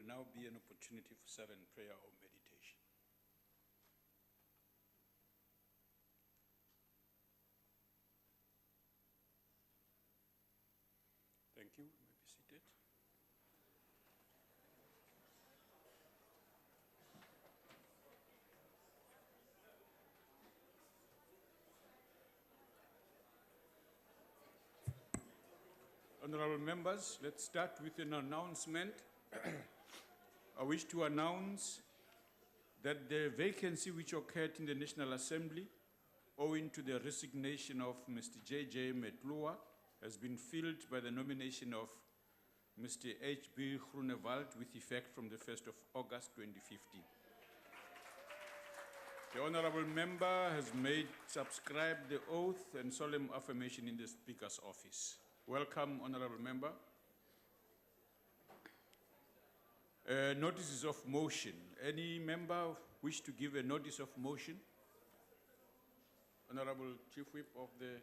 now be an opportunity for silent prayer or meditation. Thank you. You may be seated. Honorable members, let's start with an announcement. I wish to announce that the vacancy which occurred in the National Assembly, owing to the resignation of Mr. J.J. Metlua, has been filled by the nomination of Mr. H.B. Groenewald with effect from the 1st of August 2015. The honorable member has subscribed the oath and solemn affirmation in the Speaker's office. Welcome, honorable member. Notices of motion. Any member wish to give a notice of motion? Honorable Chief Whip of the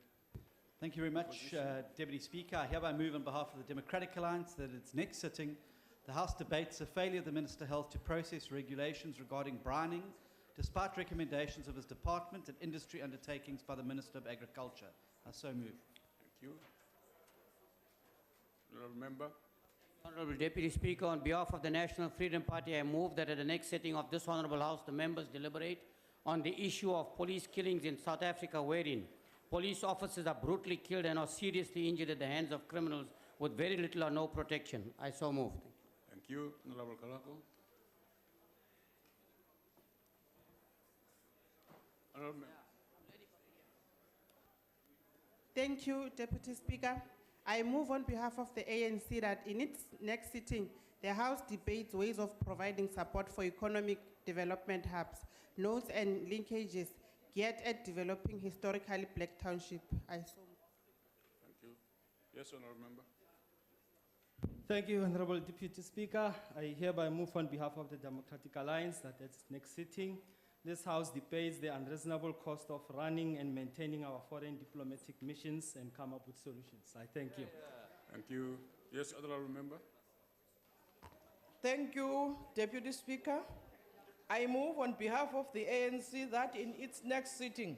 Thank you very much, Deputy Speaker. I hereby move on behalf of the Democratic Alliance that at its next sitting, the House debates a failure of the Minister of Health to process regulations regarding brining, despite recommendations of his department and industry undertakings by the Minister of Agriculture. I so move. Thank you. Honourable Member. Honourable Deputy Speaker, on behalf of the National Freedom Party, I move that at the next sitting of this Honourable House, the members deliberate on the issue of police killings in South Africa, wherein police officers are brutally killed and are seriously injured at the hands of criminals with very little or no protection. I so move. Thank you. Honourable Kalako. Honourable Member. Thank you, Deputy Speaker. I move on behalf of the ANC that in its next sitting, the House debates ways of providing support for economic development hubs, nodes and linkages geared at developing historically black township. I so move. Thank you. Yes, honourable member. Thank you, Honourable Deputy Speaker. I hereby move on behalf of the Democratic Alliance that at its next sitting, this House debates the unreasonable cost of running and maintaining our foreign diplomatic missions and come up with solutions. I thank you. Thank you. Yes, honourable member. Thank you, Deputy Speaker. I move on behalf of the ANC that in its next sitting,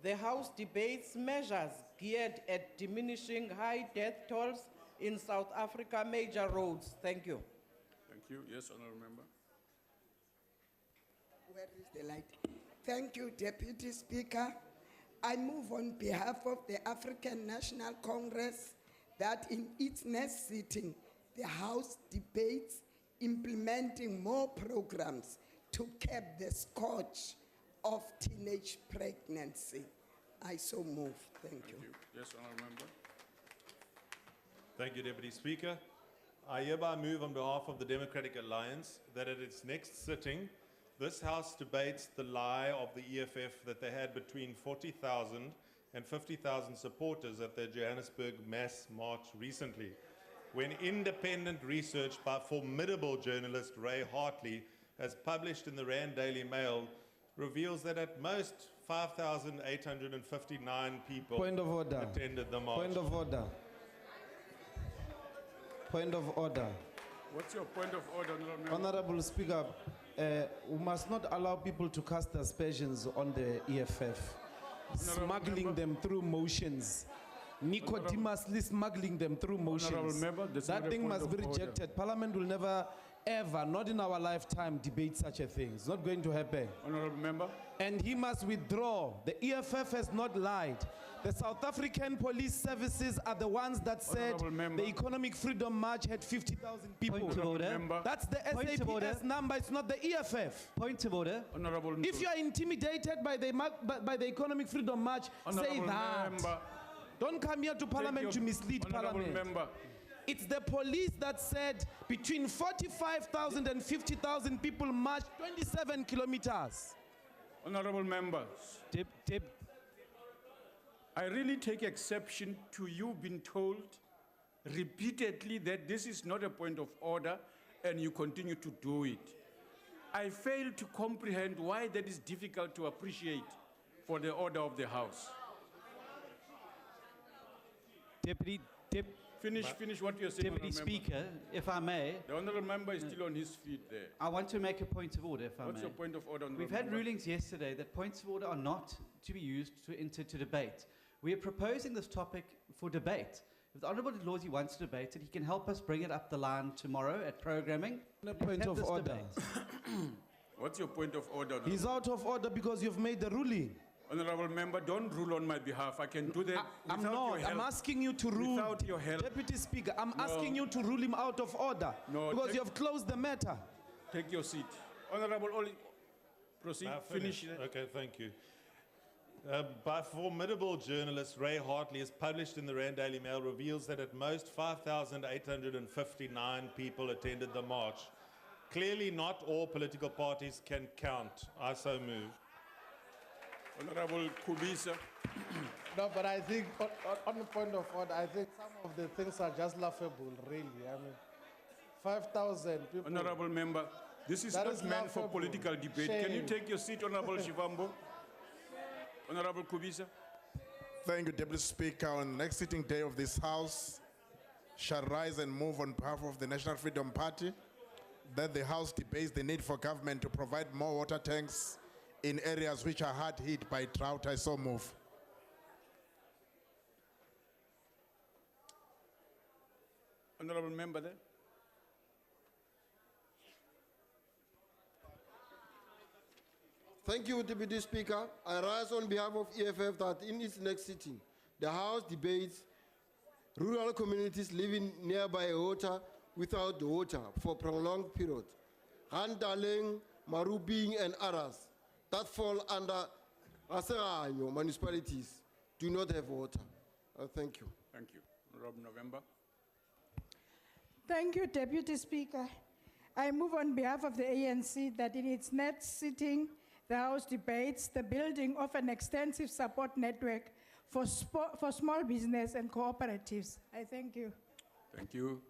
the House debates measures geared at diminishing high death tolls in South Africa major roads. Thank you. Thank you. Yes, honourable member. Where is the light? Thank you, Deputy Speaker. I move on behalf of the African National Congress that in its next sitting, the House debates implementing more programs to curb the scourge of teenage pregnancy. I so move. Thank you. Yes, honourable member. Thank you, Deputy Speaker. I hereby move on behalf of the Democratic Alliance that at its next sitting, this House debates the lie of the EFF that they had between 40,000 and 50,000 supporters at their Johannesburg mass march recently, when independent research by formidable journalist Ray Hartley, as published in the Rand Daily Mail, reveals that at most 5,859 people attended the march. Point of order. Point of order. What's your point of order, honourable member? Honourable Speaker, we must not allow people to cast aspersions on the EFF, smuggling them through motions, nicodemously smuggling them through motions. Member, that thing must be rejected. Parliament will never, ever, not in our lifetime, debate such a thing. It's not going to happen. Honourable member. And he must withdraw. The EFF has not lied. The South African police services are the ones that said the Economic Freedom March had 50,000 people. Point of order. That's the SAPS number, it's not the EFF. Point of order. Honourable if you are intimidated by the Economic Freedom March, say that. Member. Don't come here to Parliament to mislead Parliament. Member. It's the police that said between 45,000 and 50,000 people marched 27 kilometers. Honourable members. I really take exception to you being told repeatedly that this is not a point of order and you continue to do it. I fail to comprehend why that is difficult to appreciate for the order of the House. Finish what you're saying, Deputy Honourable Member. Speaker, if I may, The honourable member is still on his feet there. I want to make a point of order, if I What's may. your point of order, honourable We've had member? rulings yesterday that points of order are not to be used to enter to debate. We are proposing this topic for debate. If the Honourable Lawsy wants to debate it, he can help us bring it up the line tomorrow at programming. A point Have of this order. debate. What's your point of order, honourable? He's out of order because you've made the ruling. Honourable member, don't rule on my behalf. I can do that I'm without your not. help. I'm asking you to rule. Without your help. Deputy Speaker, I'm No. asking you to rule him out of order. No, because take- you have closed the matter. Take your seat. Honourable Oli, proceed, finish. Okay, thank you. By formidable journalist Ray Hartley, as published in the Rand Daily Mail, reveals that at most 5,859 people attended the march. Clearly, not all political parties can count. I so move. Honourable Kubisa. No, but I think, on the point of order, I think some of the things are just laughable, really. I mean, 5,000 people. Honourable member, this is That not is meant for laughable. political debate. Can you Shame. take your seat, Honourable Shivambo? Honourable Kubisa. Thank you, Deputy Speaker. On the next sitting day of this House, shall rise and move on behalf of the National Freedom Party that the House debates the need for government to provide more water tanks in areas which are hard hit by drought. I so move. Honourable member there. Thank you, Deputy Speaker. I rise on behalf of EFF that in its next sitting, the House debates rural communities living nearby water without water for prolonged period. Handaleng, Marubing, and others that fall under Aseranyo municipalities do not have water. Thank you. Thank you. Honourable November. Thank you, Deputy Speaker. I move on behalf of the ANC that in its next sitting, the House debates the building of an extensive support network for small business and cooperatives. I thank you. Thank you.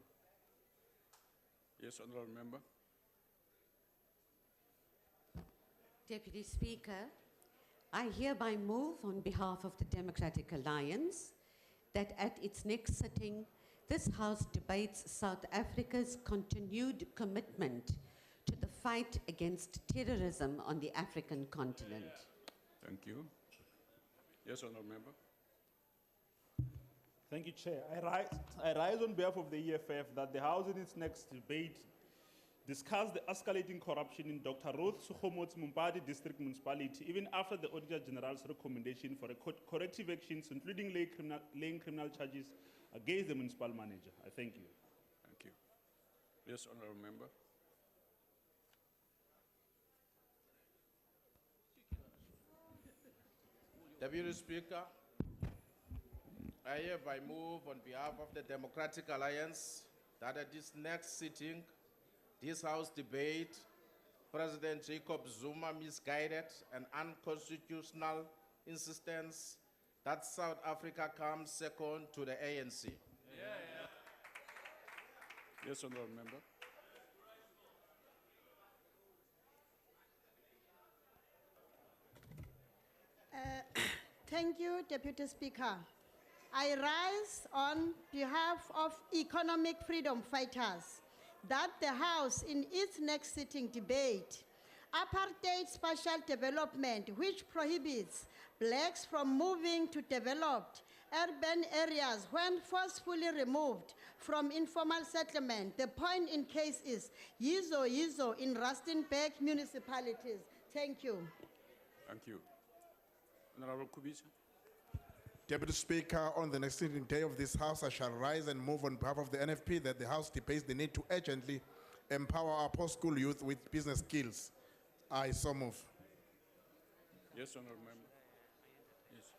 Yes, honourable member. Deputy Speaker, I hereby move on behalf of the Democratic Alliance that at its next sitting, this House debates South Africa's continued commitment to the fight against terrorism on the African continent. Thank you. Yes, honourable member. Thank you, Chair. I rise on behalf of the EFF that the House in its next debate discuss the escalating corruption in Dr. Ruth Sukhomot's Mumbadi District Municipality, even after the Auditor General's recommendation for corrective actions, including laying criminal charges against the municipal manager. I thank you. Thank you. Yes, honourable member. Deputy Speaker, I hereby move on behalf of the Democratic Alliance that at this next sitting, this House debate President Jacob Zuma misguided and unconstitutional insistence that South Africa comes second to the ANC. Yes, honourable member. Thank you, Deputy Speaker. I rise on behalf of economic freedom fighters that the House in its next sitting debate apartheid spatial development, which prohibits blacks from moving to developed urban areas when forcefully removed from informal settlement. The point in case is Yizo in Rustenburg municipalities. Thank you. Thank you. Honourable Kubisa. Deputy Speaker, on the next sitting day of this House, I shall rise and move on behalf of the NFP that the House debates the need to urgently empower our post-school youth with business skills. I so move. Yes, honourable member. Yes.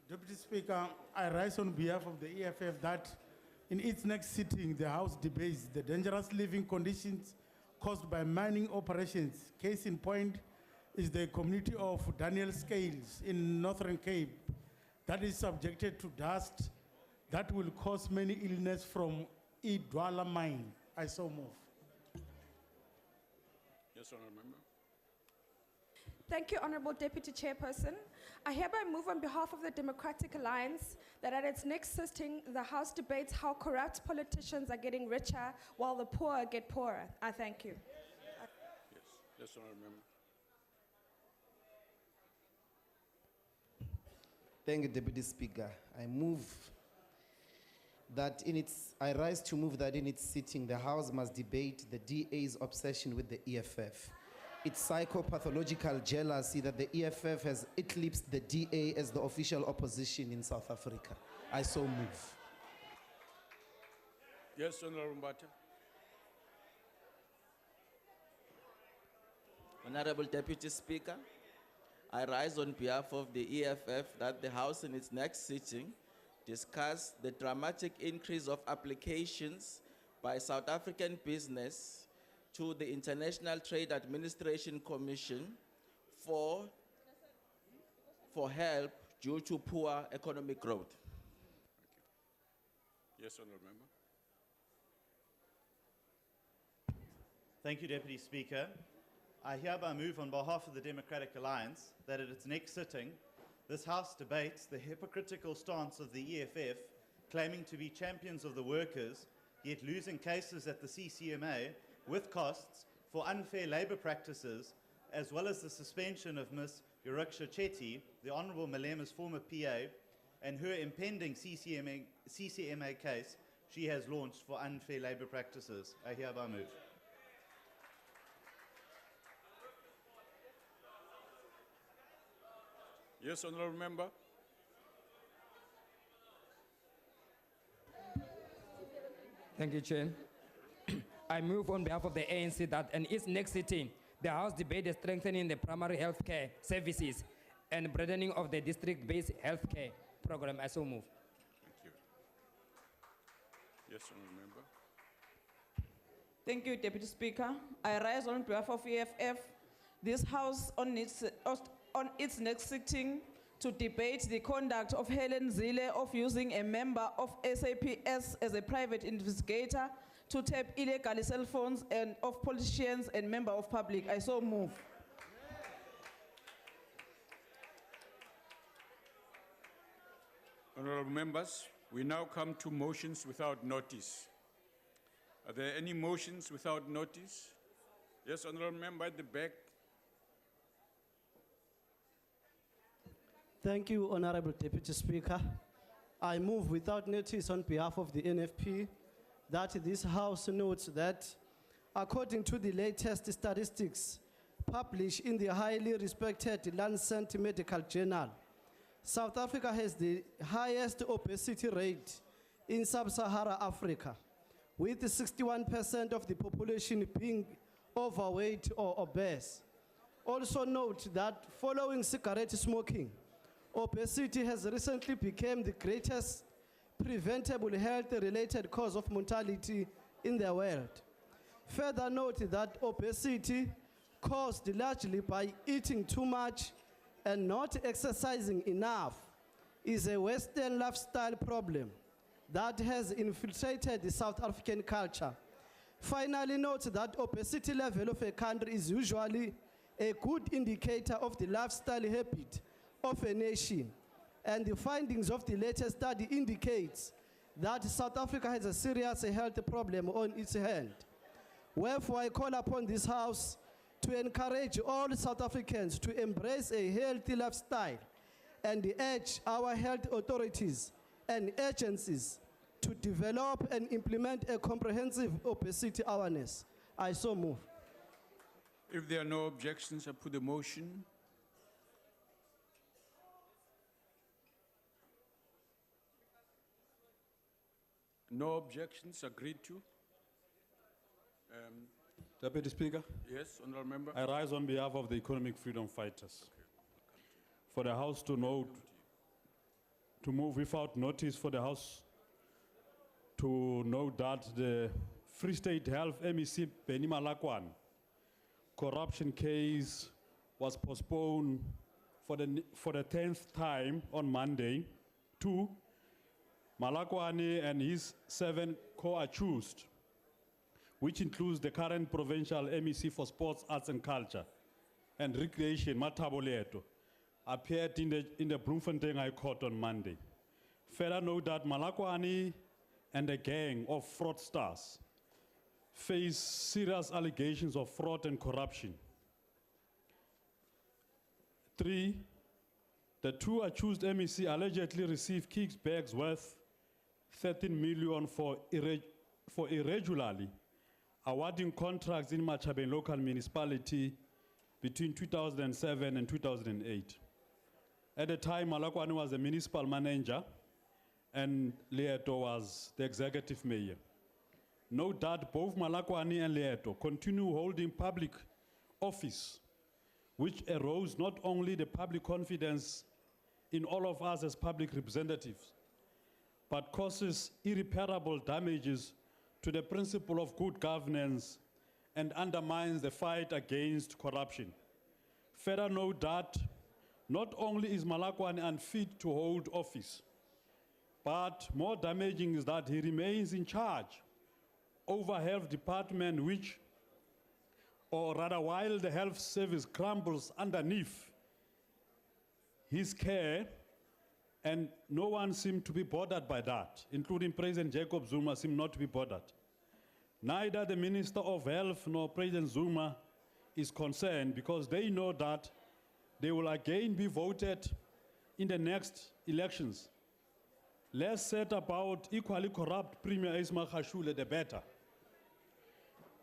Deputy Speaker, I rise on behalf of the EFF that in its next sitting, the House debates the dangerous living conditions caused by mining operations. Case in point is the community of Daniel Scales in Northern Cape that is subjected to dust that will cause many illness from Idwala mine. I so move. Yes, honourable member. Thank you, Honorable Deputy Chairperson. I hereby move on behalf of the Democratic Alliance that at its next sitting, the House debates how corrupt politicians are getting richer while the poor get poorer. I thank you. Yes, honourable member. Thank you, Deputy Speaker. I rise to move that in its sitting, the House must debate the DA's obsession with the EFF. Its psychopathological jealousy that the EFF has eclipsed the DA as the official opposition in South Africa. I so move. Yes, Honourable Mbata. Honorable Deputy Speaker, I rise on behalf of the EFF that the House in its next sitting discuss the dramatic increase of applications by South African business to the International Trade Administration Commission for help due to poor economic growth. Yes, honourable member. Thank you, Deputy Speaker. I hereby move on behalf of the Democratic Alliance that at its next sitting, this House debates the hypocritical stance of the EFF, claiming to be champions of the workers, yet losing cases at the CCMA with costs for unfair labor practices, as well as the suspension of Ms. Yuriksha Chetty, the Honourable Malema's former PA, and her impending CCMA case she has launched for unfair labor practices. I hereby move. Yes, honourable member. Thank you, Chair. I move on behalf of the ANC that in its next sitting, the House debate the strengthening the primary health care services and broadening of the district-based health care program. I so move. Thank you. Yes, honourable member. Thank you, Deputy Speaker. I rise on behalf of EFF, this House on its next sitting to debate the conduct of Helen Zille of using a member of SAPS as a private investigator to tap illegal cell phones of politicians and members of public. I so move. Honourable members, we now come to motions without notice. Are there any motions without notice? Yes, honourable member at the back. Thank you, Honorable Deputy Speaker. I move without notice on behalf of the NFP that this House notes that according to the latest statistics published in the highly respected Lancet Medical Journal, South Africa has the highest obesity rate in sub-Saharan Africa, with 61% of the population being overweight or obese. Also note that following cigarette smoking, obesity has recently become the greatest preventable health-related cause of mortality in the world. Further note that obesity caused largely by eating too much and not exercising enough is a Western lifestyle problem that has infiltrated the South African culture. Finally, note that obesity level of a country is usually a good indicator of the lifestyle habit of a nation. And the findings of the latest study indicates that South Africa has a serious health problem on its hand. Wherefore, I call upon this House to encourage all South Africans to embrace a healthy lifestyle and urge our health authorities and agencies to develop and implement a comprehensive obesity awareness. I so move. If there are no objections, I put the motion. No objections, agreed to. Deputy Speaker. Yes, honourable member. I rise on behalf of the economic freedom fighters. For the House to note, to move without notice for the House to note that the Free State Health MEC Benny Malakwan corruption case was postponed for the 10th time on Monday. 2, Malakwane and his 7 co-accused, which includes the current provincial MEC for Sports, Arts and Culture, and Recreation, Mathabo Leeto, appeared in the Bloemfontein High Court on Monday. Further note that Malakwani and a gang of fraudsters face serious allegations of fraud and corruption. 3, the two accused MEC allegedly received kickbacks worth 13 million for irregularly awarding contracts in Matabele local municipality between 2007 and 2008. At the time, Malakwani was the municipal manager and Leeto was the executive mayor. Note that both Malakwani and Leeto continue holding public office, which erodes not only the public confidence in all of us as public representatives, but causes irreparable damages to the principle of good governance and undermines the fight against corruption. Further note that not only is Malakwani unfit to hold office, but more damaging is that he remains in charge over health department, which, or rather while the health service crumbles underneath his care, and no one seemed to be bothered by that, including President Jacob Zuma seemed not to be bothered. Neither the Minister of Health nor President Zuma is concerned because they know that they will again be voted in the next elections. Less said about equally corrupt Premier Ismail Khashule, the better.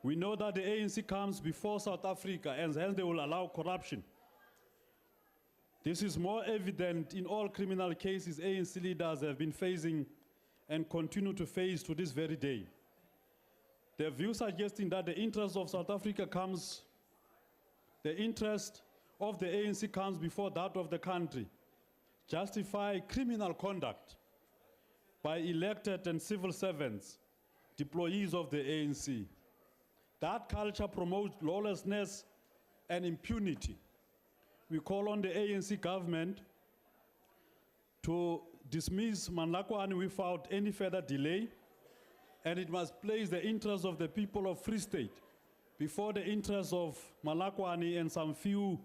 We know that the ANC comes before South Africa and hence they will allow corruption. This is more evident in all criminal cases ANC leaders have been facing and continue to face to this very day. The view suggesting that the interest of South Africa the interest of the ANC comes before that of the country, justify criminal conduct by elected and civil servants, employees of the ANC. That culture promotes lawlessness and impunity. We call on the ANC government to dismiss Malakwani without any further delay, and it must place the interests of the people of Free State before the interests of Malakwani and some few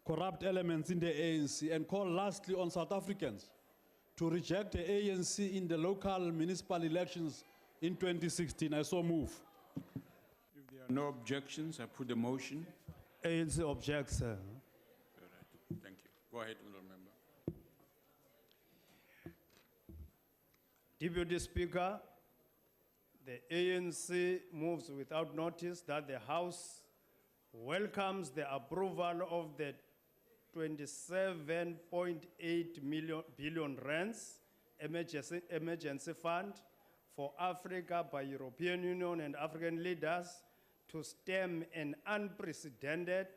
corrupt elements in the ANC, and call lastly on South Africans to reject the ANC in the local municipal elections in 2016. I so move. If there are no objections, I put the motion. ANC objects, sir. All right. Thank you. Go ahead, Honourable Member. Deputy Speaker, the ANC moves without notice that the House welcomes the approval of the 27.8 billion rands emergency fund for Africa by European Union and African leaders to stem an unprecedented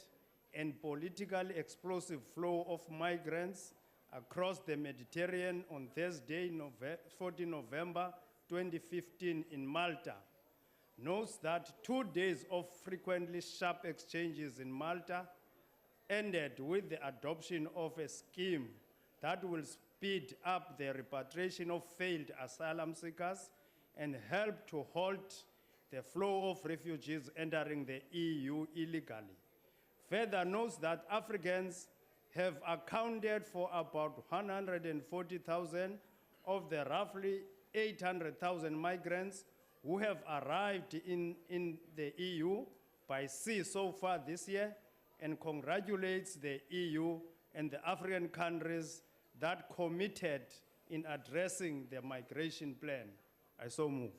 and politically explosive flow of migrants across the Mediterranean on Thursday, 14 November 2015 in Malta. Notes that 2 days of frequently sharp exchanges in Malta ended with the adoption of a scheme that will speed up the repatriation of failed asylum seekers and help to halt the flow of refugees entering the EU illegally. Further notes that Africans have accounted for about 140,000 of the roughly 800,000 migrants who have arrived in the EU by sea so far this year, and congratulates the EU and the African countries that committed in addressing the migration plan. I so move.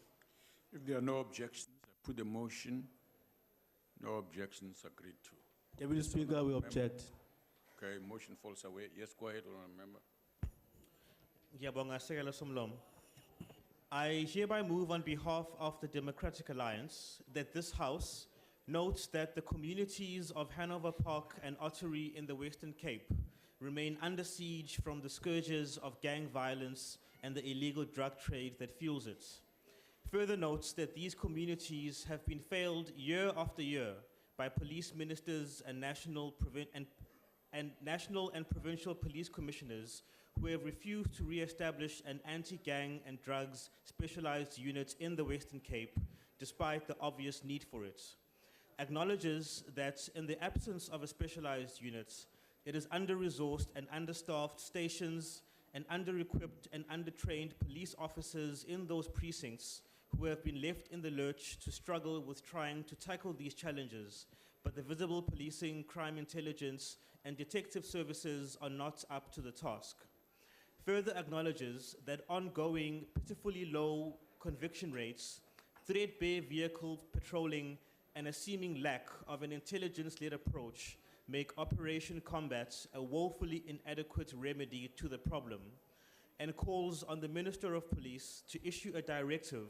If there are no objections, I put the motion. No objections agreed to. Deputy Speaker, we object. Okay, motion falls away. Yes, go ahead, Honourable Member. Ngiyabonga, Sekela Somlom. I hereby move on behalf of the Democratic Alliance that this House notes that the communities of Hanover Park and Ottery in the Western Cape remain under siege from the scourges of gang violence and the illegal drug trade that fuels it. Further notes that these communities have been failed year after year by police ministers and national and provincial police commissioners who have refused to re-establish an anti-gang and drugs specialized unit in the Western Cape, despite the obvious need for it. acknowledges that in the absence of a specialized unit, it is under-resourced and understaffed stations and under-equipped and under-trained police officers in those precincts who have been left in the lurch to struggle with trying to tackle these challenges, but the visible policing, crime intelligence, and detective services are not up to the task. Further acknowledges that ongoing, pitifully low conviction rates, threadbare vehicle patrolling, and a seeming lack of an intelligence-led approach make Operation Combat a woefully inadequate remedy to the problem, and calls on the Minister of Police to issue a directive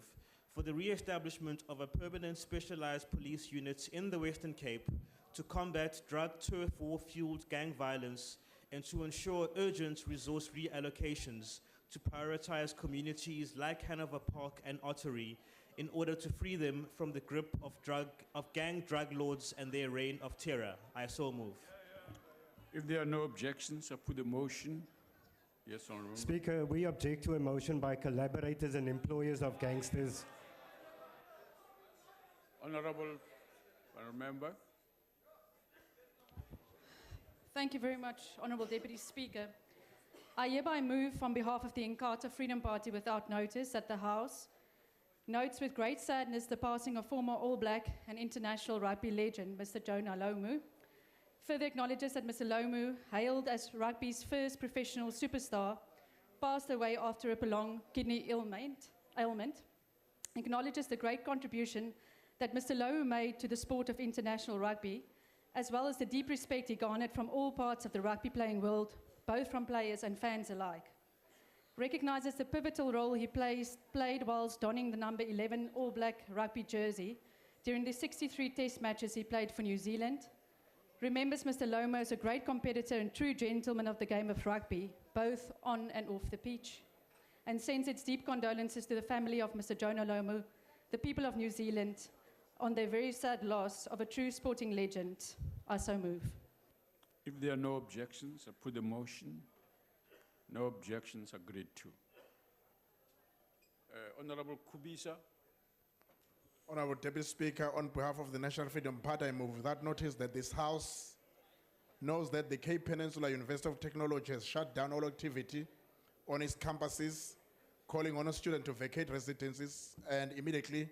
for the re-establishment of a permanent specialized police unit in the Western Cape to combat drug turf war-fueled gang violence and to ensure urgent resource reallocations to prioritize communities like Hanover Park and Ottery in order to free them from the grip of gang drug lords and their reign of terror. I so move. If there are no objections, I put the motion. Yes, Honourable. Speaker, we object to a motion by collaborators and employers of gangsters. Honourable Member. Thank you very much, Honourable Deputy Speaker. I hereby move on behalf of the ICASA Freedom Party without notice that the House notes with great sadness the passing of former All Black and international rugby legend, Mr. Jonah Lomu. Further acknowledges that Mr. Lomu, hailed as rugby's first professional superstar, passed away after a prolonged kidney ailment. Acknowledges the great contribution that Mr. Lomu made to the sport of international rugby, as well as the deep respect he garnered from all parts of the rugby playing world, both from players and fans alike. Recognizes the pivotal role he played whilst donning the number 11 All Black rugby jersey during the 63 test matches he played for New Zealand. Remembers Mr. Lomu as a great competitor and true gentleman of the game of rugby, both on and off the pitch. And sends its deep condolences to the family of Mr. Jonah Lomu, the people of New Zealand, on their very sad loss of a true sporting legend. I so move. If there are no objections, I put the motion. No objections, agreed to. Honourable Kubisa. Honourable Deputy Speaker, on behalf of the National Freedom Party, I move without notice that this House knows that the Cape Peninsula University of Technology has shut down all activity on its campuses, calling on a student to vacate residences and immediately,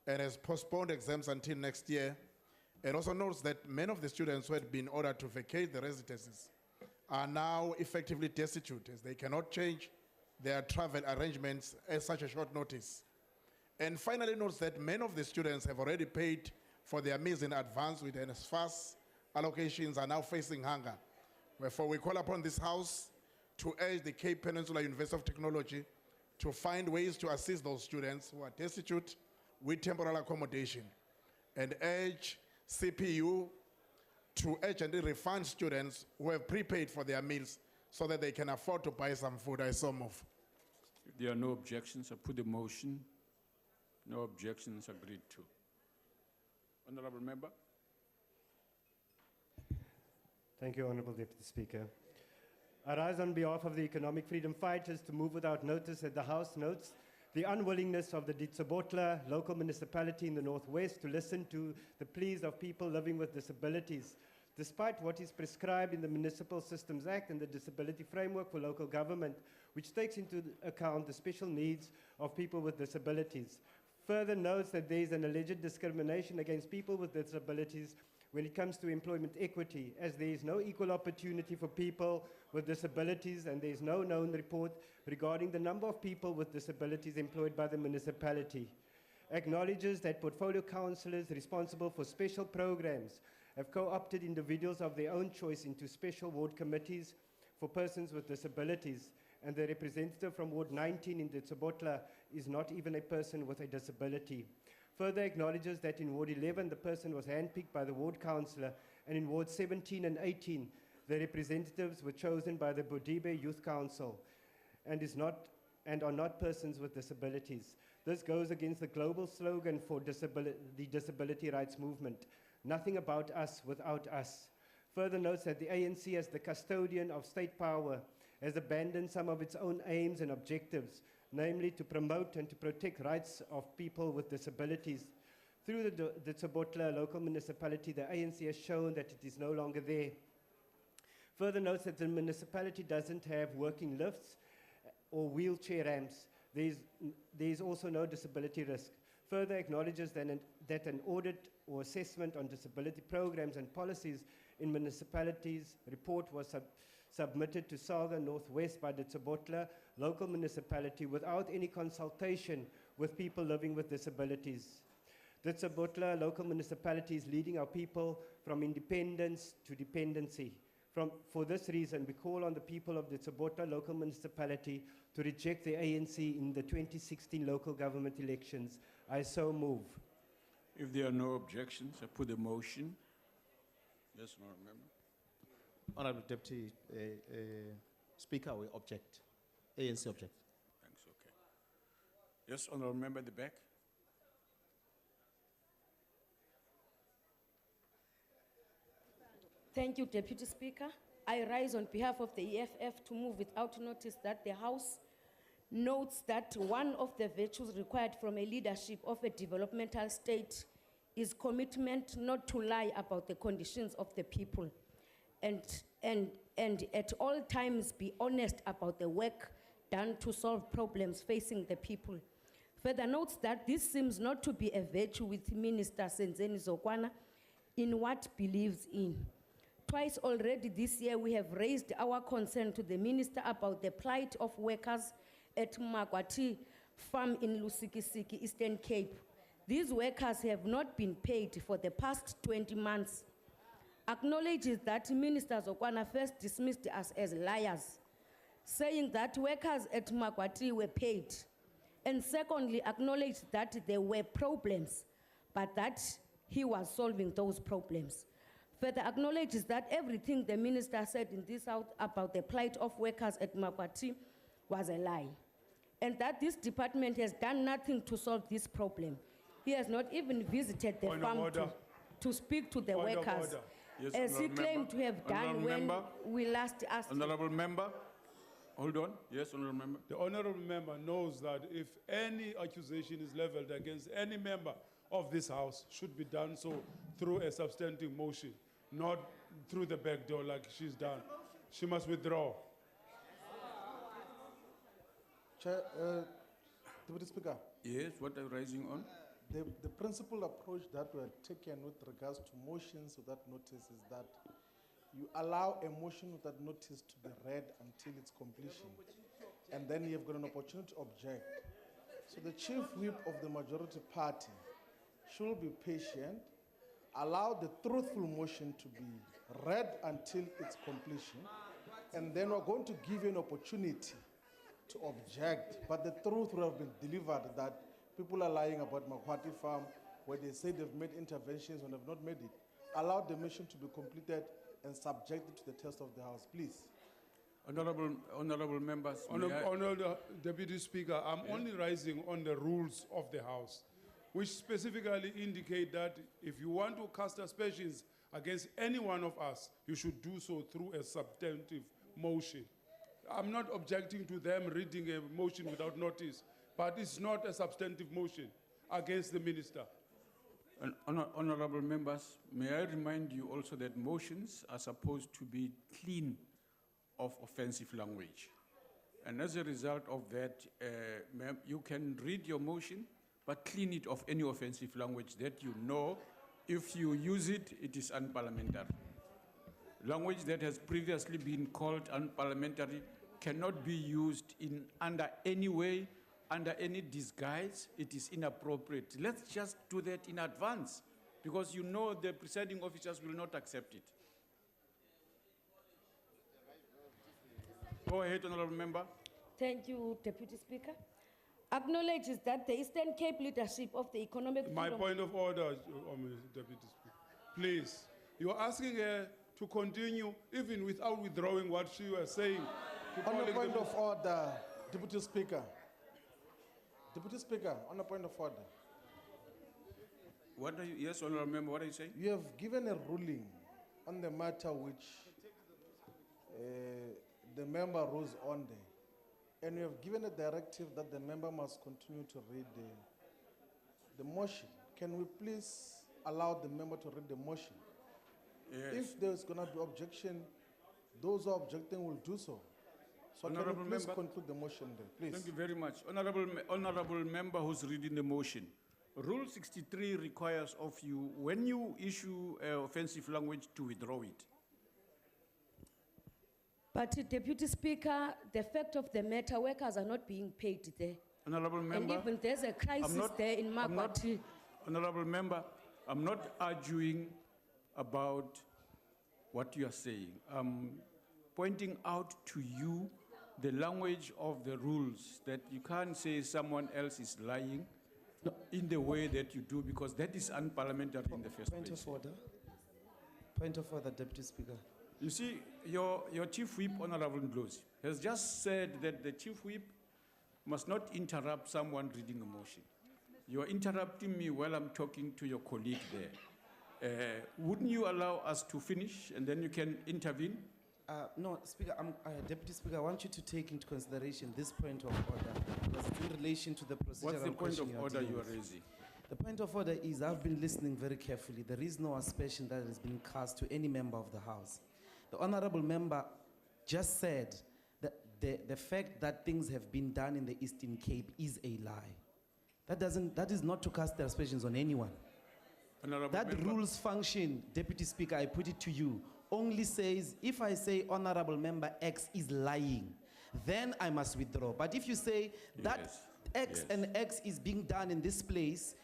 and has postponed exams until next year. It also notes that many of the students who had been ordered to vacate the residences are now effectively destitute as they cannot change their travel arrangements at such a short notice. And finally notes that many of the students have already paid for their meals in advance with NSFAS allocations are now facing hunger. Wherefore we call upon this House to urge the Cape Peninsula University of Technology to find ways to assist those students who are destitute with temporal accommodation, and urge CPU to urgently refund students who have prepaid for their meals so that they can afford to buy some food. I so move. If there are no objections, I put the motion. No objections, agreed to. Honourable Member. Thank you, Honourable Deputy Speaker. I rise on behalf of the economic freedom fighters to move without notice that the House notes the unwillingness of the Ditsobotla local municipality in the northwest to listen to the pleas of people living with disabilities, despite what is prescribed in the Municipal Systems Act and the Disability Framework for Local Government, which takes into account the special needs of people with disabilities. Further notes that there is an alleged discrimination against people with disabilities when it comes to employment equity, as there is no equal opportunity for people with disabilities and there is no known report regarding the number of people with disabilities employed by the municipality. Acknowledges that portfolio councillors responsible for special programs have co-opted individuals of their own choice into special ward committees for persons with disabilities, and the representative from Ward 19 in Ditsobotla is not even a person with a disability. Further acknowledges that in Ward 11, the person was handpicked by the ward councillor, and in Ward 17 and 18, the representatives were chosen by the Bodibe Youth Council and are not persons with disabilities. This goes against the global slogan for the disability rights movement, nothing about us without us. Further notes that the ANC, as the custodian of state power, has abandoned some of its own aims and objectives, namely to promote and to protect rights of people with disabilities Through the Tsabotla local municipality, the ANC has shown that it is no longer there. Further notes that the municipality doesn't have working lifts or wheelchair ramps. There is also no disability risk. Further acknowledges that an audit or assessment on disability programs and policies in municipalities report was submitted to Saga Northwest by the Tsabotla local municipality without any consultation with people living with disabilities. The Tsabotla local municipality is leading our people from independence to dependency. For this reason, we call on the people of the Tsabotla local municipality to reject the ANC in the 2016 local government elections. I so move. If there are no objections, I put the motion. Yes, Honourable Member. Honourable Deputy Speaker, we object. ANC object. Thanks, okay. Yes, Honourable Member at the back. Thank you, Deputy Speaker. I rise on behalf of the EFF to move without notice that the House notes that one of the virtues required from a leadership of a developmental state is commitment not to lie about the conditions of the people and at all times be honest about the work done to solve problems facing the people. Further notes that this seems not to be a virtue with Minister Senzeni Zokwana in what believes in. Twice already this year, we have raised our concern to the minister about the plight of workers at Magwati farm in Lusikisiki, Eastern Cape. These workers have not been paid for the past 20 months. Acknowledges that Minister Zokwana first dismissed us as liars, saying that workers at Magwati were paid. And secondly, acknowledged that there were problems, but that he was solving those problems. Further acknowledges that everything the minister said in this House about the plight of workers at Magwati was a lie, and that this department has done nothing to solve this problem. He has not even visited the farm to speak to the workers, Yes, as he claimed to have done when we last asked him. Honourable Member, hold on. Yes, Honourable Member. The Honourable Member knows that if any accusation is levelled against any member of this House, should be done so through a substantive motion, not through the back door like she's done. She must withdraw. Chair, Deputy Speaker. Yes, what are you raising on? The principal approach that we have taken with regards to motions without notice is that you allow a motion without notice to be read until its completion, and then you've got an opportunity to object. So the chief whip of the majority party should be patient, allow the truthful motion to be read until its completion, and then we're going to give you an opportunity to object. But the truth will have been delivered that people are lying about Makwati Farm, where they say they've made interventions and have not made it. Allow the mission to be completed and subject it to the test of the House, please. Honourable members. Honourable Deputy Speaker, I'm only rising on the rules of the House, which specifically indicate that if you want to cast aspersions against any one of us, you should do so through a substantive motion. I'm not objecting to them reading a motion without notice, but it's not a substantive motion against the minister. Honourable members, may I remind you also that motions are supposed to be clean of offensive language. And as a result of that, you can read your motion, but clean it of any offensive language that you know. If you use it, it is unparliamentary. Language that has previously been called unparliamentary cannot be used under any way, under any disguise. It is inappropriate. Let's just do that in advance, because you know the presiding officers will not accept it. Go ahead, Honourable Member. Thank you, Deputy Speaker. Acknowledges that the Eastern Cape leadership of the economic... My point of order, Deputy Speaker. Please, you're asking her to continue even without withdrawing what she was saying. On a point of order, Deputy Speaker. Deputy Speaker, on a point of order. What are you, yes, Honourable Member, what are you saying? You have given a ruling on the matter which the member rose on there. And you have given a directive that the member must continue to read the motion. can we please allow the member to read the motion? Yes. If there's going to be objection, those who are objecting will do so. So Honourable can you please member. conclude the motion there, please? Thank you very much. Honorable member who's reading the motion. Rule 63 requires of you, when you issue offensive language, to withdraw it. But Deputy Speaker, the fact of the matter, workers are not being paid there. Honorable member. And even there's a crisis there in Magwati. Honorable member, I'm not arguing about what you are saying. I'm pointing out to you the language of the rules, that you can't say someone else is lying in the way that you do, because that is unparliamentary in the first place. Point of order. Point of order, Deputy Speaker. You see, your Chief Whip, Honorable Ndlozi, has just said that the Chief Whip must not interrupt someone reading a motion. You are interrupting me while I'm talking to your colleague there. Wouldn't you allow us to finish and then you can intervene? No, Speaker, Deputy Speaker, I want you to take into consideration this point of order, because it's in relation to the procedural What's the point question of order dealing you are with. raising? The point of order is I've been listening very carefully. There is no aspersion that has been cast to any member of the House. The honorable member just said that the fact that things have been done in the Eastern Cape is a lie. That is not to cast the aspersions on anyone. Honorable That member. rules function, Deputy Speaker, I put it to you, only says if I say honorable member X is lying, then I must withdraw. But if you say that Yes, X yes. and X is being done in this place,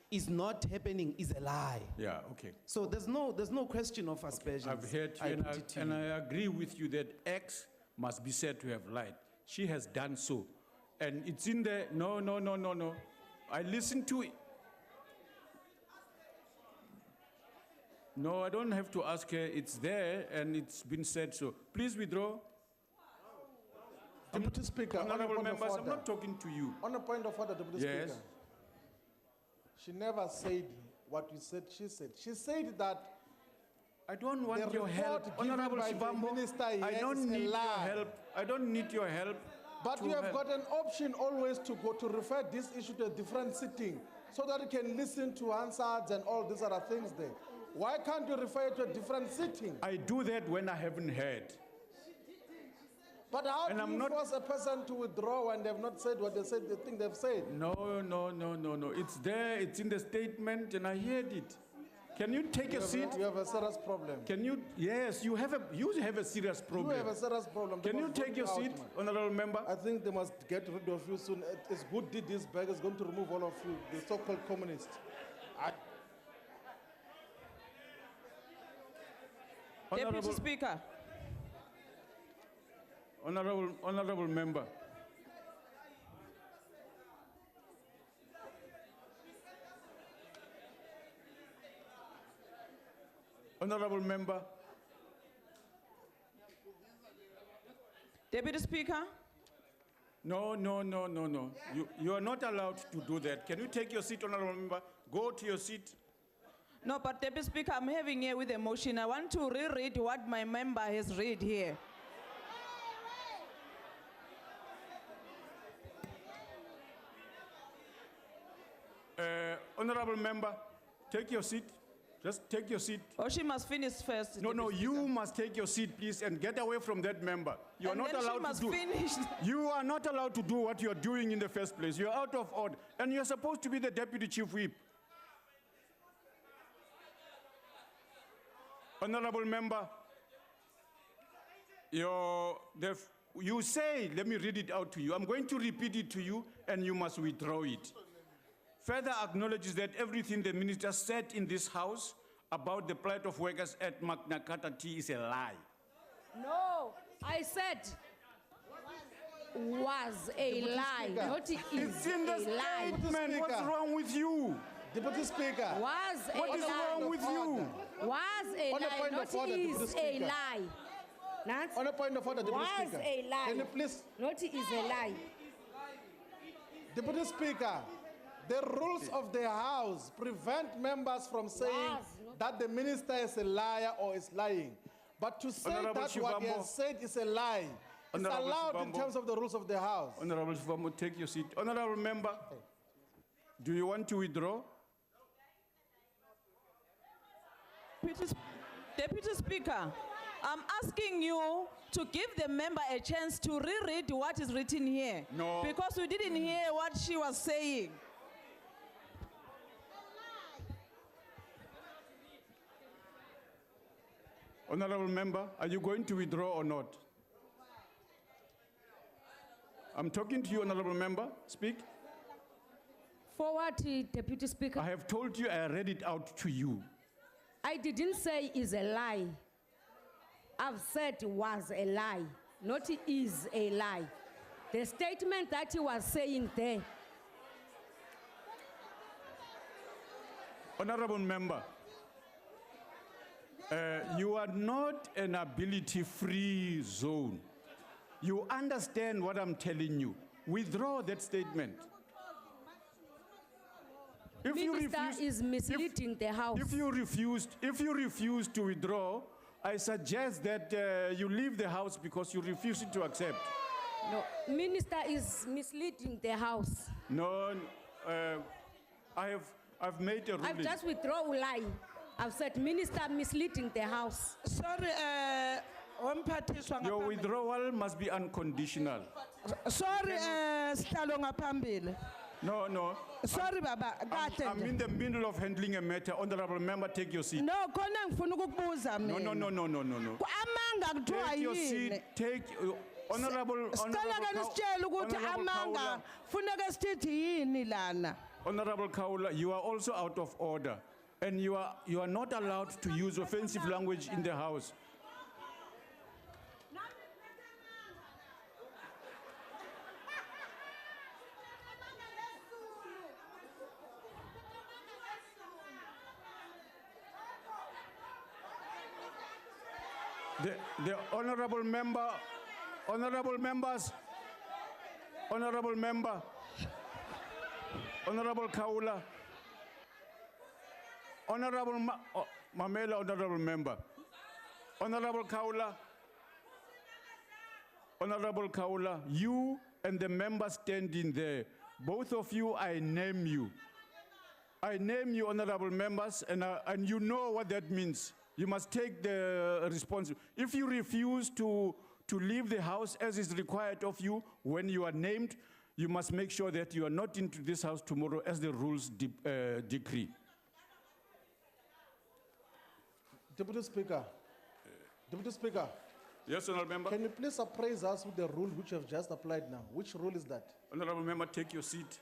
is not happening, is a lie. Yeah, okay. So there's no question of aspersions. I've heard you, I and, put it to and you. I agree with you that X must be said to have lied. She has done so. And it's in there. No. I listened to it. No, I don't have to ask her. It's there and it's been said so. Please withdraw. Deputy Speaker, on a Honorable point of members, I'm order. not talking to you. On a point of order, Deputy Yes. Speaker. She never said what you said she said. She said that I don't want the your help. report given Honorable by the Shivambo, minister I here don't is a need your lie. help. I don't need your help. But to you have help. got an option always to go to refer this issue to a different sitting so that you can listen to Hansards and all these other things there. Why can't you refer it to a different sitting? I do that when I haven't heard. But how And do I'm you not- force a person to withdraw when they've not said what they said, the thing they've said? No. It's there, it's in the statement, and I heard it. Can you take a seat? You have a serious problem. Can you? Yes, you have a serious problem. You have a serious problem. They Can you must take vote your out, seat, man. honorable member? I think they must get rid of you soon. It's good did this bag is going to remove all of you, the so-called communists. Deputy Speaker. Honorable member. Honorable member. Deputy Speaker. No. You are not allowed to do that. Can you take your seat, honorable member? Go to your seat. No, but Deputy Speaker, I'm having here with a motion. I want to reread what my member has read here. Honorable member, take your seat. Just take your seat. Or she must finish first. No, you must take your seat, please, and get away from that member. You are And not then she allowed must to do. finish. You are not allowed to do what you are doing in the first place. You are out of order, and you are supposed to be the deputy chief whip. Honorable member, you say, let me read it out to you. I'm going to repeat it to you, and you must withdraw it. Further acknowledges that everything the minister said in this house about the plight of workers at Magna Carta T is a lie. No, I said was a lie, not is It's in the a lie. statement. What's wrong with you? Deputy Speaker. Was a What is lie. wrong with you? Was a On a lie, point not of order, is Deputy a Speaker. lie. Not On a point of order, Deputy was Speaker. a lie. Can you please, Not is a lie. Deputy Speaker, the rules of the House prevent members from saying that the minister is a liar or is lying. But to say Honorable that what he Shivambo. has said is a lie, it's Honorable allowed in Shivambo. terms of the rules of the House. Honorable Shivambo, take your seat. Honorable member, do you want to withdraw? Deputy Speaker, I'm asking you to give the member a chance to reread what is written here. No. Because we didn't hear what she was saying. Honorable member, are you going to withdraw or not? I'm talking to you, honorable member. Speak. For what, Deputy Speaker? I have told you, I read it out to you. I didn't say is a lie. I've said was a lie, not is a lie. The statement that he was saying there. Honorable member, you are not an ability-free zone. You understand what I'm telling you. Withdraw that statement. If Minister is misleading the House. If you refuse to withdraw, I suggest that you leave the House because you refuse to accept. No, Minister is misleading the House. No, I've made a ruling. I've just withdrawn lie. I've said Minister misleading the House. Sorry, Your withdrawal must be unconditional. Sorry, Sihlalo ngaphambili. No. Sorry, Baba. I'm in the middle of handling a matter. Honorable member, take your seat. No, khona ngifuna ukukubuza mina. No. Amanga kuthiwa Take your seat. yini? Take honorable. Sicela ke nisitshele ukuthi amanga funeka sithi yini lana. Honorable Kaula, you are also out of order, and you are not allowed to use offensive language in the House. The honorable member, honorable members, honorable member, honorable Kaula, honorable Mamela, honorable member, honorable Kaula, you and the members standing there, both of you, I name you. I name you, honorable members, and you know what that means. You must take the responsibility. If you refuse to leave the House as is required of you when you are named, you must make sure that you are not into this House tomorrow as the rules decree. Deputy Speaker. Deputy Speaker. Yes, honorable member. Can you please appraise us with the rule which you have just applied now? Which rule is that? Honorable member, take your seat.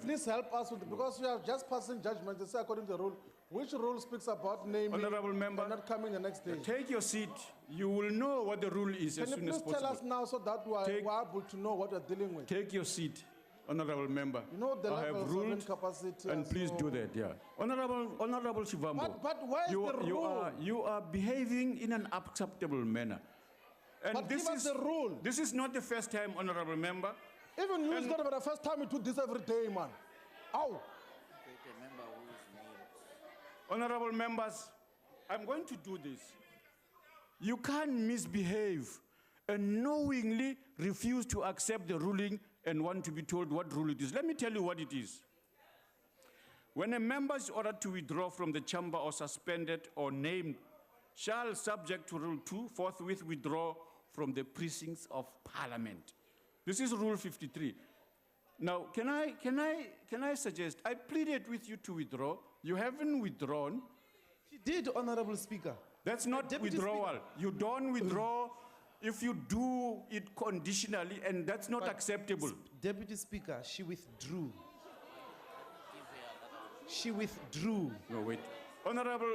Please help us with because we are just passing judgment. They say according to the rule. Which rule speaks about naming honorable member, and not coming the next day? Take your seat. You will know what the rule is as soon as possible. Can you please tell us now so that we are able to know what we are dealing with? Take your seat, honorable member. You know the I have levels ruled, of incapacity. and please do that, yeah. Honorable Shivambo. But where is the rule? You are behaving in an acceptable manner. And but this give us the rule. This is not the first time, honorable member. Even you, it's not the first time you do this every day, man. Ow. Honorable members, I'm going to do this. You can't misbehave and knowingly refuse to accept the ruling and want to be told what rule it is. Let me tell you what it is. When a member is ordered to withdraw from the chamber or suspended or named, shall, subject to Rule 2, forthwith withdraw from the precincts of Parliament. This is Rule 53. Now, can I suggest, I pleaded with you to withdraw. You haven't withdrawn. She did, Honorable Speaker. That's not withdrawal. You don't withdraw if you do it conditionally, and that's not acceptable. Deputy Speaker, she withdrew. She withdrew. No, wait. Honorable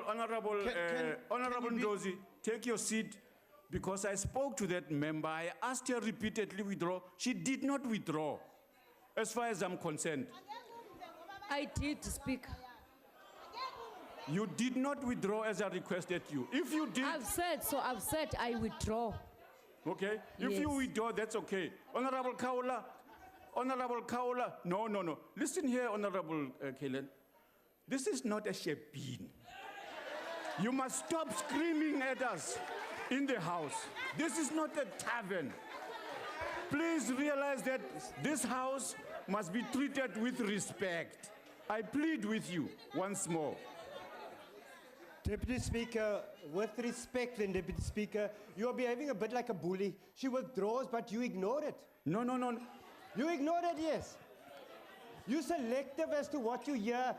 Ndozi, take your seat, because I spoke to that member. I asked her repeatedly withdraw. She did not withdraw, as far as I'm concerned. I did, Speaker. You did not withdraw as I requested you. If you did... I've said I withdraw. Okay? If you withdraw, that's okay. Honorable Kaula, no. Listen here, Honorable Kalen. This is not a shebeen. You must stop screaming at us in the House. This is not a tavern. Please realize that this House must be treated with respect. I plead with you once more. Deputy Speaker, with respect then, Deputy Speaker, you are behaving a bit like a bully. She withdraws, but you ignore it. No. You ignored it, yes. You're selective as to what you hear.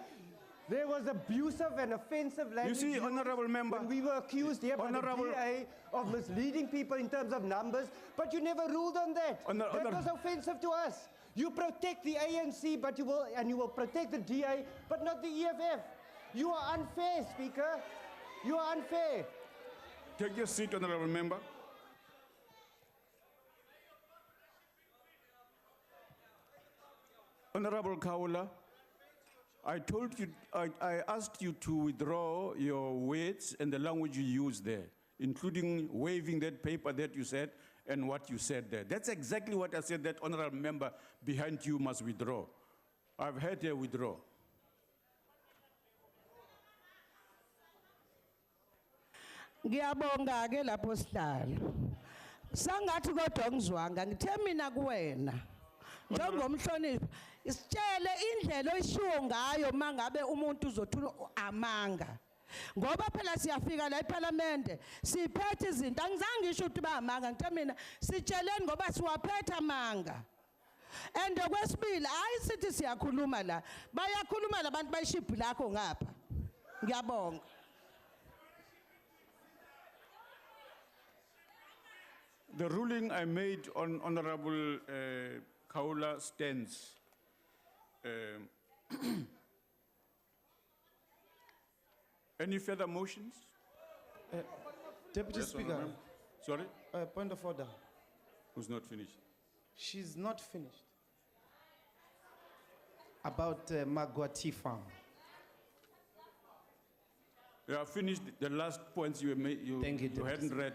There was abusive and offensive language. You see, Honorable Member. When we were accused here by the DA of misleading people in terms of numbers, but you never ruled on that. That was offensive to us. You protect the ANC, but you will protect the DA, but not the EFF. You are unfair, Speaker. You are unfair. Take your seat, Honorable Member. Honorable Kaula, I asked you to withdraw your words and the language you used there, including waving that paper that you said and what you said there. That's exactly what I said, that honorable member behind you must withdraw. I've heard her withdraw. Ngiyabonga ke lapho sihlalo. Sangathi kodwa ngizwanga ngithe mina kuwena. Njengomhloniphi isitshele indlela oyishiwo ngayo mangabe umuntu uzothula amanga. Ngoba phela siyafika la eParliament siphethe izinto angizange ngisho ukuthi bayamanga ngithe mina sitsheleni ngoba siwaphethe amanga. And okwesibili hayi sithi siyakhuluma la bayakhuluma labantu bayishiphi lakho ngapha. Ngiyabonga. The ruling I made on Honorable Kaula stands. Any further motions? Deputy Yes, Speaker. Honorable. Sorry? Point of order. Who's not finished? She's not finished. About Magwati Farm. You have finished the last points you made. Thank you, You hadn't read.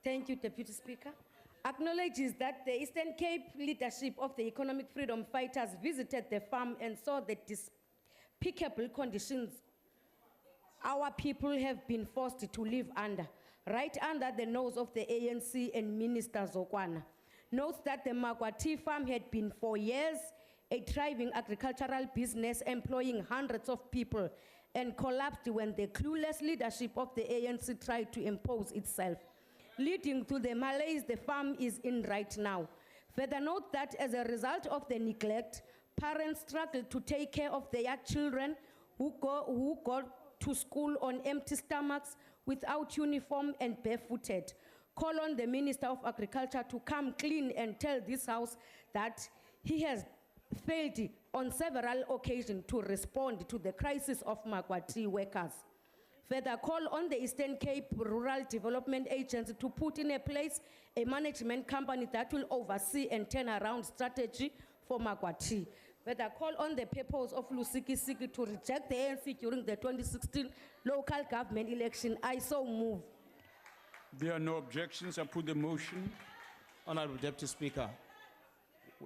Thank you, Deputy Speaker. Acknowledges that the Eastern Cape leadership of the economic freedom fighters visited the farm and saw the despicable conditions our people have been forced to live under, right under the nose of the ANC and Minister Zokwana. Notes that the Magwati farm had been for years a thriving agricultural business employing hundreds of people and collapsed when the clueless leadership of the ANC tried to impose itself, leading to the malaise the farm is in right now. Further note that as a result of the neglect, parents struggle to take care of their children who go to school on empty stomachs, without uniform and barefooted. Call on the Minister of Agriculture to come clean and tell this House that he has failed on several occasions to respond to the crisis of Magwati workers. Further, call on the Eastern Cape Rural Development Agency to put in place a management company that will oversee and turn around strategy for Magwati. Further, call on the purpose of Lusikisiki to reject the ANC during the 2016 local government election. I so move. There are no objections. I put the motion. Honorable Deputy Speaker,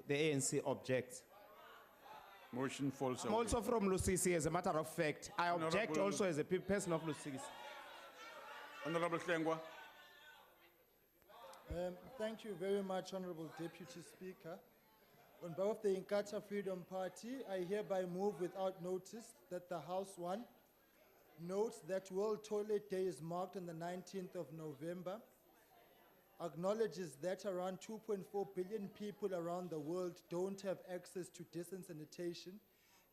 the ANC objects. Motion falls I'm away. also from Lusisi, as a matter of fact. I object Honorable- also as a person of Lusisi. Honorable Hlengwa. Thank you very much, Honorable Deputy Speaker. On behalf of the ICASA Freedom Party, I hereby move without notice that the House 1 notes that World Toilet Day is marked on the 19th of November, acknowledges that around 2.4 billion people around the world don't have access to decent sanitation,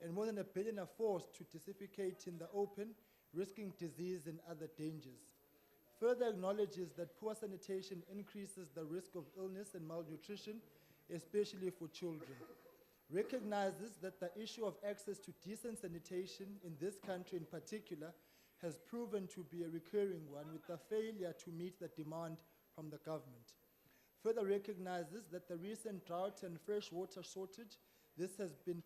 and more than 1 billion are forced to defecate in the open, risking disease and other dangers. Further acknowledges that poor sanitation increases the risk of illness and malnutrition, especially for children. Recognizes that the issue of access to decent sanitation in this country in particular has proven to be a recurring one, with the failure to meet the demand from the government. Further recognizes that the recent drought and freshwater shortage, this has been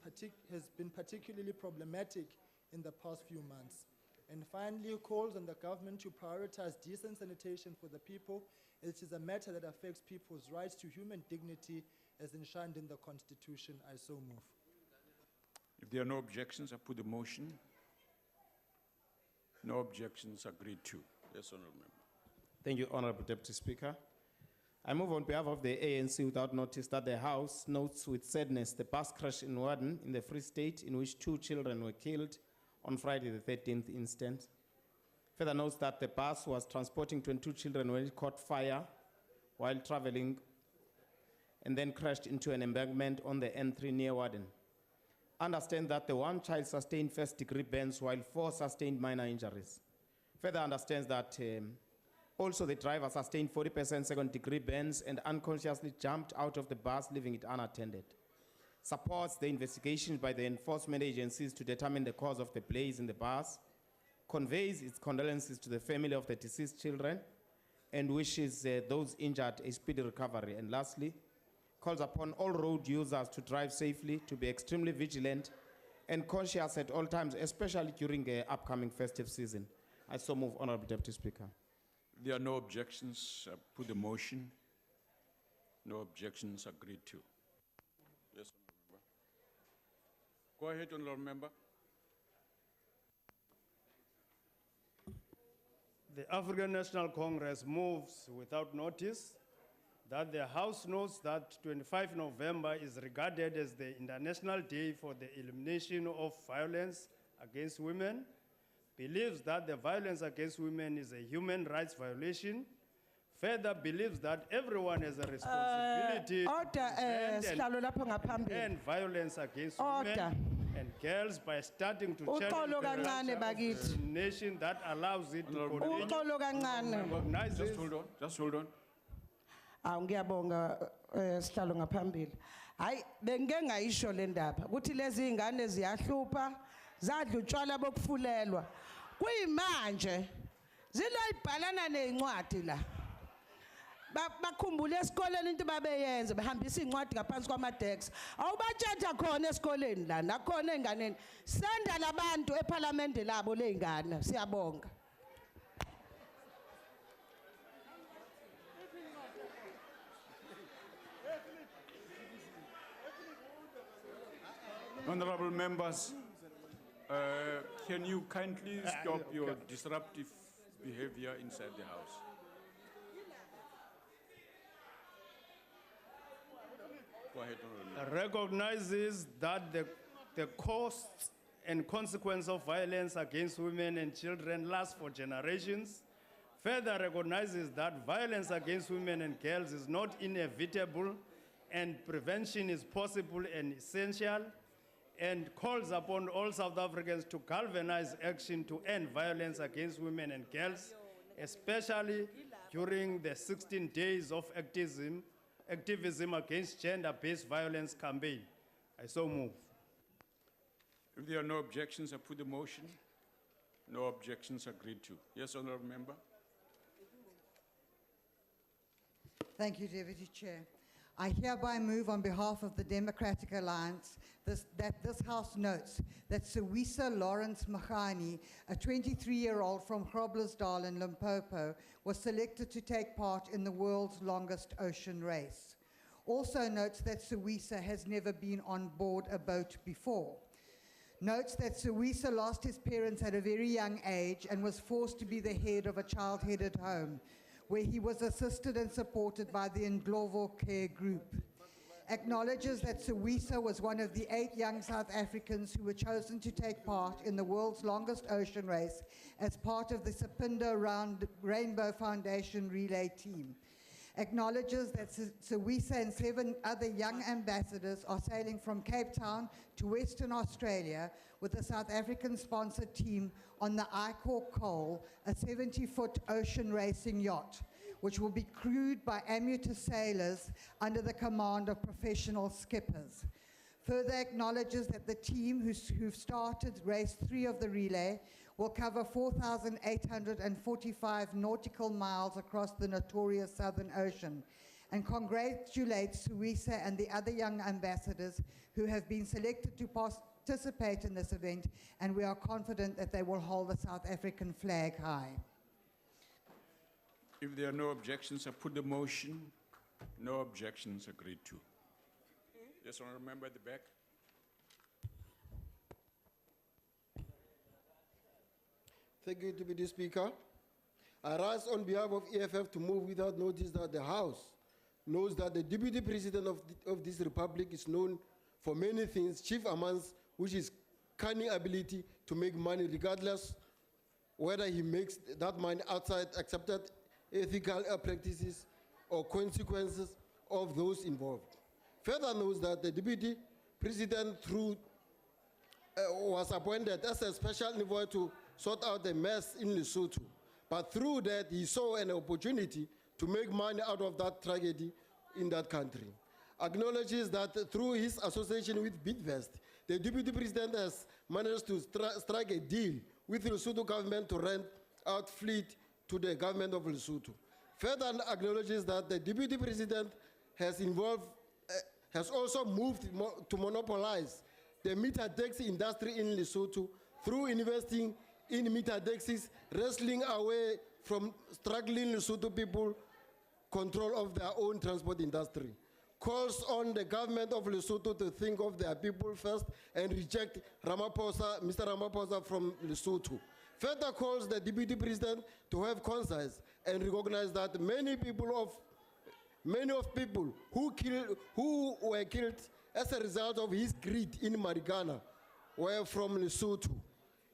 particularly problematic in the past few months. And finally, calls on the government to prioritize decent sanitation for the people. It is a matter that affects people's rights to human dignity as enshrined in the Constitution. I so move. If there are no objections, I put the motion. No objections, agreed to. Yes, Honorable Member. Thank you, Honorable Deputy Speaker. I move on behalf of the ANC without notice that the House notes with sadness the bus crash in Warden in the Free State in which 2 children were killed on Friday the 13th instant. Further notes that the bus was transporting 22 children when it caught fire while traveling and then crashed into an embankment on the N3 near Warden. Understand that the one child sustained first-degree burns while 4 sustained minor injuries. Further understands that also the driver sustained 40% second-degree burns and unconsciously jumped out of the bus, leaving it unattended. Supports the investigation by the enforcement agencies to determine the cause of the blaze in the bus, conveys its condolences to the family of the deceased children, and wishes those injured a speedy recovery. And lastly, calls upon all road users to drive safely, to be extremely vigilant and conscious at all times, especially during the upcoming festive season. I so move, Honorable Deputy Speaker. There are no objections. Put the motion. No objections, agreed to. Yes, Honourable Member. Go ahead, Honourable Member. The African National Congress moves without notice that the House notes that 25 November is regarded as the International Day for the Elimination of Violence Against Women, believes that the violence against women is a human rights violation, further believes that everyone has a responsibility to end violence against women and girls by starting to challenge the nation that allows it to continue. Just hold on. Ngiyabonga sihlalo ngaphambili. Hayi bengike ngayisho le ndaba ukuthi lezi ingane ziyahlupha zadla utshwala bokufulelwa. Kuyimanje ziloyibhalana nezincwadi la. Bakhumbule esikoleni into babeyenza behambisa incwadi ngaphansi kwamadesk. Awubatshatha khona esikoleni la nakhona enganeni. Senda labantu eParliament labo lezingane. Siyabonga. Honorable members, can you kindly stop your disruptive behavior inside the House? Go ahead, Honorable Member. Recognizes that the costs and consequence of violence against women and children last for generations. Further recognizes that violence against women and girls is not inevitable and prevention is possible and essential, and calls upon all South Africans to galvanize action to end violence against women and girls, especially during the 16 days of activism against gender-based violence campaign. I so move. If there are no objections, I put the motion. No objections, agreed to. Yes, Honorable Member. Thank you, Deputy Chair. I hereby move on behalf of the Democratic Alliance that this House notes that Sawisa Lawrence Mahani, a 23-year-old from Groblersdal in Limpopo, was selected to take part in the world's longest ocean race. Also notes that Sawisa has never been on board a boat before. Notes that Sawisa lost his parents at a very young age and was forced to be the head of a child-headed home, where he was assisted and supported by the Ndlovu Care Group. Acknowledges that Sawisa was one of the 8 young South Africans who were chosen to take part in the world's longest ocean race as part of the Sapinda Rainbow Foundation relay team. Acknowledges that Sawisa and 7 other young ambassadors are sailing from Cape Town to Western Australia with a South African-sponsored team on the ICASA Cole, a 70-foot ocean racing yacht, which will be crewed by amateur sailors under the command of professional skippers. Further acknowledges that the team who've started race 3 of the relay will cover 4,845 nautical miles across the notorious Southern Ocean, and congratulates Sawisa and the other young ambassadors who have been selected to participate in this event, and we are confident that they will hold the South African flag high. If there are no objections, I put the motion. No objections, agreed to. Yes, Honourable Member at the back. Thank you, Deputy Speaker. I rise on behalf of EFF to move without notice that the House knows that the Deputy President of this Republic is known for many things, chief amongst which is cunning ability to make money regardless whether he makes that money outside accepted ethical practices or consequences of those involved. Further knows that the Deputy President was appointed as a special envoy to sort out the mess in Lesotho. But through that, he saw an opportunity to make money out of that tragedy in that country. Acknowledges that through his association with Bidvest, the Deputy President has managed to strike a deal with the Lesotho government to rent out fleet to the government of Lesotho. Further acknowledges that the Deputy President has also moved to monopolize the meter taxi industry in Lesotho through investing in meter taxis, wrestling away from struggling Lesotho people control of their own transport industry. Calls on the government of Lesotho to think of their people first and reject Mr. Ramaphosa from Lesotho. Further calls the Deputy President to have conscience and recognize that many of people who were killed as a result of his greed in Marikana were from Lesotho.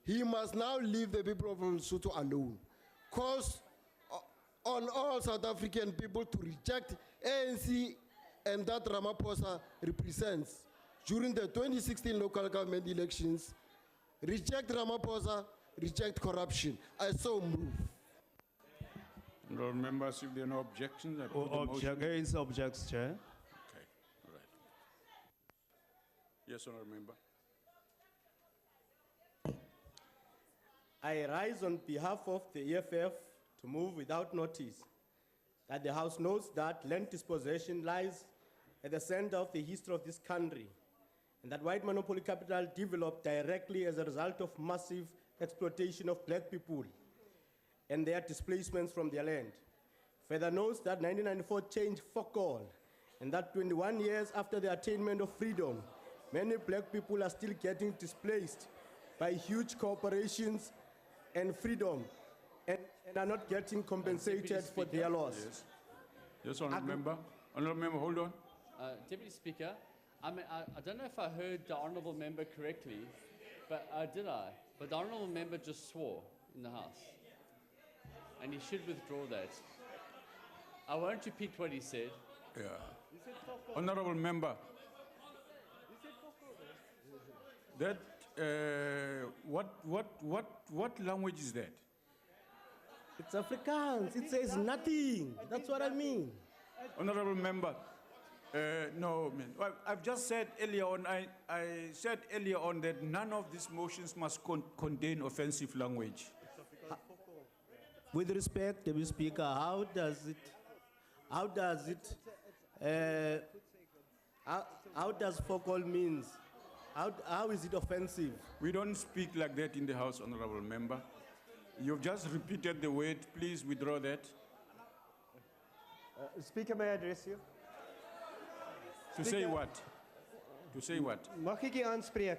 He must now leave the people of Lesotho alone. Calls on all South African people to reject ANC and that Ramaphosa represents during the 2016 local government elections. Reject Ramaphosa, reject corruption. I so move. Honourable members, if there are no objections, I put the motion. Against objects, Chair. Okay, all right. Yes, Honourable Member. I rise on behalf of the EFF to move without notice that the House knows that land dispossession lies at the center of the history of this country, and that white monopoly capital developed directly as a result of massive exploitation of black people and their displacements from their land. Further notes that 1994 changed fuck all, and that 21 years after the attainment of freedom, many black people are still getting displaced by huge corporations and freedom, and are not getting compensated for their loss. Yes, yes, Honourable Member. Honourable Member, hold on. Deputy Speaker, I don't know if I heard the Honourable Member correctly, but did I? But the Honourable Member just swore in the House, and he should withdraw that. I won't repeat what he said. Yeah. Honourable Member. That, what language is that? It's Afrikaans. It says nothing. That's what I mean. Honourable Member. No, man. Well, I've just said earlier on, I said earlier on that none of these motions must contain offensive language. With respect, Deputy Speaker, how does focal means? How is it offensive? We don't speak like that in the House, Honourable Member. You've just repeated the word. Please withdraw that. Speaker, may I address you? To say what? To say what? Mag ek u aanspreek?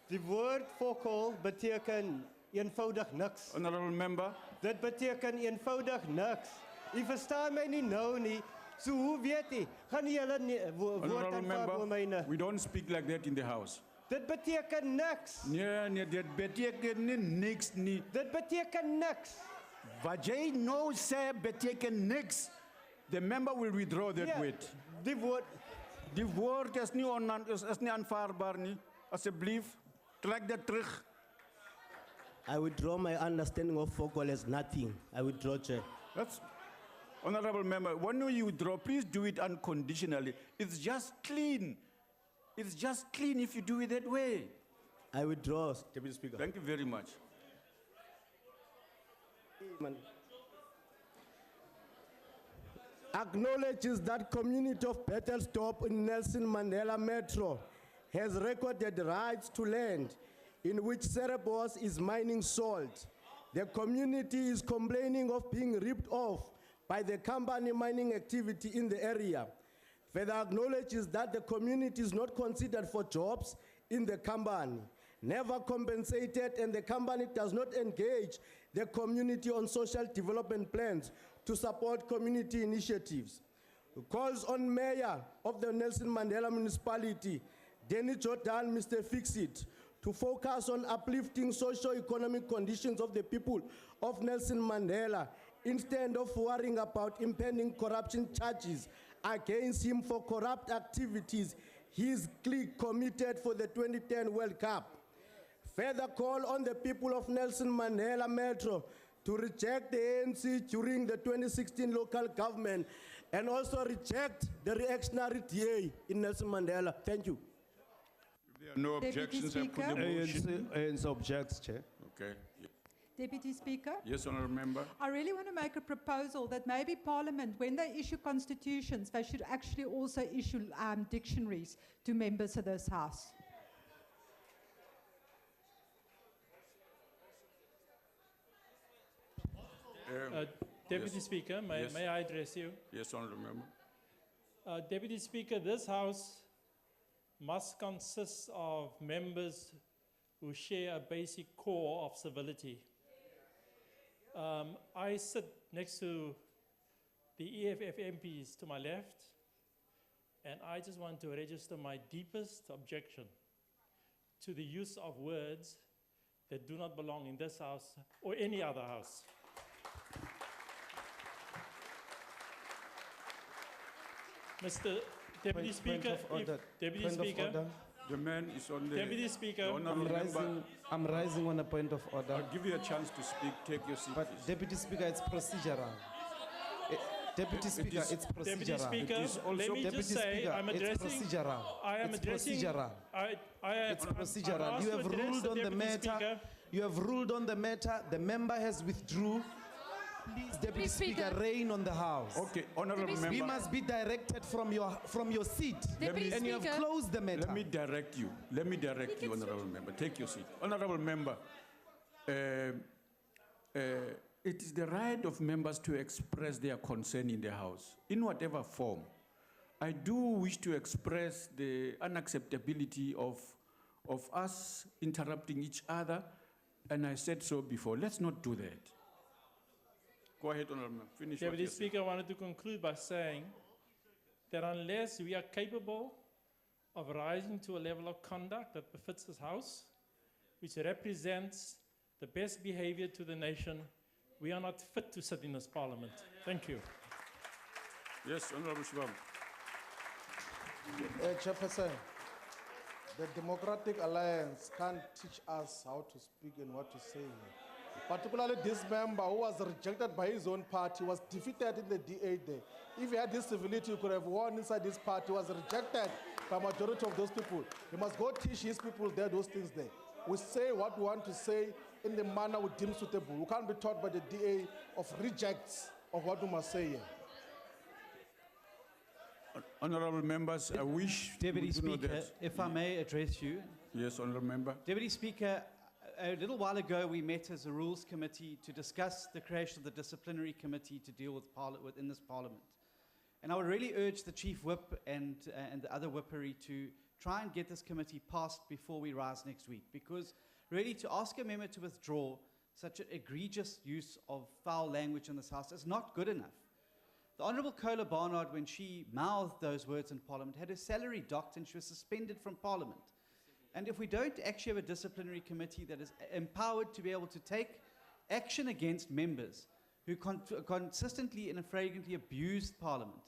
Die woord fokol beteken eenvoudig niks. Honourable Member. Dit beteken eenvoudig niks. U verstaan my nie nou nie. So hoe weet u? Gaan jy hulle woord aanvaar oor myne? We don't speak like that in the House. Dit beteken niks. Nee, dit beteken nie niks nie. Dit beteken niks. Wat jy nou sê beteken niks. The member will withdraw that word. Die woord is nie aanvaarbaar nie. Asseblief, trek dit terug. I withdraw my understanding of focal as nothing. I withdraw, Chair. That's Honourable Member. When you withdraw, please do it unconditionally. It's just clean. It's just clean if you do it that way. I withdraw, Deputy Speaker. Thank you very much. Acknowledges that community of Bethelstop in Nelson Mandela Metro has recorded rights to land in which Cerebos is mining salt. The community is complaining of being ripped off by the company mining activity in the area. Further acknowledges that the community is not considered for jobs in the company, never compensated, and the company does not engage the community on social development plans to support community initiatives. Calls on Mayor of the Nelson Mandela Municipality, Danny Jordan, Mr. Fixit, to focus on uplifting socio-economic conditions of the people of Nelson Mandela instead of worrying about impending corruption charges against him for corrupt activities his clique committed for the 2010 World Cup. Further call on the people of Nelson Mandela Metro to reject the ANC during the 2016 local government and also reject the reactionary DA in Nelson Mandela. Thank you. If there are no Deputy objections, I put the Speaker. motion. ANC objects, Chair. Okay. Deputy Speaker, Yes, Honourable Member. I really want to make a proposal that maybe Parliament, when they issue constitutions, they should actually also issue dictionaries to members of this House. Deputy Speaker, yes. may I address you? Yes, Honourable Member. Deputy Speaker, this House must consist of members who share a basic core of civility. I sit next to the EFF MPs to my left, and I just want to register my deepest objection to the use of words that do not belong in this House or any other House. Mr. Deputy Speaker, Deputy Speaker, the man is on the. Deputy Speaker, the honourable member. I'm rising on a point of order. I'll give you a chance to speak. Take your seat. But please. Deputy Speaker, it's procedural. Deputy Speaker, it's procedural. Deputy Speaker, It is also let me Deputy just say, Speaker, I'm it's addressing. procedural. I am It's addressing. procedural. It's procedural. You have ruled on the matter. You have ruled on the matter. The member has withdrew. Please, Deputy Speaker, reign on the House. Okay, Honourable Member. We must be directed from your seat. Deputy And you have Speaker. closed the matter. Let me direct you. Let me direct you, Honourable Member. Take your seat. Honourable Member, it is the right of members to express their concern in the House, in whatever form. I do wish to express the unacceptability of us interrupting each other, and I said so before. Let's not do that. Go ahead, Honourable Member. Finish what Deputy you're saying. Speaker, I wanted to conclude by saying that unless we are capable of rising to a level of conduct that befits this House, which represents the best behavior to the nation, we are not fit to sit in this Parliament. Thank you. Yes, Honourable Shibam. Chairperson, the Democratic Alliance can't teach us how to speak and what to say here. Particularly this member who was rejected by his own party, was defeated in the DA day. If he had this civility, he could have won inside this party, was rejected by majority of those people. He must go teach his people there those things there. We say what we want to say in the manner we deem suitable. We can't be taught by the DA of rejects of what we must say here. Honourable members, I wish Deputy we do know Speaker, that. if I may address you. Yes, Honourable Member. Deputy Speaker, a little while ago we met as a Rules Committee to discuss the creation of the Disciplinary Committee to deal with within this Parliament. And I would really urge the Chief Whip and the other whippery to try and get this committee passed before we rise next week, because really to ask a member to withdraw such an egregious use of foul language in this House is not good enough. The Honourable Kola Barnard, when she mouthed those words in Parliament, had her salary docked and she was suspended from Parliament. And if we don't actually have a disciplinary committee that is empowered to be able to take action against members who consistently and flagrantly abuse Parliament,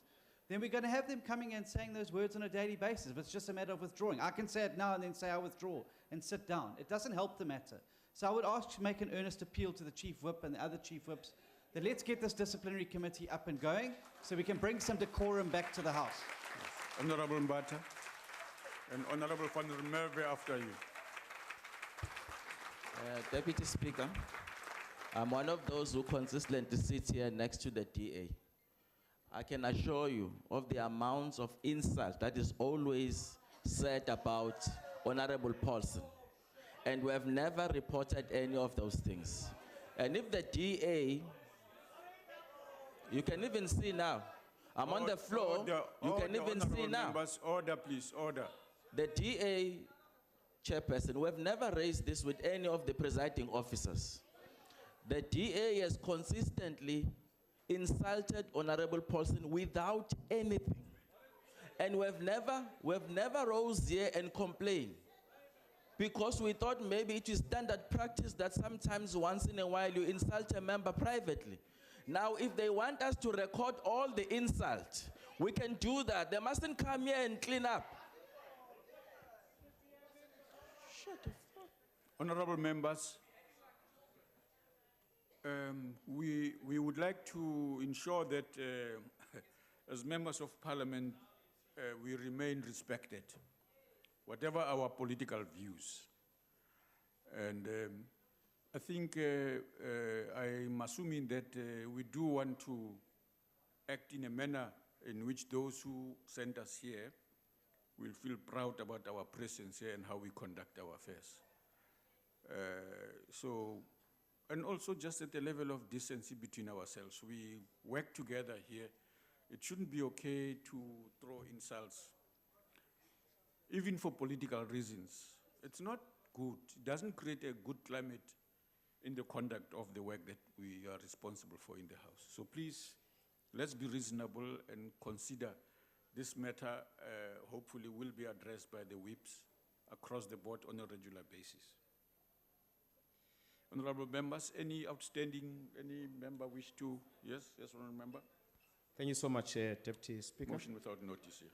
then we're going to have them coming and saying those words on a daily basis. If it's just a matter of withdrawing, I can say it now and then say I withdraw and sit down. It doesn't help the matter. So I would ask to make an earnest appeal to the Chief Whip and the other Chief Whips that let's get this disciplinary committee up and going so we can bring some decorum back to the House. Honourable Mbata and Honourable Van der Merwe after you. Deputy Speaker, I'm one of those who consistently sit here next to the DA. I can assure you of the amounts of insult that is always said about Honourable Paulson. And we have never reported any of those things. And if the DA, you can even see now, I'm on the floor, you can even see now. Members, order, please, order. The DA chairperson, we have never raised this with any of the presiding officers. The DA has consistently insulted Honorable Paulson without anything. And we have never rose here and complained. because we thought maybe it is standard practice that sometimes once in a while you insult a member privately. Now, if they want us to record all the insult, we can do that. They mustn't come here and clean up. Honorable members, we would like to ensure that as members of parliament, we remain respected, whatever our political views. And I think I'm assuming that we do want to act in a manner in which those who sent us here will feel proud about our presence here and how we conduct our affairs. And also just at the level of decency between ourselves, we work together here. It shouldn't be okay to throw insults, even for political reasons. It's not good. It doesn't create a good climate in the conduct of the work that we are responsible for in the House. So please, let's be reasonable and consider this matter hopefully will be addressed by the whips across the board on a regular basis. Honorable members, any member wish to? Yes, honorable member. Thank you so much, Deputy Speaker. Motion without notice here.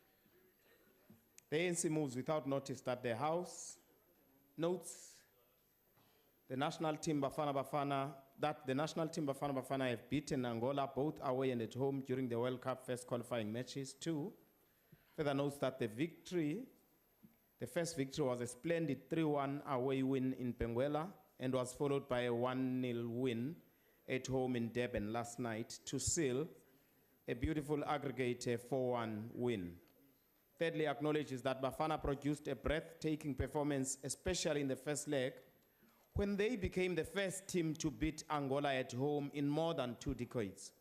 The ANC moves without notice that the House notes the national team Bafana Bafana have beaten Angola both away and at home during the World Cup first qualifying matches. 2, further notes that the first victory was a splendid 3-1 away win in Benguela and was followed by a 1-0 win at home in Durban last night to seal a beautiful aggregate 4-1 win. Thirdly, acknowledges that Bafana produced a breathtaking performance, especially in the first leg, when they became the first team to beat Angola at home in more than 2 decades.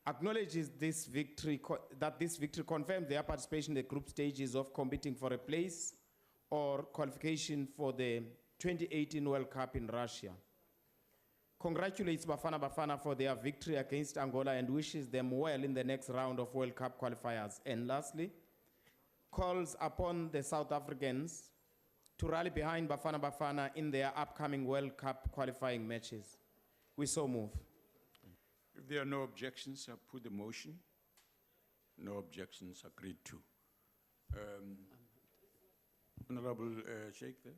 Acknowledges that this victory confirms their participation in the group stages of competing for a place or qualification for the 2018 World Cup in Russia. Congratulates Bafana Bafana for their victory against Angola and wishes them well in the next round of World Cup qualifiers. And lastly, calls upon the South Africans to rally behind Bafana Bafana in their upcoming World Cup qualifying matches. We so move. If there are no objections, I put the motion. No objections, agreed to. Honorable Sheikh there.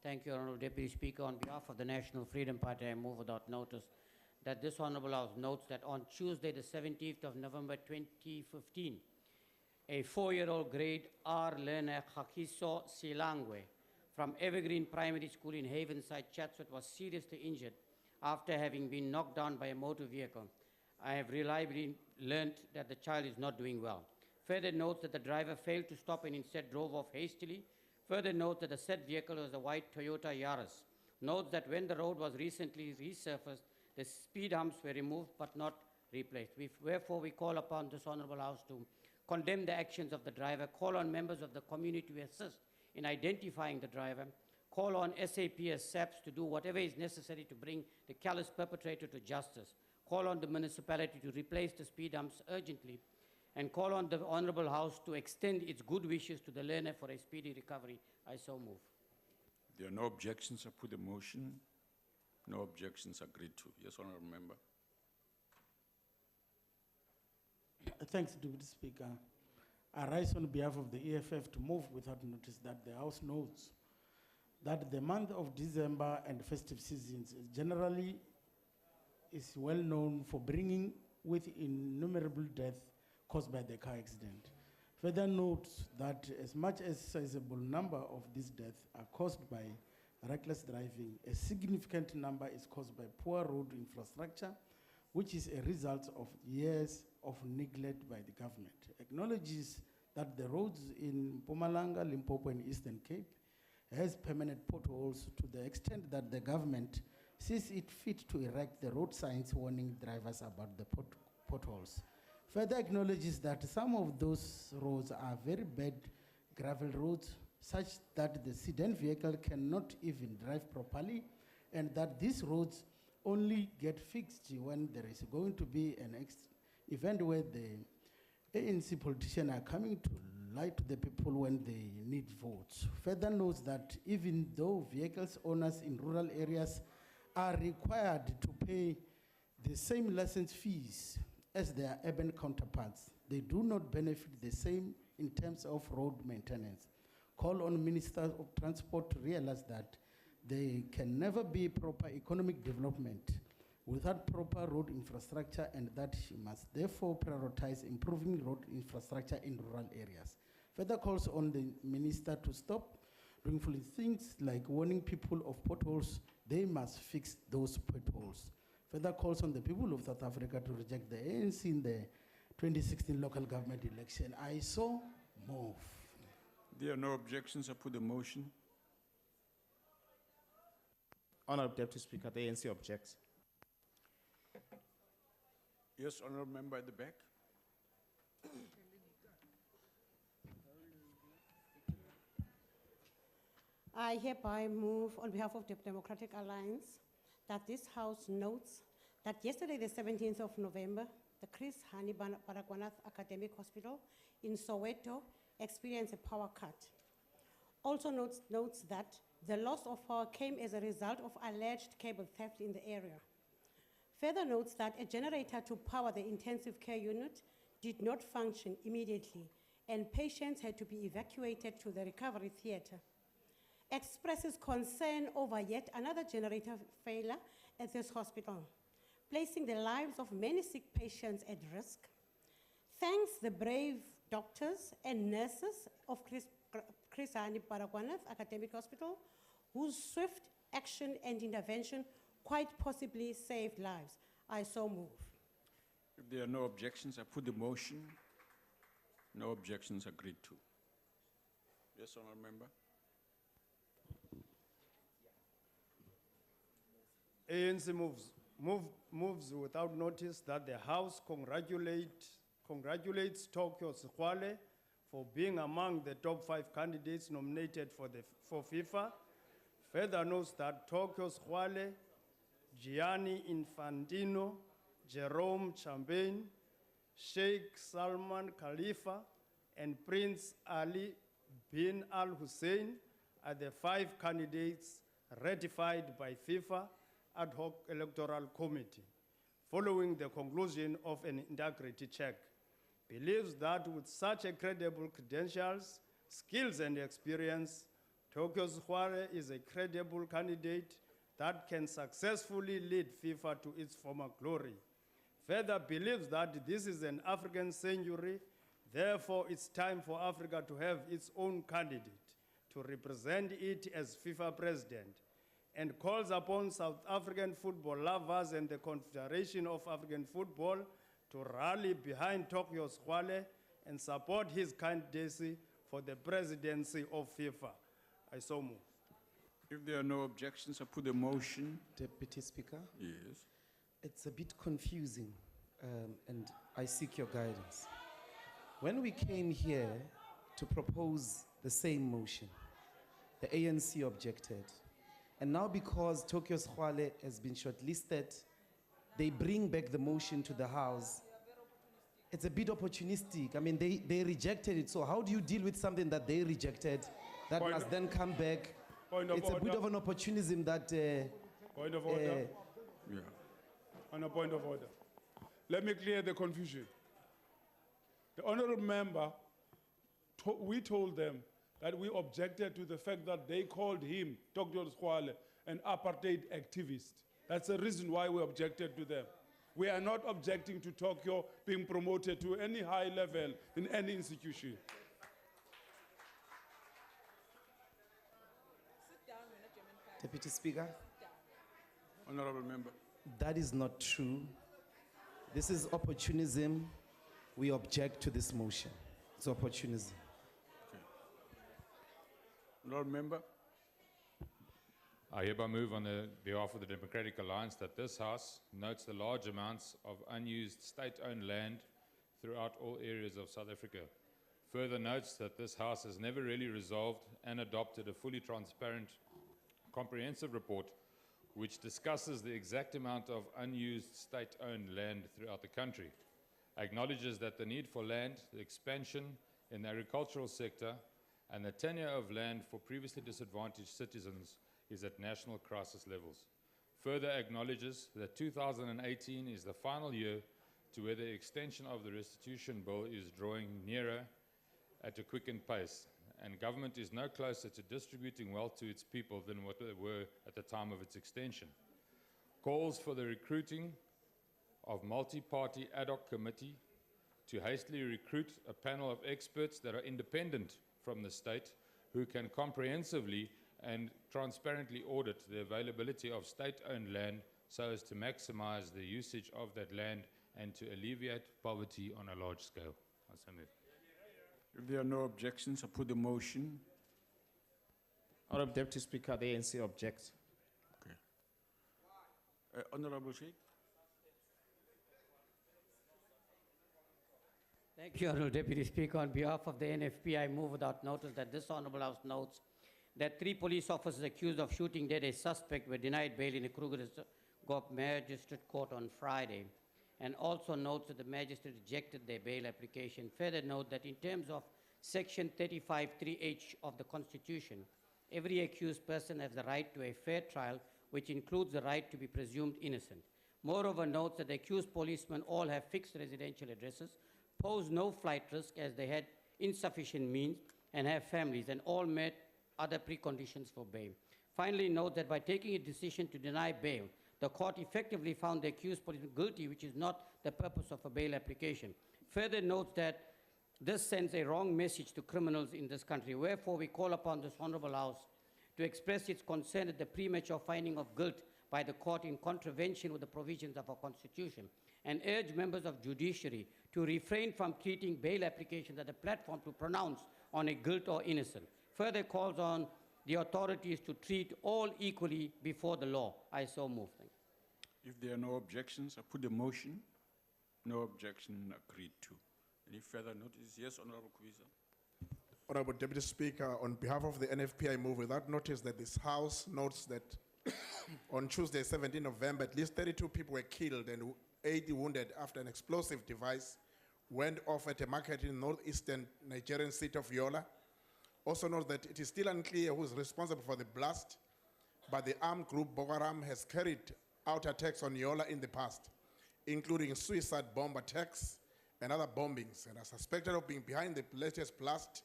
Thank you, Honorable Deputy Speaker. On behalf of the National Freedom Party, I move without notice that this Honorable House notes that on Tuesday, the 17th of November 2015, a 4-year-old grade R learner, Hakiso Silangwe, from Evergreen Primary School in Havenside, Chatsworth, was seriously injured after having been knocked down by a motor vehicle. I have reliably learned that the child is not doing well. Further notes that the driver failed to stop and instead drove off hastily. Further note that the said vehicle was a white Toyota Yaris. Note that when the road was recently resurfaced, the speed humps were removed but not replaced. Wherefore, we call upon this Honorable House to condemn the actions of the driver, call on members of the community to assist in identifying the driver, call on SAPS SAPS to do whatever is necessary to bring the callous perpetrator to justice, call on the municipality to replace the speed humps urgently, and call on the Honorable House to extend its good wishes to the learner for a speedy recovery. I so move. There are no objections. I put the motion. No objections, agreed to. Yes, Honorable Member. Thanks, Deputy Speaker. I rise on behalf of the EFF to move without notice that the House notes that the month of December and festive seasons generally is well known for bringing with innumerable deaths caused by the car accident. Further notes that as much as a sizable number of these deaths are caused by reckless driving, a significant number is caused by poor road infrastructure, which is a result of years of neglect by the government. Acknowledges that the roads in Mpumalanga, Limpopo, and Eastern Cape has permanent potholes to the extent that the government sees it fit to erect the road signs warning drivers about the potholes. Further acknowledges that some of those roads are very bad gravel roads, such that the sedan vehicle cannot even drive properly, and that these roads only get fixed when there is going to be an event where the ANC politicians are coming to lie to the people when they need votes. Further notes that even though vehicles owners in rural areas are required to pay the same license fees as their urban counterparts, they do not benefit the same in terms of road maintenance. Call on Minister of Transport to realize that there can never be proper economic development without proper road infrastructure, and that she must therefore prioritize improving road infrastructure in rural areas. Further calls on the minister to stop doing foolish things like warning people of potholes. They must fix those potholes. Further calls on the people of South Africa to reject the ANC in the 2016 local government election. I so move. There are no objections. I put the motion. Honorable Deputy Speaker, the ANC objects. Yes, honorable member at the back. I hereby move on behalf of the Democratic Alliance that this House notes that yesterday, the 17th of November, the Chris Hani Baragwanath Academic Hospital in Soweto experienced a power cut. Also notes that the loss of power came as a result of alleged cable theft in the area. Further notes that a generator to power the intensive care unit did not function immediately, and patients had to be evacuated to the recovery theater. Expresses concern over yet another generator failure at this hospital, placing the lives of many sick patients at risk. Thanks the brave doctors and nurses of Chris Hani Baragwanath Academic Hospital, whose swift action and intervention quite possibly saved lives. I so move. If there are no objections, I put the motion. No objections agreed to. Yes, honorable member. ANC moves without notice that the House congratulates Tokyo Squale for being among the top 5 candidates nominated for FIFA. Further notes that Tokyo Squale, Gianni Infantino, Jerome Champagne, Sheikh Salman Khalifa, and Prince Ali bin Al Hussein are the 5 candidates ratified by FIFA ad hoc electoral committee following the conclusion of an integrity check. Believes that with such a credible credentials, skills, and experience, Tokyo Square is a credible candidate that can successfully lead FIFA to its former glory. Further believes that this is an African century, therefore it's time for Africa to have its own candidate to represent it as FIFA president, and calls upon South African football lovers and the Confederation of African Football to rally behind Tokyo Squale and support his candidacy for the presidency of FIFA. I so move. If there are no objections, I put the motion. Deputy Speaker? Yes. It's a bit confusing, and I seek your guidance. When we came here to propose the same motion, the ANC objected. And now because Tokyo Squale has been shortlisted, they bring back the motion to the House. It's a bit opportunistic. I mean, they rejected it. So how do you deal with something that they rejected that must then come back? It's a bit of an opportunism that... Point of order. Yeah. On a point of order. Let me clear the confusion. The honorable member, we told them that we objected to the fact that they called him, Dr. Squale, an apartheid activist. That's the reason why we objected to them. We are not objecting to Tokyo being promoted to any high level in any institution. Deputy Speaker? Honorable member. That is not true. This is opportunism. We object to this motion. It's opportunism. Honorable member. I hereby move on behalf of the Democratic Alliance that this House notes the large amounts of unused state-owned land throughout all areas of South Africa. Further notes that this House has never really resolved and adopted a fully transparent, comprehensive report which discusses the exact amount of unused state-owned land throughout the country, acknowledges that the need for land, the expansion in the agricultural sector, and the tenure of land for previously disadvantaged citizens is at national crisis levels. Further acknowledges that 2018 is the final year to where the extension of the restitution bill is drawing nearer at a quickened pace, and government is no closer to distributing wealth to its people than what they were at the time of its extension. Calls for the recruiting of multi-party ad hoc committee to hastily recruit a panel of experts that are independent from the state, who can comprehensively and transparently audit the availability of state-owned land so as to maximize the usage of that land and to alleviate poverty on a large scale. I so move. If there are no objections, I put the motion. Honorable Deputy Speaker, the ANC objects. Honorable Sheikh. Thank you, Honorable Deputy Speaker. On behalf of the NFP, I move without notice that this Honorable House notes that 3 police officers accused of shooting dead a suspect were denied bail in the Kruger Magistrate Court on Friday, and also notes that the magistrate rejected their bail application. Further note that in terms of Section 35(3)(h) of the Constitution, every accused person has the right to a fair trial, which includes the right to be presumed innocent. Moreover, notes that the accused policemen all have fixed residential addresses, pose no flight risk as they had insufficient means and have families, and all met other preconditions for bail. Finally, note that by taking a decision to deny bail, the court effectively found the accused policeman guilty, which is not the purpose of a bail application. Further notes that this sends a wrong message to criminals in this country. Wherefore, we call upon this Honorable House to express its concern at the premature finding of guilt by the court in contravention with the provisions of our Constitution, and urge members of judiciary to refrain from treating bail applications as a platform to pronounce on a guilt or innocence. Further calls on the authorities to treat all equally before the law. I so move. Thank you. If there are no objections, I put the motion. No objection, agreed to. Any further notice? Yes, Honorable Kuisa. Honorable Deputy Speaker, on behalf of the NFP, I move without notice that this House notes that on Tuesday, 17 November, at least 32 people were killed and 80 wounded after an explosive device went off at a market in northeastern Nigerian city of Yola. Also note that it is still unclear who is responsible for the blast, but the armed group Boko Haram has carried out attacks on Yola in the past, including suicide bomb attacks and other bombings, and are suspected of being behind the latest blast.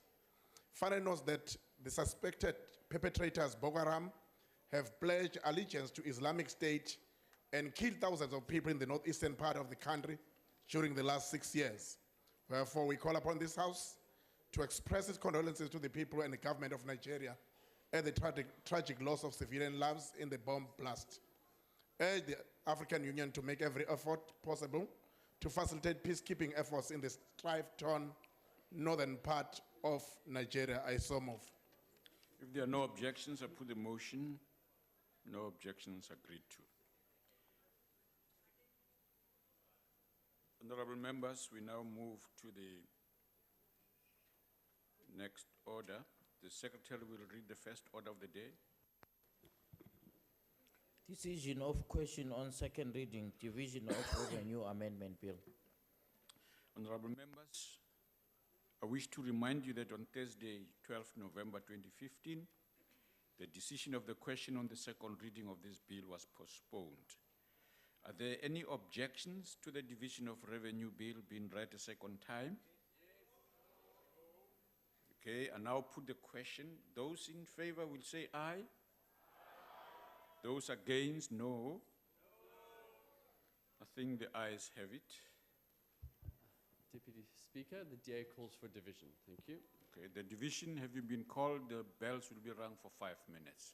Finally notes that the suspected perpetrators, Boko Haram, have pledged allegiance to Islamic State and killed thousands of people in the northeastern part of the country during the last 6 years. Wherefore, we call upon this House to express its condolences to the people and the government of Nigeria at the tragic loss of civilian lives in the bomb blast. Urge the African Union to make every effort possible to facilitate peacekeeping efforts in the strife-torn northern part of Nigeria. I so move. If there are no objections, I put the motion. No objections, agreed to. Honorable members, we now move to the next order. The Secretary will read the first order of the day. Decision of question on second reading, division of revenue amendment bill. Honorable members, I wish to remind you that on Thursday, 12 November 2015, the decision of the question on the second reading of this bill was postponed. Are there any objections to the division of revenue bill being read a second time? Okay, I now put the question. Those in favor will say aye. Those against, no. I think the ayes have it. Deputy Speaker, the DA calls for division. Thank you. Okay, the division having been called, the bells will be rung for 5 minutes.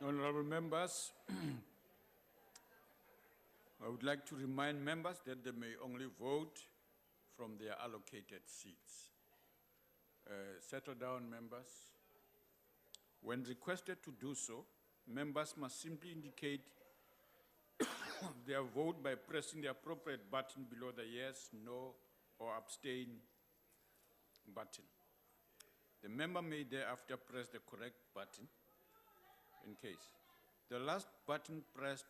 Honorable members, I would like to remind members that they may only vote from their allocated seats. Settle down, members. When requested to do so, members must simply indicate their vote by pressing the appropriate button below the yes, no, or abstain button. The member may thereafter press the correct button in case. The last button pressed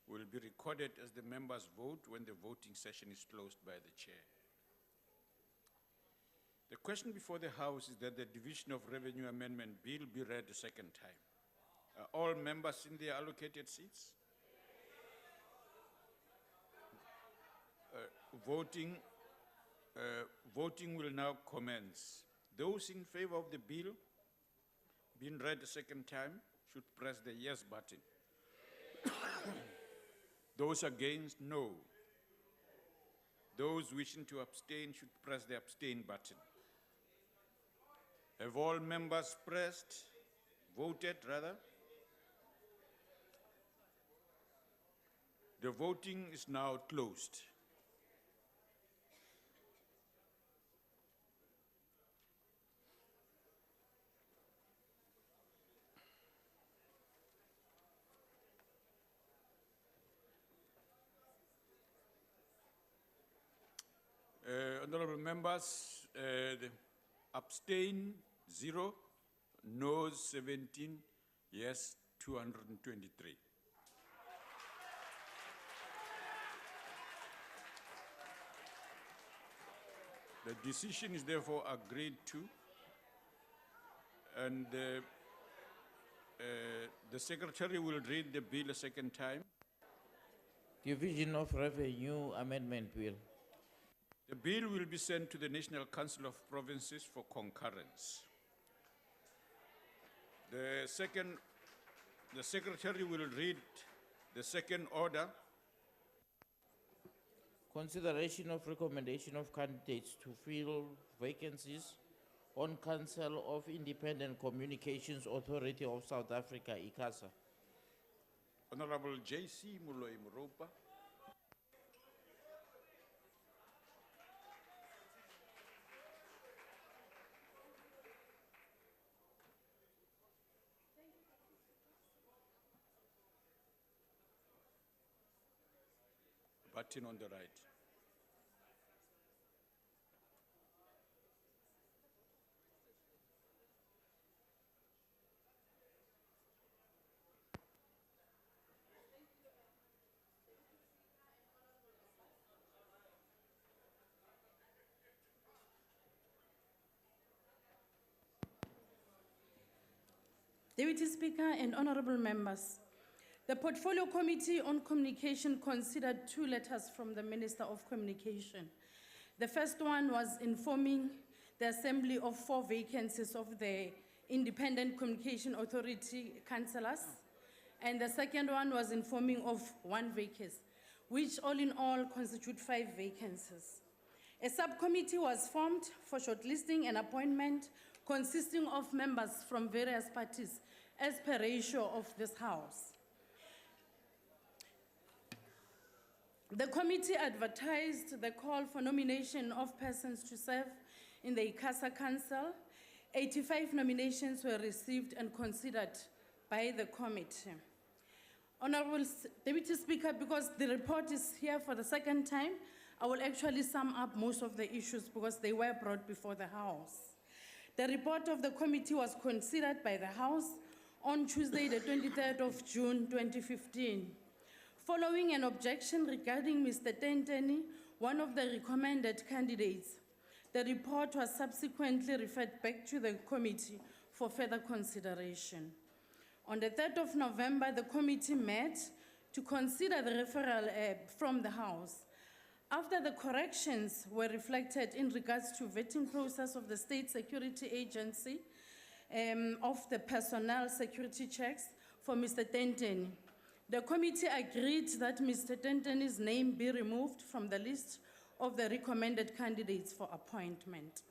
will be recorded as the member's vote when the voting session is closed by the chair. The question before the House is that the Division of Revenue Amendment Bill be read a second time. Are all members in their allocated seats? Voting will now commence. Those in favor of the bill being read a second time should press the yes button. Those against, no. Those wishing to abstain should press the abstain button. Have all members voted rather? The voting is now closed. Honorable members, abstain 0, noes 17, yes 223. The decision is therefore agreed to, and the Secretary will read the bill a second time. Division of Revenue Amendment Bill. The bill will be sent to the National Council of Provinces for concurrence. The Secretary will read the second order. Consideration of recommendation of candidates to fill vacancies on Council of Independent Communications Authority of South Africa, ICASA. Honorable J.C. Moloi Moropa. Button on the right. Deputy Speaker and honorable members, the Portfolio Committee on Communication considered 2 letters from the Minister of Communication. The first one was informing the Assembly of 4 vacancies of the Independent Communication Authority councillors, and the second one was informing of 1 vacancy, which all in all constitute 5 vacancies. A subcommittee was formed for shortlisting and appointment consisting of members from various parties as per ratio of this House. The committee advertised the call for nomination of persons to serve in the ICASA Council. 85 nominations were received and considered by the committee. Honorable Deputy Speaker, because the report is here for the second time, I will actually sum up most of the issues because they were brought before the House. The report of the committee was considered by the House on Tuesday, the 23rd of June, 2015. Following an objection regarding Mr. Tenteni, one of the recommended candidates, the report was subsequently referred back to the committee for further consideration. On the 3rd of November, the committee met to consider the referral from the House. After the corrections were reflected in regards to vetting process of the State Security Agency of the personnel security checks for Mr. Tenteni, the committee agreed that Mr. Tenteni's name be removed from the list of the recommended candidates for appointment.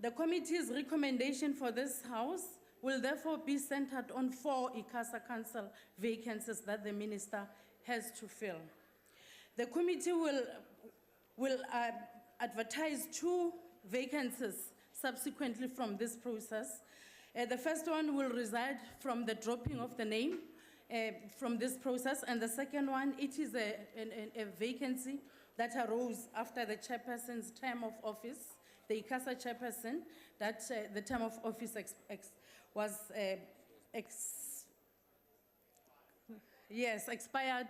The committee's recommendation for this House will therefore be centered on 4 ICASA Council vacancies that the minister has to fill. The committee will advertise 2 vacancies subsequently from this process. The first one will reside from the dropping of the name from this process, and the second one, it is a vacancy that arose after the chairperson's term of office, the ICASA chairperson, that the term of office expired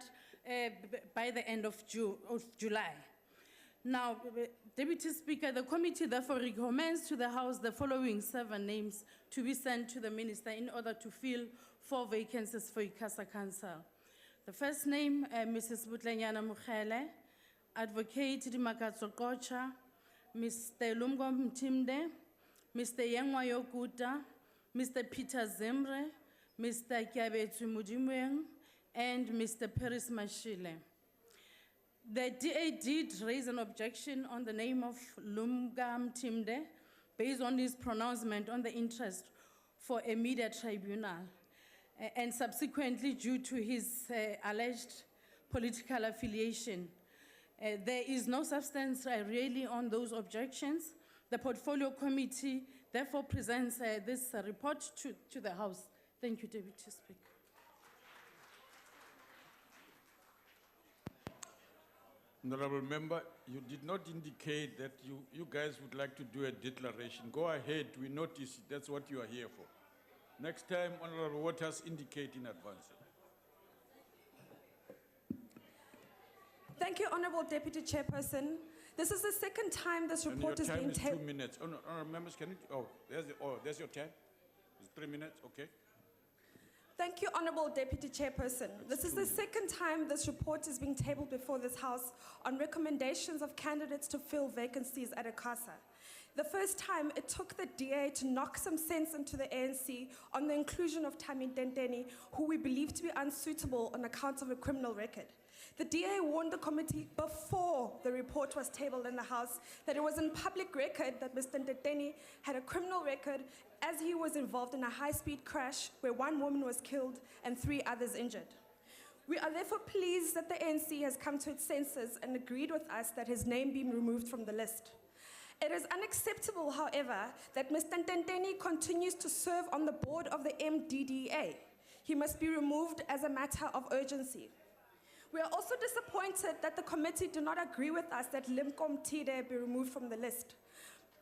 by the end of July. Now, Deputy Speaker, the committee therefore recommends to the House the following 7 names to be sent to the Minister in order to fill 4 vacancies for ICASA Council. The first name, Mrs. Butlenyana Mukhele, Advocate Dimakatso Kocha, Mr. Lumgo Mtimde, Mr. Yengwayo Kuta, Mr. Peter Zemre, Mr. Kiabetu Mudimweng, and Mr. Paris Mashile. The DA did raise an objection on the name of Lumga Mtimde based on his pronouncement on the interest for a media tribunal, and subsequently due to his alleged political affiliation. There is no substance really on those objections. The Portfolio Committee therefore presents this report to the House. Thank you, Deputy Speaker. Honorable Member, you did not indicate that you guys would like to do a declaration. Go ahead, we notice that's what you are here for. Next time, Honorable Waters, indicate in advance. Thank you, Honorable Deputy Chairperson. This is the second time this report is being tabled. 2 minutes. Honorable members, can you, there's your time. It's 3 minutes, okay. Thank you, Honorable Deputy Chairperson. This is the second time this report is being tabled before this House on recommendations of candidates to fill vacancies at ICASA. The first time, it took the DA to knock some sense into the ANC on the inclusion of Tami Denteni, who we believe to be unsuitable on account of a criminal record. The DA warned the committee before the report was tabled in the House that it was in public record that Mr. Denteni had a criminal record as he was involved in a high-speed crash where 1 woman was killed and 3 others injured. We are therefore pleased that the ANC has come to its senses and agreed with us that his name be removed from the list. It is unacceptable, however, that Mr. Denteni continues to serve on the board of the MDDA. He must be removed as a matter of urgency. We are also disappointed that the committee do not agree with us that Limco Mtide be removed from the list.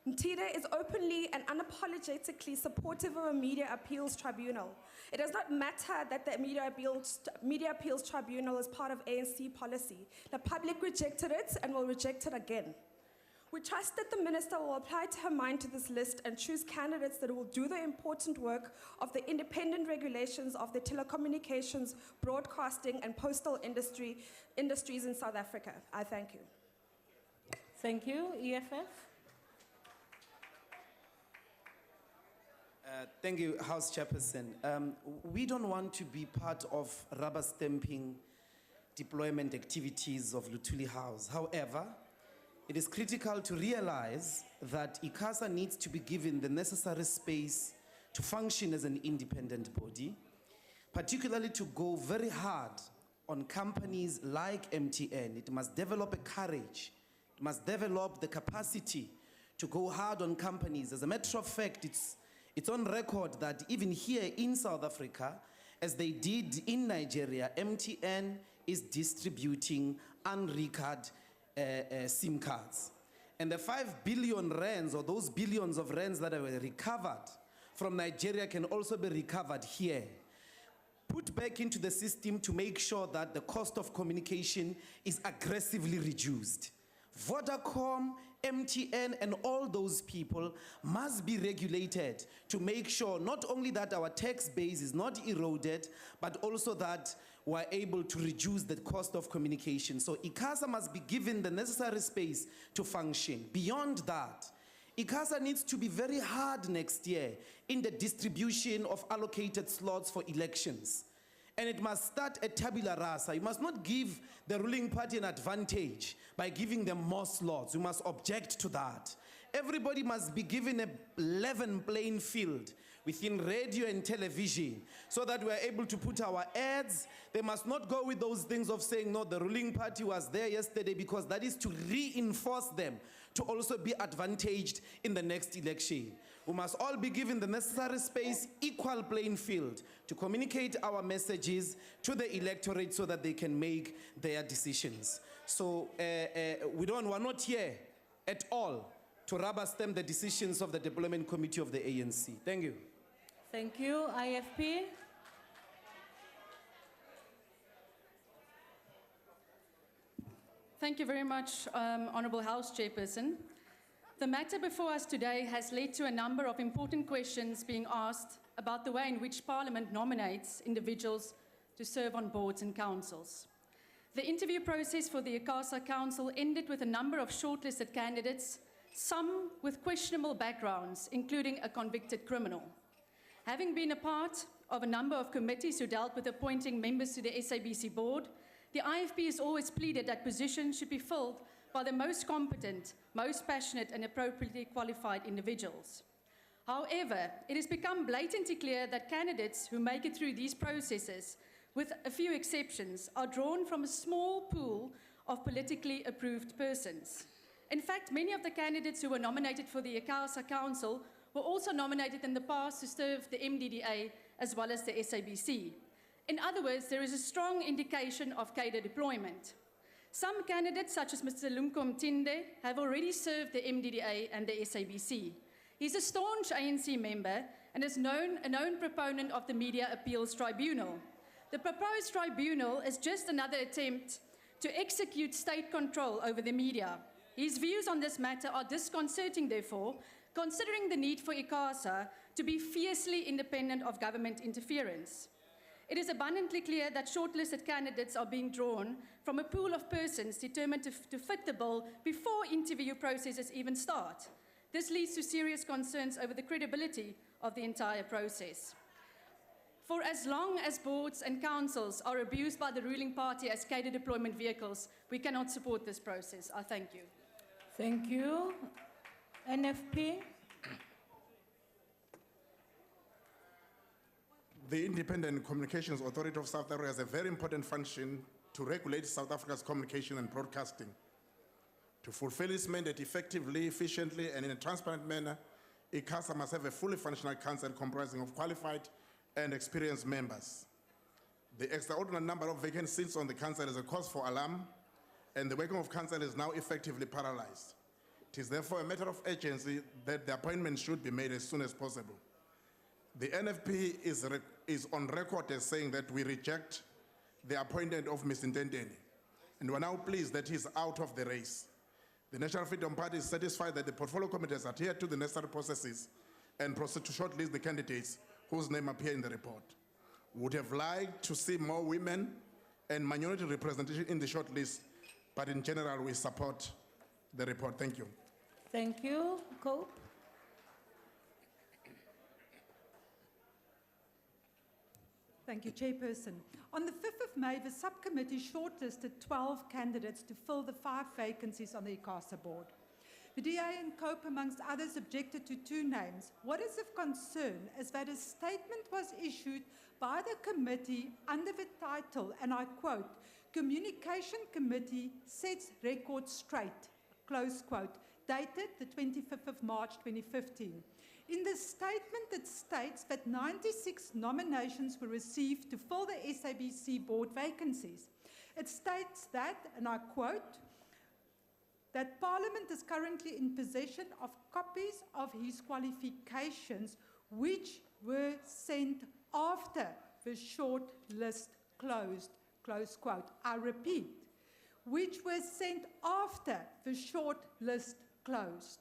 Mtide is openly and unapologetically supportive of a media appeals tribunal. It does not matter that the media appeals tribunal is part of ANC policy. The public rejected it and will reject it again. We trust that the minister will apply to her mind to this list and choose candidates that will do the important work of the independent regulations of the telecommunications, broadcasting, and postal industries in South Africa. I thank you. Thank you. EFF. Thank you, House Chairperson. We don't want to be part of rubber stamping deployment activities of Luthuli House. However, it is critical to realize that ICASA needs to be given the necessary space to function as an independent body, particularly to go very hard on companies like MTN. It must develop a courage, it must develop the capacity to go hard on companies. As a matter of fact, it's on record that even here in South Africa, as they did in Nigeria, MTN is distributing unrecorded SIM cards. And the 5 billion rands, or those billions of rands that were recovered from Nigeria, can also be recovered here. Put back into the system to make sure that the cost of communication is aggressively reduced. Vodacom, MTN, and all those people must be regulated to make sure not only that our tax base is not eroded, but also that we're able to reduce the cost of communication. So ICASA must be given the necessary space to function. Beyond that, ICASA needs to be very hard next year in the distribution of allocated slots for elections. And it must start at tabula rasa. You must not give the ruling party an advantage by giving them more slots. You must object to that. Everybody must be given a level playing field within radio and television, so that we're able to put our ads. They must not go with those things of saying, no, the ruling party was there yesterday, because that is to reinforce them to also be advantaged in the next election. We must all be given the necessary space, equal playing field, to communicate our messages to the electorate so that they can make their decisions. So we're not here at all to rubber stamp the decisions of the Deployment Committee of the ANC. Thank you. Thank you. IFP. Thank you very much, Honourable House Chairperson. The matter before us today has led to a number of important questions being asked about the way in which Parliament nominates individuals to serve on boards and councils. The interview process for the ICASA Council ended with a number of shortlisted candidates, some with questionable backgrounds, including a convicted criminal. Having been a part of a number of committees who dealt with appointing members to the SABC board, the IFP has always pleaded that positions should be filled by the most competent, most passionate and appropriately qualified individuals. However, it has become blatantly clear that candidates who make it through these processes, with a few exceptions, are drawn from a small pool of politically approved persons. In fact, many of the candidates who were nominated for the ICASA Council were also nominated in the past to serve the MDDA as well as the SABC. In other words, there is a strong indication of cadre deployment. Some candidates, such as Mr. Lumko Mtinde, have already served the MDDA and the SABC. He's a staunch ANC member and is a known proponent of the Media Appeals Tribunal. The proposed tribunal is just another attempt to execute state control over the media. His views on this matter are disconcerting, therefore, considering the need for ICASA to be fiercely independent of government interference. It is abundantly clear that shortlisted candidates are being drawn from a pool of persons determined to fit the bill before interview processes even start. This leads to serious concerns over the credibility of the entire process. For as long as boards and councils are abused by the ruling party as cadre deployment vehicles, we cannot support this process. I thank you. Thank you. NFP. The Independent Communications Authority of South Africa has a very important function to regulate South Africa's communication and broadcasting. To fulfill its mandate effectively, efficiently, and in a transparent manner, ICASA must have a fully functional council comprising of qualified and experienced members. The extraordinary number of vacant seats on the council is a cause for alarm, and the working of council is now effectively paralyzed. It is therefore a matter of urgency that the appointment should be made as soon as possible. The NFP is on record as saying that we reject the appointment of Mr. Ntendeni, and we're now pleased that he's out of the race. The National Freedom Party is satisfied that the portfolio committee has adhered to the necessary processes and proceed to shortlist the candidates whose name appear in the report. We would have liked to see more women and minority representation in the shortlist, but in general, we support the report. Thank you. Thank you. Cope. Thank you, Chairperson. On the 5th of May, the subcommittee shortlisted 12 candidates to fill the 5 vacancies on the ICASA board. The DA and COPE, amongst others, objected to 2 names. What is of concern is that a statement was issued by the committee under the title, and I quote, "Communication Committee sets records straight," close quote, dated the 25th of March 2015. In the statement, it states that 96 nominations were received to fill the SABC board vacancies. It states that, and I quote, that Parliament is currently in possession of copies of his qualifications which were sent after the short list closed, close quote. I repeat, which were sent after the short list closed.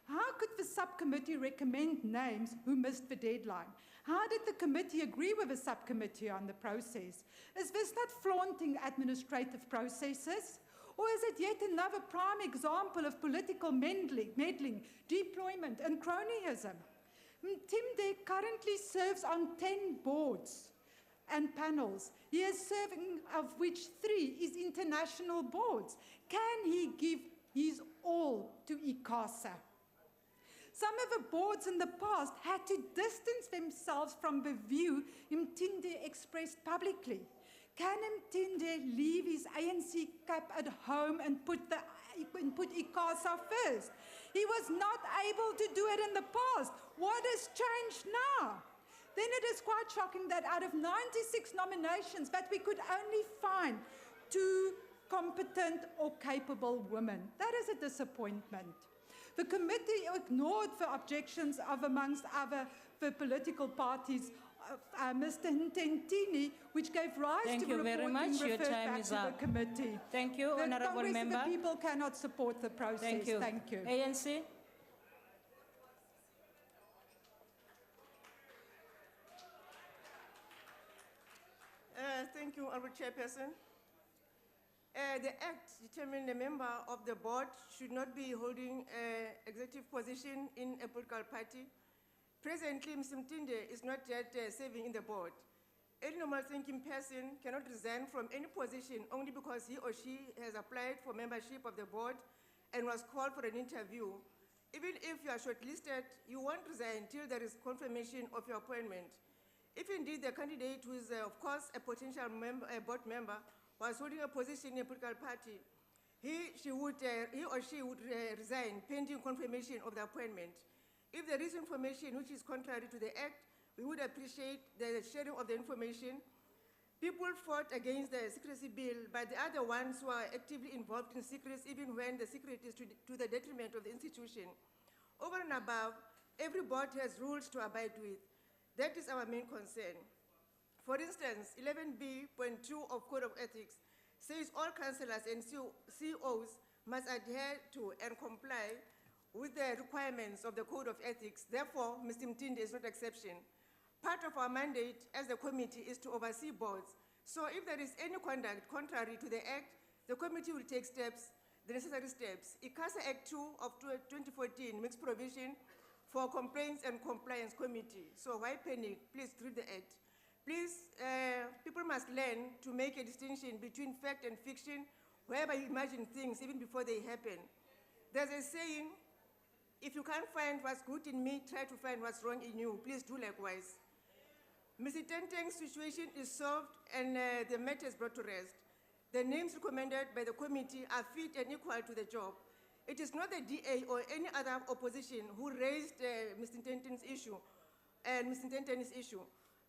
How could the subcommittee recommend names who missed the deadline? How did the committee agree with the subcommittee on the process? Is this not flaunting administrative processes? Or is it yet another prime example of political meddling, deployment, and cronyism? Mtimde currently serves on 10 boards and panels. He is serving, of which 3 is international boards. Can he give his all to ICASA? Some of the boards in the past had to distance themselves from the view Mtinde expressed publicly. Can Mtinde leave his ANC cap at home and put ICASA first? He was not able to do it in the past. What has changed now? Then it is quite shocking that out of 96 nominations that we could only find 2 competent or capable women. That is a disappointment. The committee ignored the objections of, amongst other, the political parties, Mr. Ntentini, which gave rise Thank to you the very report much. being Your referred time back is to up. the committee. Thank you, The Honourable Congress Member. of the people cannot support the process. Thank you. Thank you. ANC. Thank you, Honourable Chairperson. The Act determines the member of the board should not be holding an executive position in a political party. Presently, Mr. Mtinde is not yet serving in the board. Any normal thinking person cannot resign from any position only because he or she has applied for membership of the board and was called for an interview. Even if you are shortlisted, you won't resign until there is confirmation of your appointment. If indeed the candidate, who is of course a potential board member, was holding a position in a political party, he or she would resign pending confirmation of the appointment. If there is information which is contrary to the Act, we would appreciate the sharing of the information. People fought against the secrecy bill, but the other ones who are actively involved in secrecy, even when the secret is to the detriment of the institution. Over and above, every board has rules to abide with. That is our main concern. For instance, 11B.2 of Code of Ethics says all councillors and COs must adhere to and comply with the requirements of the Code of Ethics. Therefore, Mr. Mtinde is not exception. Part of our mandate as the committee is to oversee boards. So if there is any conduct contrary to the Act, the committee will take steps, the necessary steps. ICASA Act 2 of 2014 makes provision for Complaints and Compliance Committee. So why panic? Please read the Act. Please, people must learn to make a distinction between fact and fiction, whereby you imagine things even before they happen. There's a saying, if you can't find what's good in me, try to find what's wrong in you. Please do likewise. Mr. Tenteng's situation is solved and the matter is brought to rest. The names recommended by the committee are fit and equal to the job. It is not the DA or any other opposition who raised Mr. Tenteng's issue and Mr. Tenteng's issue,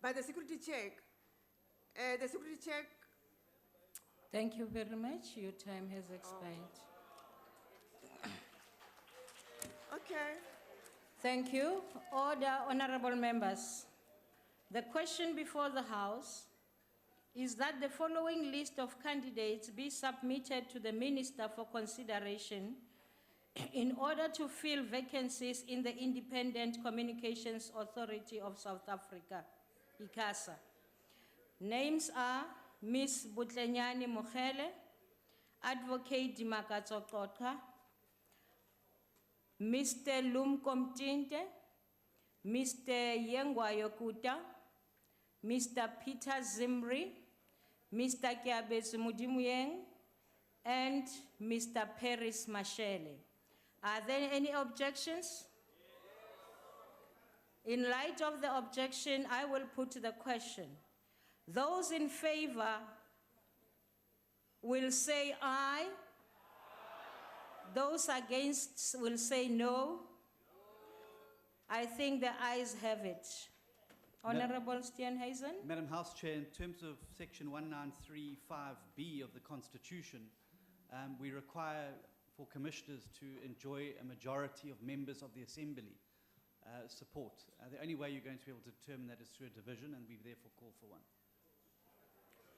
but the security check. Thank you very much. Your time has expired. Okay. Thank you. Order, honourable members. The question before the House is that the following list of candidates be submitted to the Minister for consideration in order to fill vacancies in the Independent Communications Authority of South Africa, ICASA. Names are Ms. Butlenyani Mokhele, Advocate Dimakatso Kotka, Mr. Lumko Mtinte, Mr. Yengwa Yokuta, Mr. Peter Zimri, Mr. Kiabesi Mudimuyeng, and Mr. Paris Mashele. Are there any objections? In light of the objection, I will put the question. Those in favor will say aye. Those against will say no. I think the ayes have it. Honorable Steenhuisen. Madam House Chair, in terms of Section 1935B of the Constitution, we require for commissioners to enjoy a majority of members of the Assembly support. The only way you're going to be able to determine that is through a division, and we therefore call for one.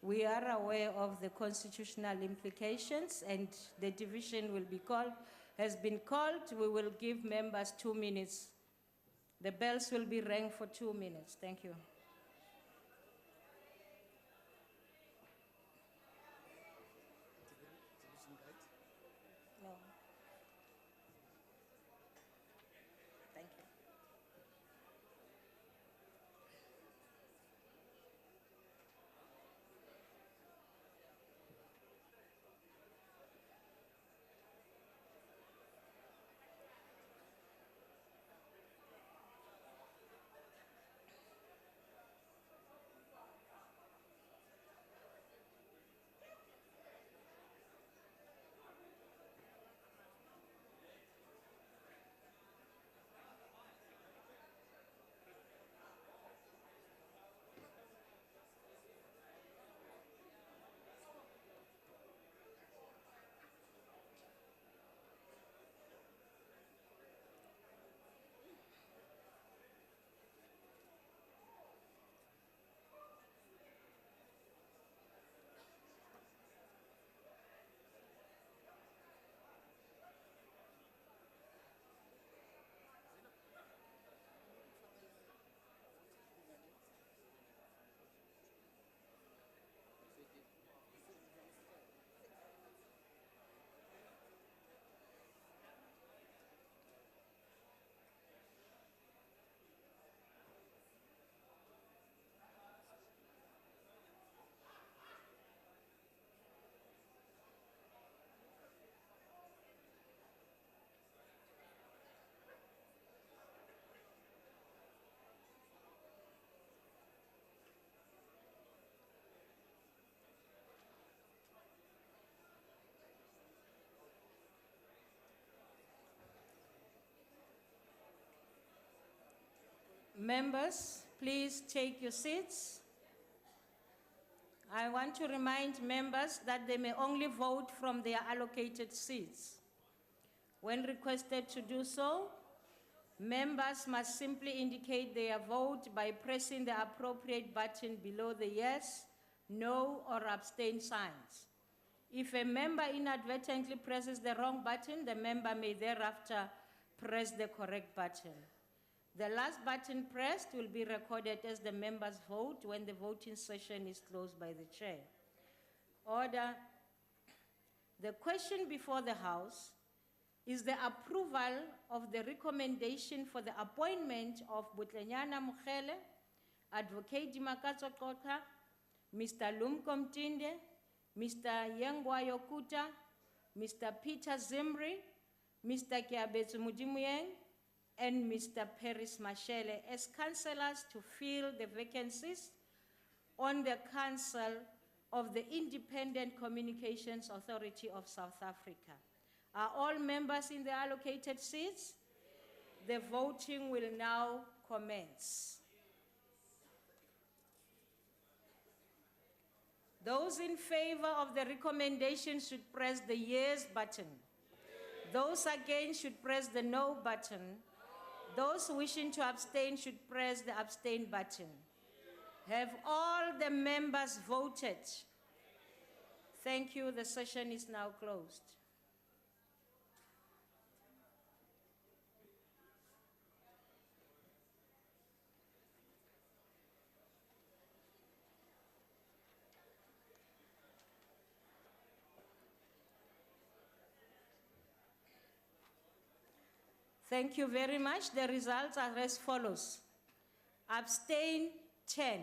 We are aware of the constitutional implications, and the division will be called, has been called. We will give members 2 minutes. The bells will be rang for 2 minutes. Thank you. No. Thank you. Members, please take your seats. I want to remind members that they may only vote from their allocated seats. When requested to do so, members must simply indicate their vote by pressing the appropriate button below the yes, no, or abstain signs. If a member inadvertently presses the wrong button, the member may thereafter press the correct button. The last button pressed will be recorded as the member's vote when the voting session is closed by the chair. Order. The question before the House is the approval of the recommendation for the appointment of Butlenyana Mukhele, Advocate Dimakatso Kota, Mr. Lumko Mtinde, Mr. Yengwa Yokuta, Mr. Peter Zimri, Mr. Kiabetsu Mudimuyeng, and Mr. Paris Mashele as councillors to fill the vacancies on the Council of the Independent Communications Authority of South Africa. Are all members in the allocated seats? The voting will now commence. Those in favor of the recommendation should press the yes button. Those against should press the no button. Those wishing to abstain should press the abstain button. Have all the members voted? Thank you. The session is now closed. Thank you very much. The results are as follows. Abstain 10,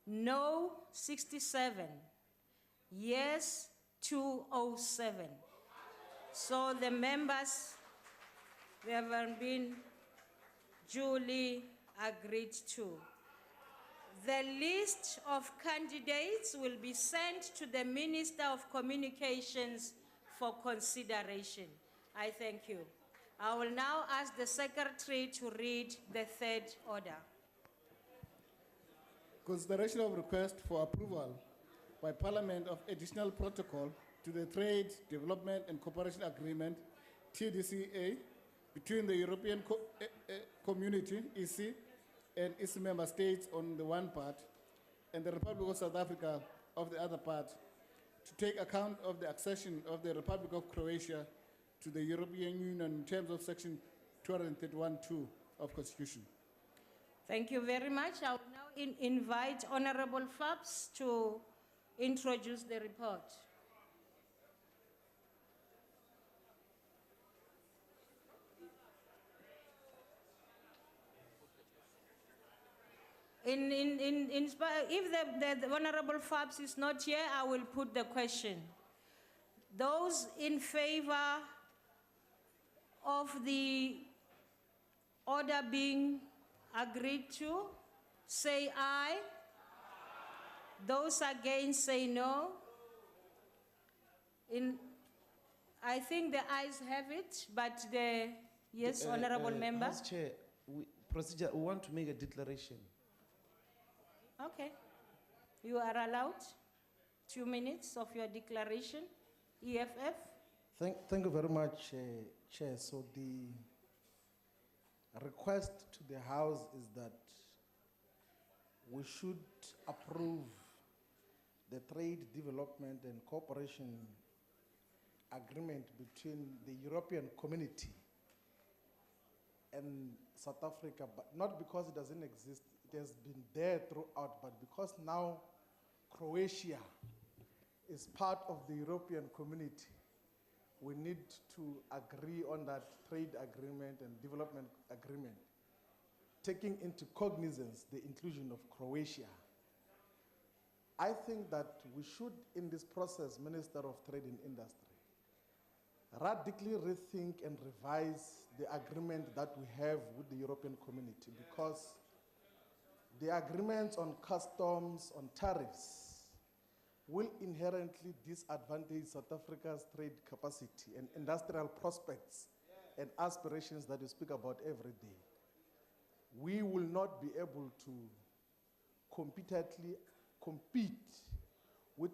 no 67, yes 207. So the members, they have been duly agreed to. The list of candidates will be sent to the Minister of Communications for consideration. I thank you. I will now ask the Secretary to read the third order. Consideration of request for approval by Parliament of additional protocol to the Trade, Development and Cooperation Agreement, TDCA, between the European Community, EC, and its member states on the one part, and the Republic of South Africa of the other part, to take account of the accession of the Republic of Croatia to the European Union in terms of Section 231(2) of Constitution. Thank you very much. I will now invite Honorable Fabs to introduce the report. If the Honorable Fabs is not here, I will put the question. Those in favor of the order being agreed to, say aye. Those against say no. I think the ayes have it, but the, yes, Honorable Member. House Chair, procedure, we want to make a declaration. Okay. You are allowed 2 minutes of your declaration, EFF. Thank you very much, Chair. So the request to the House is that we should approve the Trade, Development and Cooperation Agreement between the European Community and South Africa, but not because it doesn't exist, it has been there throughout, but because now Croatia is part of the European Community, we need to agree on that trade agreement and development agreement, taking into cognizance the inclusion of Croatia. I think that we should, in this process, Minister of Trade and Industry, radically rethink and revise the agreement that we have with the European Community, because the agreements on customs, on tariffs, will inherently disadvantage South Africa's trade capacity and industrial prospects and aspirations that we speak about every day. we will not be able to compete with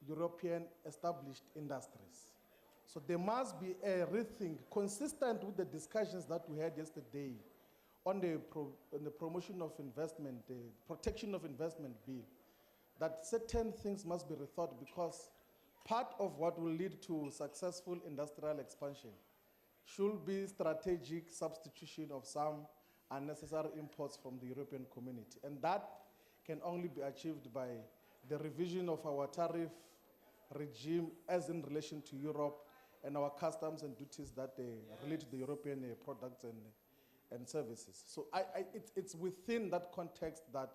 European established industries. So there must be a rethink consistent with the discussions that we had yesterday on the promotion of investment, the protection of investment bill, that certain things must be rethought because part of what will lead to successful industrial expansion should be strategic substitution of some unnecessary imports from the European community. And that can only be achieved by the revision of our tariff regime as in relation to Europe and our customs and duties that relate to the European products and services. So it's within that context that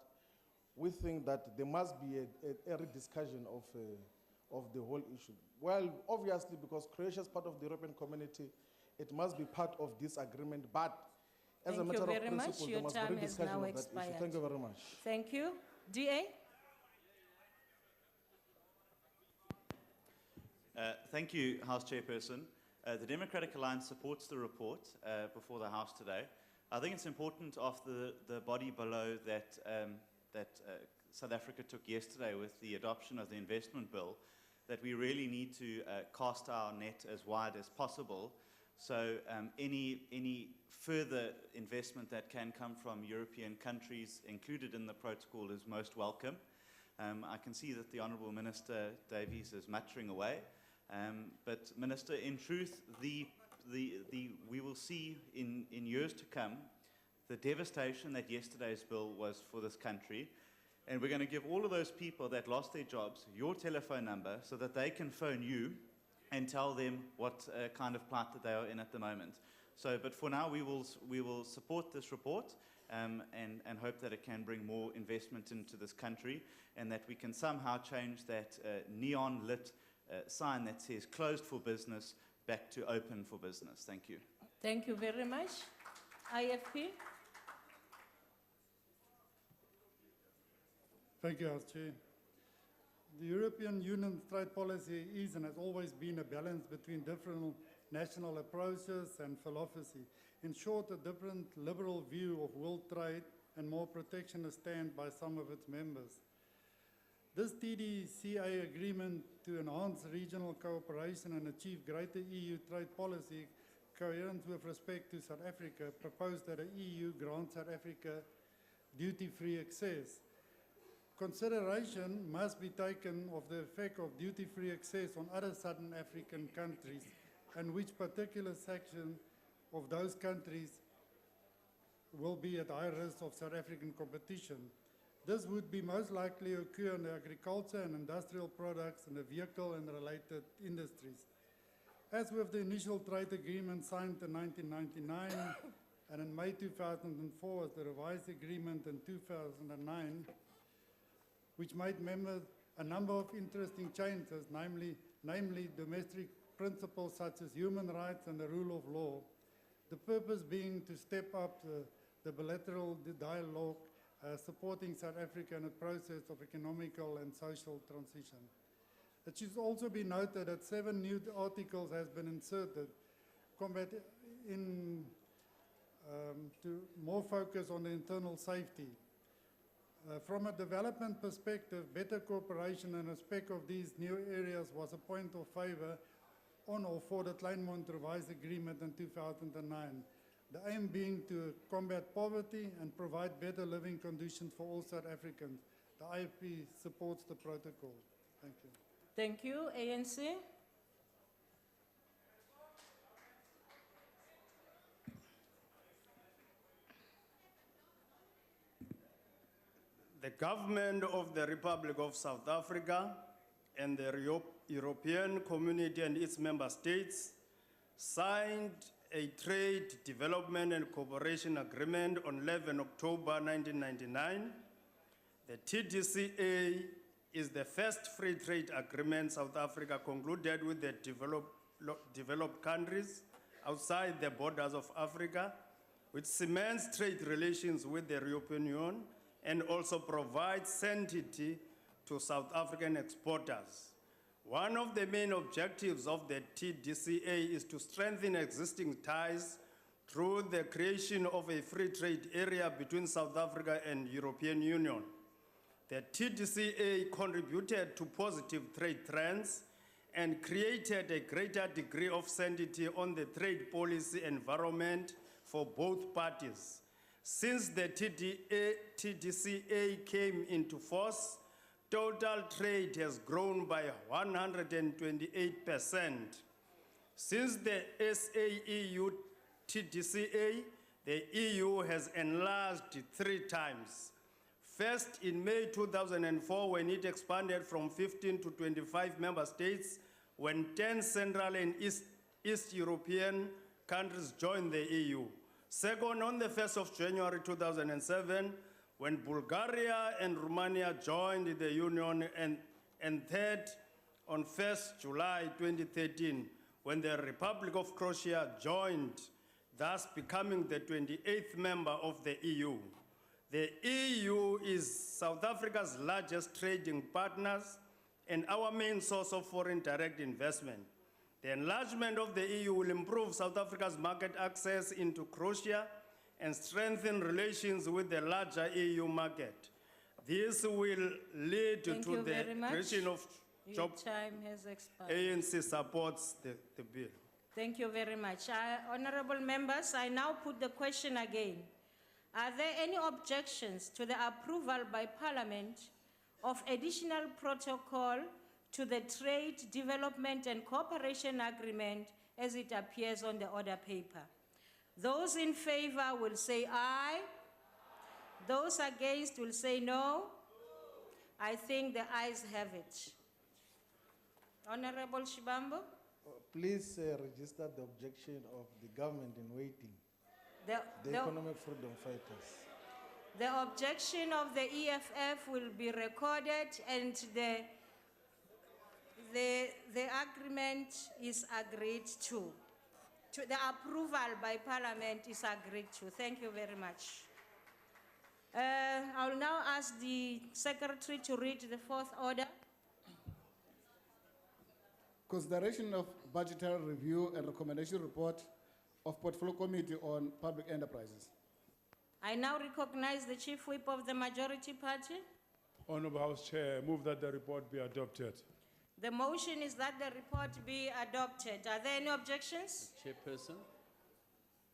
we think that there must be a rediscussion of the whole issue. Well, obviously, because Croatia is part of the European community, it must be part of this agreement, but as a matter of principle, there must be rediscussion of that issue. Thank you very much. Thank you. DA? Thank you, House Chairperson. The Democratic Alliance supports the report before the House today. I think it's important of the body below that South Africa took yesterday with the adoption of the investment bill, that we really need to cast our net as wide as possible. So any further investment that can come from European countries included in the protocol is most welcome. I can see that the Honourable Minister Davies is muttering away. But Minister, in truth, we will see in years to come the devastation that yesterday's bill was for this country. And we're going to give all of those people that lost their jobs your telephone number so that they can phone you and tell them what kind of plight that they are in at the moment. So, but for now, we will support this report and hope that it can bring more investment into this country and that we can somehow change that neon-lit sign that says closed for business back to open for business. Thank you. Thank you very much. IFP? Thank you, House Chair. The European Union's trade policy is and has always been a balance between different national approaches and philosophy. In short, a different liberal view of world trade and more protectionist stand by some of its members. This TDCA agreement to enhance regional cooperation and achieve greater EU trade policy coherence with respect to South Africa proposed that the EU grant South Africa duty-free access. Consideration must be taken of the effect of duty-free access on other Southern African countries and which particular section of those countries will be at high risk of South African competition. This would be most likely occur in the agriculture and industrial products and the vehicle and related industries. As with the initial trade agreement signed in 1999 and in May 2004 as the revised agreement in 2009, which made a number of interesting changes, namely domestic principles such as human rights and the rule of law, the purpose being to step up the bilateral dialogue supporting South Africa in a process of economical and social transition. It should also be noted that 7 new articles has been inserted to more focus on the internal safety. From a development perspective, better cooperation and respect of these new areas was a point of favor on or for the Kleinmond revised agreement in 2009. The aim being to combat poverty and provide better living conditions for all South Africans. The IFP supports the protocol. Thank you. Thank you. ANC? The government of the Republic of South Africa and the European Community and its member states signed a trade development and cooperation agreement on 11 October 1999. The TDCA is the first free trade agreement South Africa concluded with the developed countries outside the borders of Africa, which cements trade relations with the European Union and also provides certainty to South African exporters. One of the main objectives of the TDCA is to strengthen existing ties through the creation of a free trade area between South Africa and European Union. The TDCA contributed to positive trade trends and created a greater degree of certainty on the trade policy environment for both parties. Since the TDCA came into force, total trade has grown by 128%. Since the SAEU TDCA, the EU has enlarged 3 times. First, in May 2004, when it expanded from 15 to 25 member states, when 10 Central and East European countries joined the EU. Second, on the 1st of January 2007, when Bulgaria and Romania joined the Union, and third, on 1st July 2013, when the Republic of Croatia joined, thus becoming the 28th member of the EU. The EU is South Africa's largest trading partners and our main source of foreign direct investment. The enlargement of the EU will improve South Africa's market access into Croatia and strengthen relations with the larger EU market. This will lead to the creation of jobs. Your time has expired. ANC supports the bill. Thank you very much. Honorable members, I now put the question again. Are there any objections to the approval by Parliament of additional protocol to the Trade, Development and Cooperation Agreement as it appears on the order paper? Those in favor will say aye. Those against will say no. I think the ayes have it. Honorable Shibambo? Please register the objection of the government in waiting, the economic freedom fighters. The objection of the EFF will be recorded, and the agreement is agreed to. The approval by Parliament is agreed to. Thank you very much. I will now ask the Secretary to read the 4th order. Consideration of budgetary review and recommendation report of Portfolio Committee on Public Enterprises. I now recognize the Chief Whip of the Majority Party. Honorable House Chair, I move that the report be adopted. The motion is that the report be adopted. Are there any objections? Chairperson,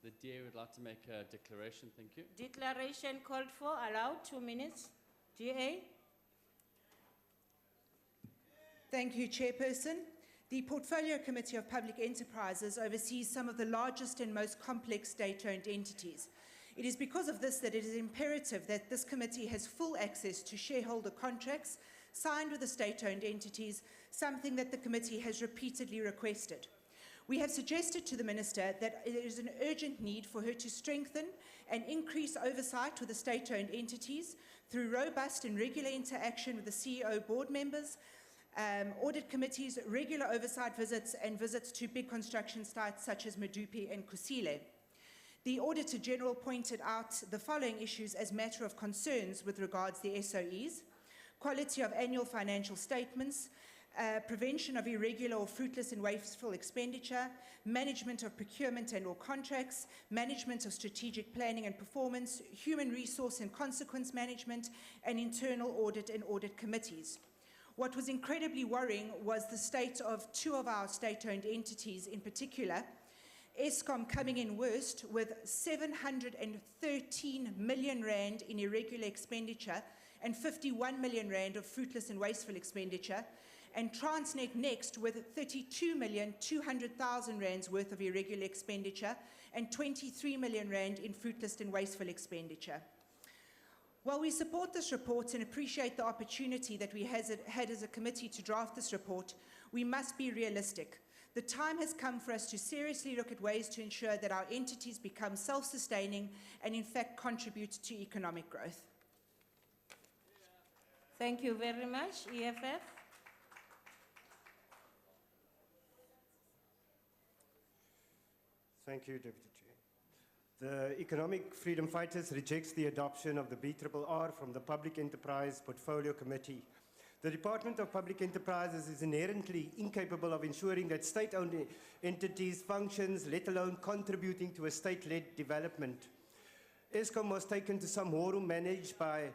the DA would like to make a declaration. Thank you. Declaration called for. Allowed. 2 minutes. DA. Thank you, Chairperson. The Portfolio Committee of Public Enterprises oversees some of the largest and most complex state-owned entities. It is because of this that it is imperative that this committee has full access to shareholder contracts signed with the state-owned entities, something that the committee has repeatedly requested. We have suggested to the Minister that there is an urgent need for her to strengthen and increase oversight with the state-owned entities through robust and regular interaction with the CEO board members, audit committees, regular oversight visits, and visits to big construction sites such as Medupi and Kusile. The Auditor General pointed out the following issues as matter of concerns with regards to the SOEs: quality of annual financial statements, prevention of irregular or fruitless and wasteful expenditure, management of procurement and or contracts, management of strategic planning and performance, human resource and consequence management, and internal audit and audit committees. What was incredibly worrying was the state of 2 of our state-owned entities in particular, Eskom coming in worst with 713 million rand in irregular expenditure and 51 million rand of fruitless and wasteful expenditure, and Transnet next with 32,200,000 rands worth of irregular expenditure and 23 million rand in fruitless and wasteful expenditure. While we support this report and appreciate the opportunity that we had as a committee to draft this report, we must be realistic. The time has come for us to seriously look at ways to ensure that our entities become self-sustaining and in fact contribute to economic growth. Thank you very much. EFF. Thank you, Deputy Chair. The Economic Freedom Fighters rejects the adoption of the BRRR from the Public Enterprise Portfolio Committee. The Department of Public Enterprises is inherently incapable of ensuring that state-owned entities functions, let alone contributing to a state-led development. ESCOM was taken to some war room managed by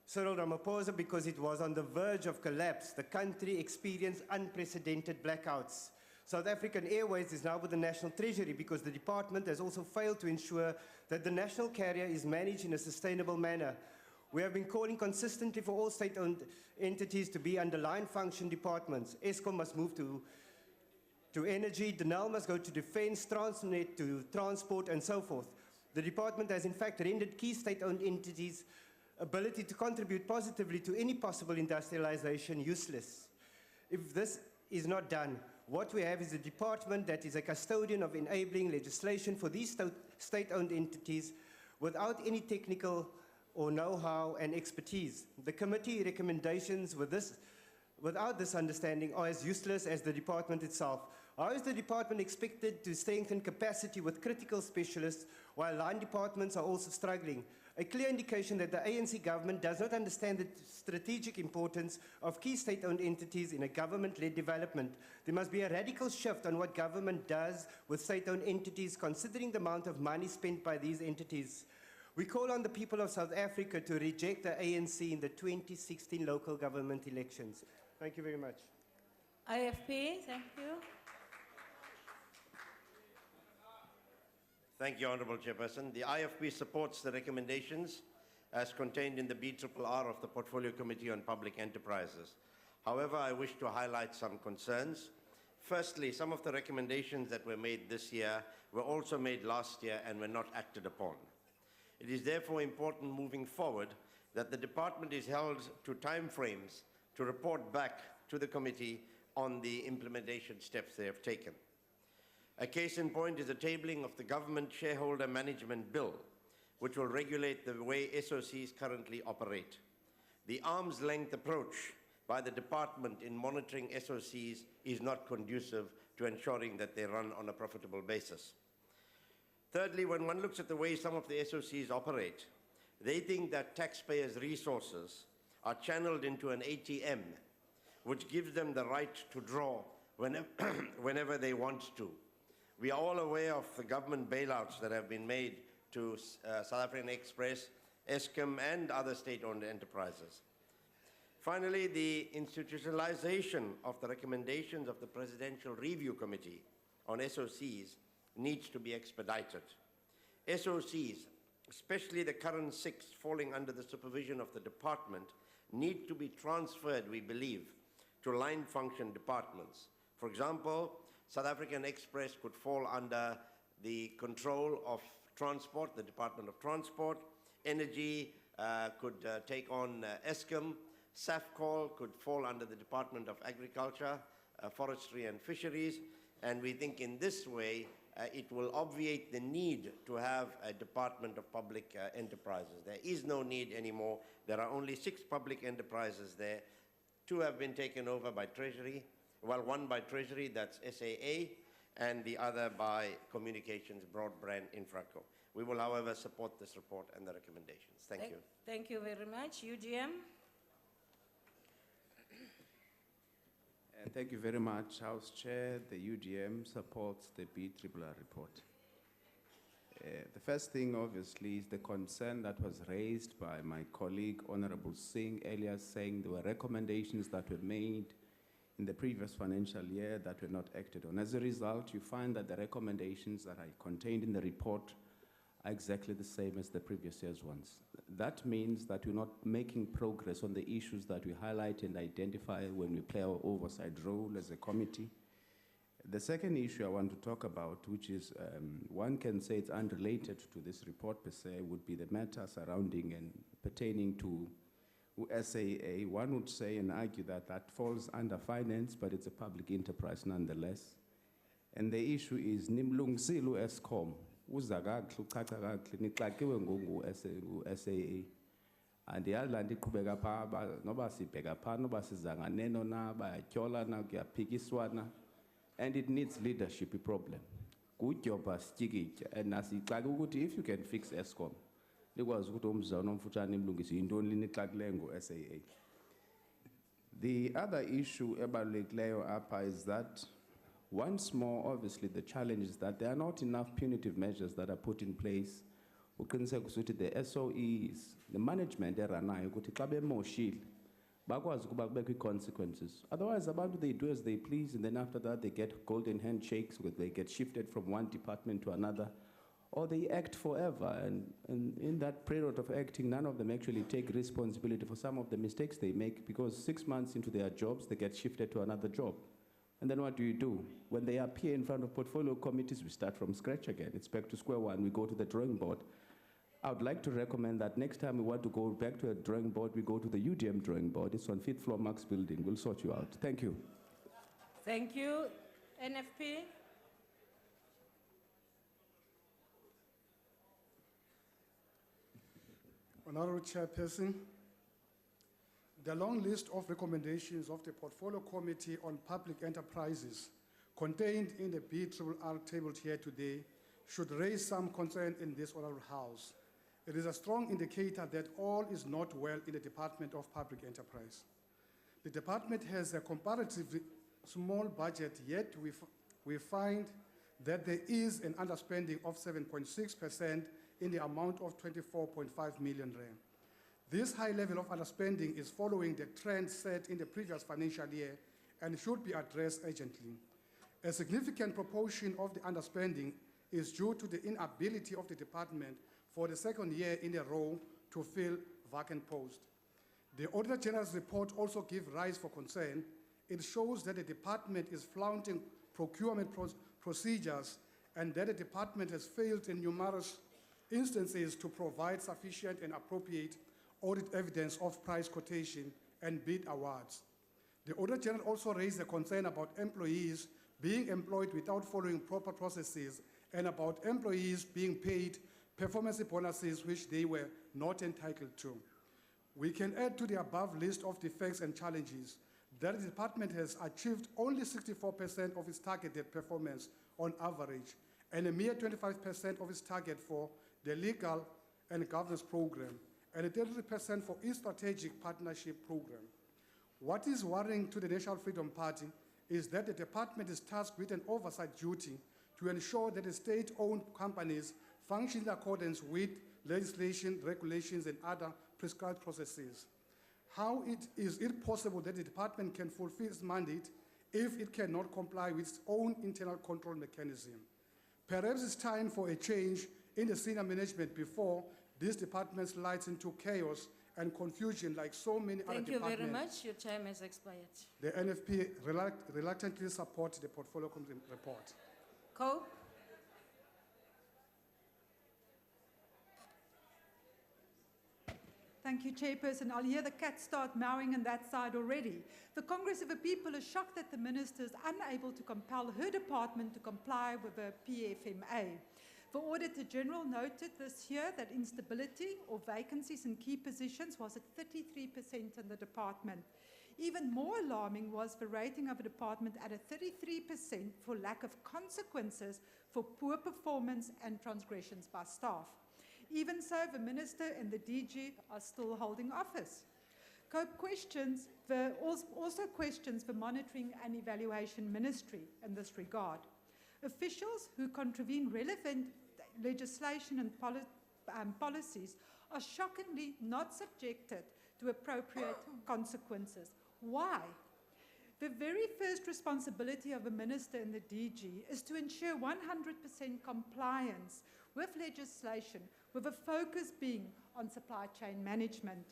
Cyril Ramaphosa because it was on the verge of collapse. The country experienced unprecedented blackouts. South African Airways is now with the National Treasury because the department has also failed to ensure that the national carrier is managed in a sustainable manner. We have been calling consistently for all state-owned entities to be under line function departments. ESCOM must move to energy, Denel must go to defense, Transnet to transport, and so forth. The department has in fact rendered key state-owned entities' ability to contribute positively to any possible industrialization useless. If this is not done, what we have is a department that is a custodian of enabling legislation for these state-owned entities without any technical or know-how and expertise. The committee recommendations without this understanding are as useless as the department itself. How is the department expected to strengthen capacity with critical specialists while line departments are also struggling? A clear indication that the ANC government does not understand the strategic importance of key state-owned entities in a government-led development. There must be a radical shift on what government does with state-owned entities, considering the amount of money spent by these entities. We call on the people of South Africa to reject the ANC in the 2016 local government elections. Thank you very much. IFP, thank you. Thank you, Honourable Chairperson. The IFP supports the recommendations as contained in the BRRR of the Portfolio Committee on Public Enterprises. However, I wish to highlight some concerns. Firstly, some of the recommendations that were made this year were also made last year and were not acted upon. It is therefore important moving forward that the department is held to timeframes to report back to the committee on the implementation steps they have taken. A case in point is the tabling of the Government Shareholder Management Bill, which will regulate the way SOCs currently operate. The arm's length approach by the department in monitoring SOCs is not conducive to ensuring that they run on a profitable basis. Thirdly, when one looks at the way some of the SOCs operate, they think that taxpayers' resources are channeled into an ATM, which gives them the right to draw whenever they want to. We are all aware of the government bailouts that have been made to South African Express, ESCOM, and other state-owned enterprises. Finally, the institutionalization of the recommendations of the Presidential Review Committee on SOCs needs to be expedited. SOCs, especially the current 6 falling under the supervision of the department, need to be transferred, we believe, to line function departments. For example, South African Express could fall under the control of transport, the Department of Transport. Energy could take on ESCOM. SAFCOL could fall under the Department of Agriculture, Forestry and Fisheries. And we think in this way, it will obviate the need to have a Department of Public Enterprises. There is no need anymore. There are only 6 public enterprises there. 2 have been taken over by Treasury. Well, one by Treasury, that's SAA, and the other by Communications Broadband Infraco. We will, however, support this report and the recommendations. Thank you. Thank you very much. UGM. Thank you very much, House Chair. The UGM supports the BRRR report. The first thing, obviously, is the concern that was raised by my colleague, Honorable Singh, earlier, saying there were recommendations that were made in the previous financial year that were not acted on. As a result, you find that the recommendations that are contained in the report are exactly the same as the previous year's ones. That means that we're not making progress on the issues that we highlight and identify when we play our oversight role as a committee. The second issue I want to talk about, which is, one can say it's unrelated to this report per se, would be the matter surrounding and pertaining to SAA. One would say and argue that that falls under finance, but it's a public enterprise nonetheless. And the issue is, nimlungisile ESCOM, uza kakuhle uchacha kakuhle nixakiwe ngu-SAA. Andiyadla ndiqhubeka phaa noba sibheka phaa noba siza nganeno na bayatyhola na kuyaphikiswana, and it needs leadership problem. Kudyoba sityikitya, and nasixake ukuthi if you can fix ESCOM, likwazi ukuthi umzuzwana omfutshane imlungisi yintoni linixakileyo ngo-SAA. The other issue about Leo APA is that once more, obviously, the challenge is that there are not enough punitive measures that are put in place. Uqiniseka ukuthi the SOEs, the management eranayo ukuthi xa bemoshile bakwazi ukuba kubekho consequences. Otherwise, abantu they do as they please, and then after that they get golden handshakes, because they get shifted from one department to another, or they act forever. And in that period of acting, none of them actually take responsibility for some of the mistakes they make, because 6 months into their jobs, they get shifted to another job. And then what do? When they appear in front of portfolio committees, we start from scratch again. It's back to square one. We go to the drawing board. I would like to recommend that next time we want to go back to a drawing board, we go to the UDM drawing board. It's on 5th floor Max building. We'll sort you out. Thank you. Thank you. NFP? Honorable Chairperson, the long list of recommendations of the Portfolio Committee on Public Enterprises contained in the BRRR tabled here today should raise some concern in this Honorable House. It is a strong indicator that all is not well in the Department of Public Enterprise. The department has a comparatively small budget, yet we find that there is an underspending of 7.6% in the amount of 24.5 million rand. This high level of underspending is following the trend set in the previous financial year and should be addressed urgently. A significant proportion of the underspending is due to the inability of the department for the second year in a row to fill vacant posts. The Auditor General's report also gives rise for concern. It shows that the department is flaunting procurement procedures and that the department has failed in numerous instances to provide sufficient and appropriate audit evidence of price quotation and bid awards. The Auditor General also raised a concern about employees being employed without following proper processes and about employees being paid performance bonuses which they were not entitled to. We can add to the above list of defects and challenges that the department has achieved only 64% of its targeted performance on average, and a mere 25% of its target for the legal and governance program, and a 33% for its strategic partnership program. What is worrying to the National Freedom Party is that the department is tasked with an oversight duty to ensure that the state-owned companies function in accordance with legislation, regulations, and other prescribed processes. How is it possible that the department can fulfill its mandate if it cannot comply with its own internal control mechanism? Perhaps it's time for a change in the senior management before this department slides into chaos and confusion like so many other departments. Thank you very much. Your time has expired. The NFP reluctantly supports the Portfolio Committee report. Cope? Thank you, Chairperson. I'll hear the cat start meowing on that side already. The Congress of the People is shocked that the minister is unable to compel her department to comply with the PFMA. The Auditor General noted this year that instability or vacancies in key positions was at 33% in the department. Even more alarming was the rating of a department at a 33% for lack of consequences for poor performance and transgressions by staff. Even so, the Minister and the DG are still holding office. COPE also questions the Monitoring and Evaluation Ministry in this regard. Officials who contravene relevant legislation and policies are shockingly not subjected to appropriate consequences. Why? The very first responsibility of a minister in the DG is to ensure 100% compliance with legislation, with a focus being on supply chain management.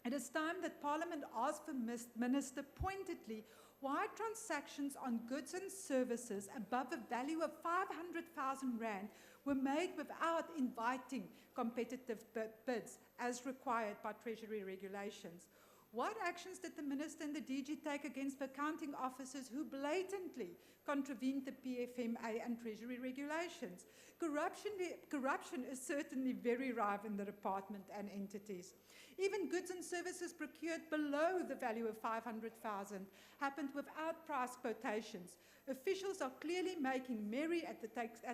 It is time that Parliament asked the minister pointedly why transactions on goods and services above a value of 500,000 rand were made without inviting competitive bids as required by Treasury regulations. What actions did the minister and the DG take against the accounting officers who blatantly contravened the PFMA and Treasury regulations? Corruption is certainly very rife in the department and entities. Even goods and services procured below the value of 500,000 happened without price quotations. Officials are clearly making merry at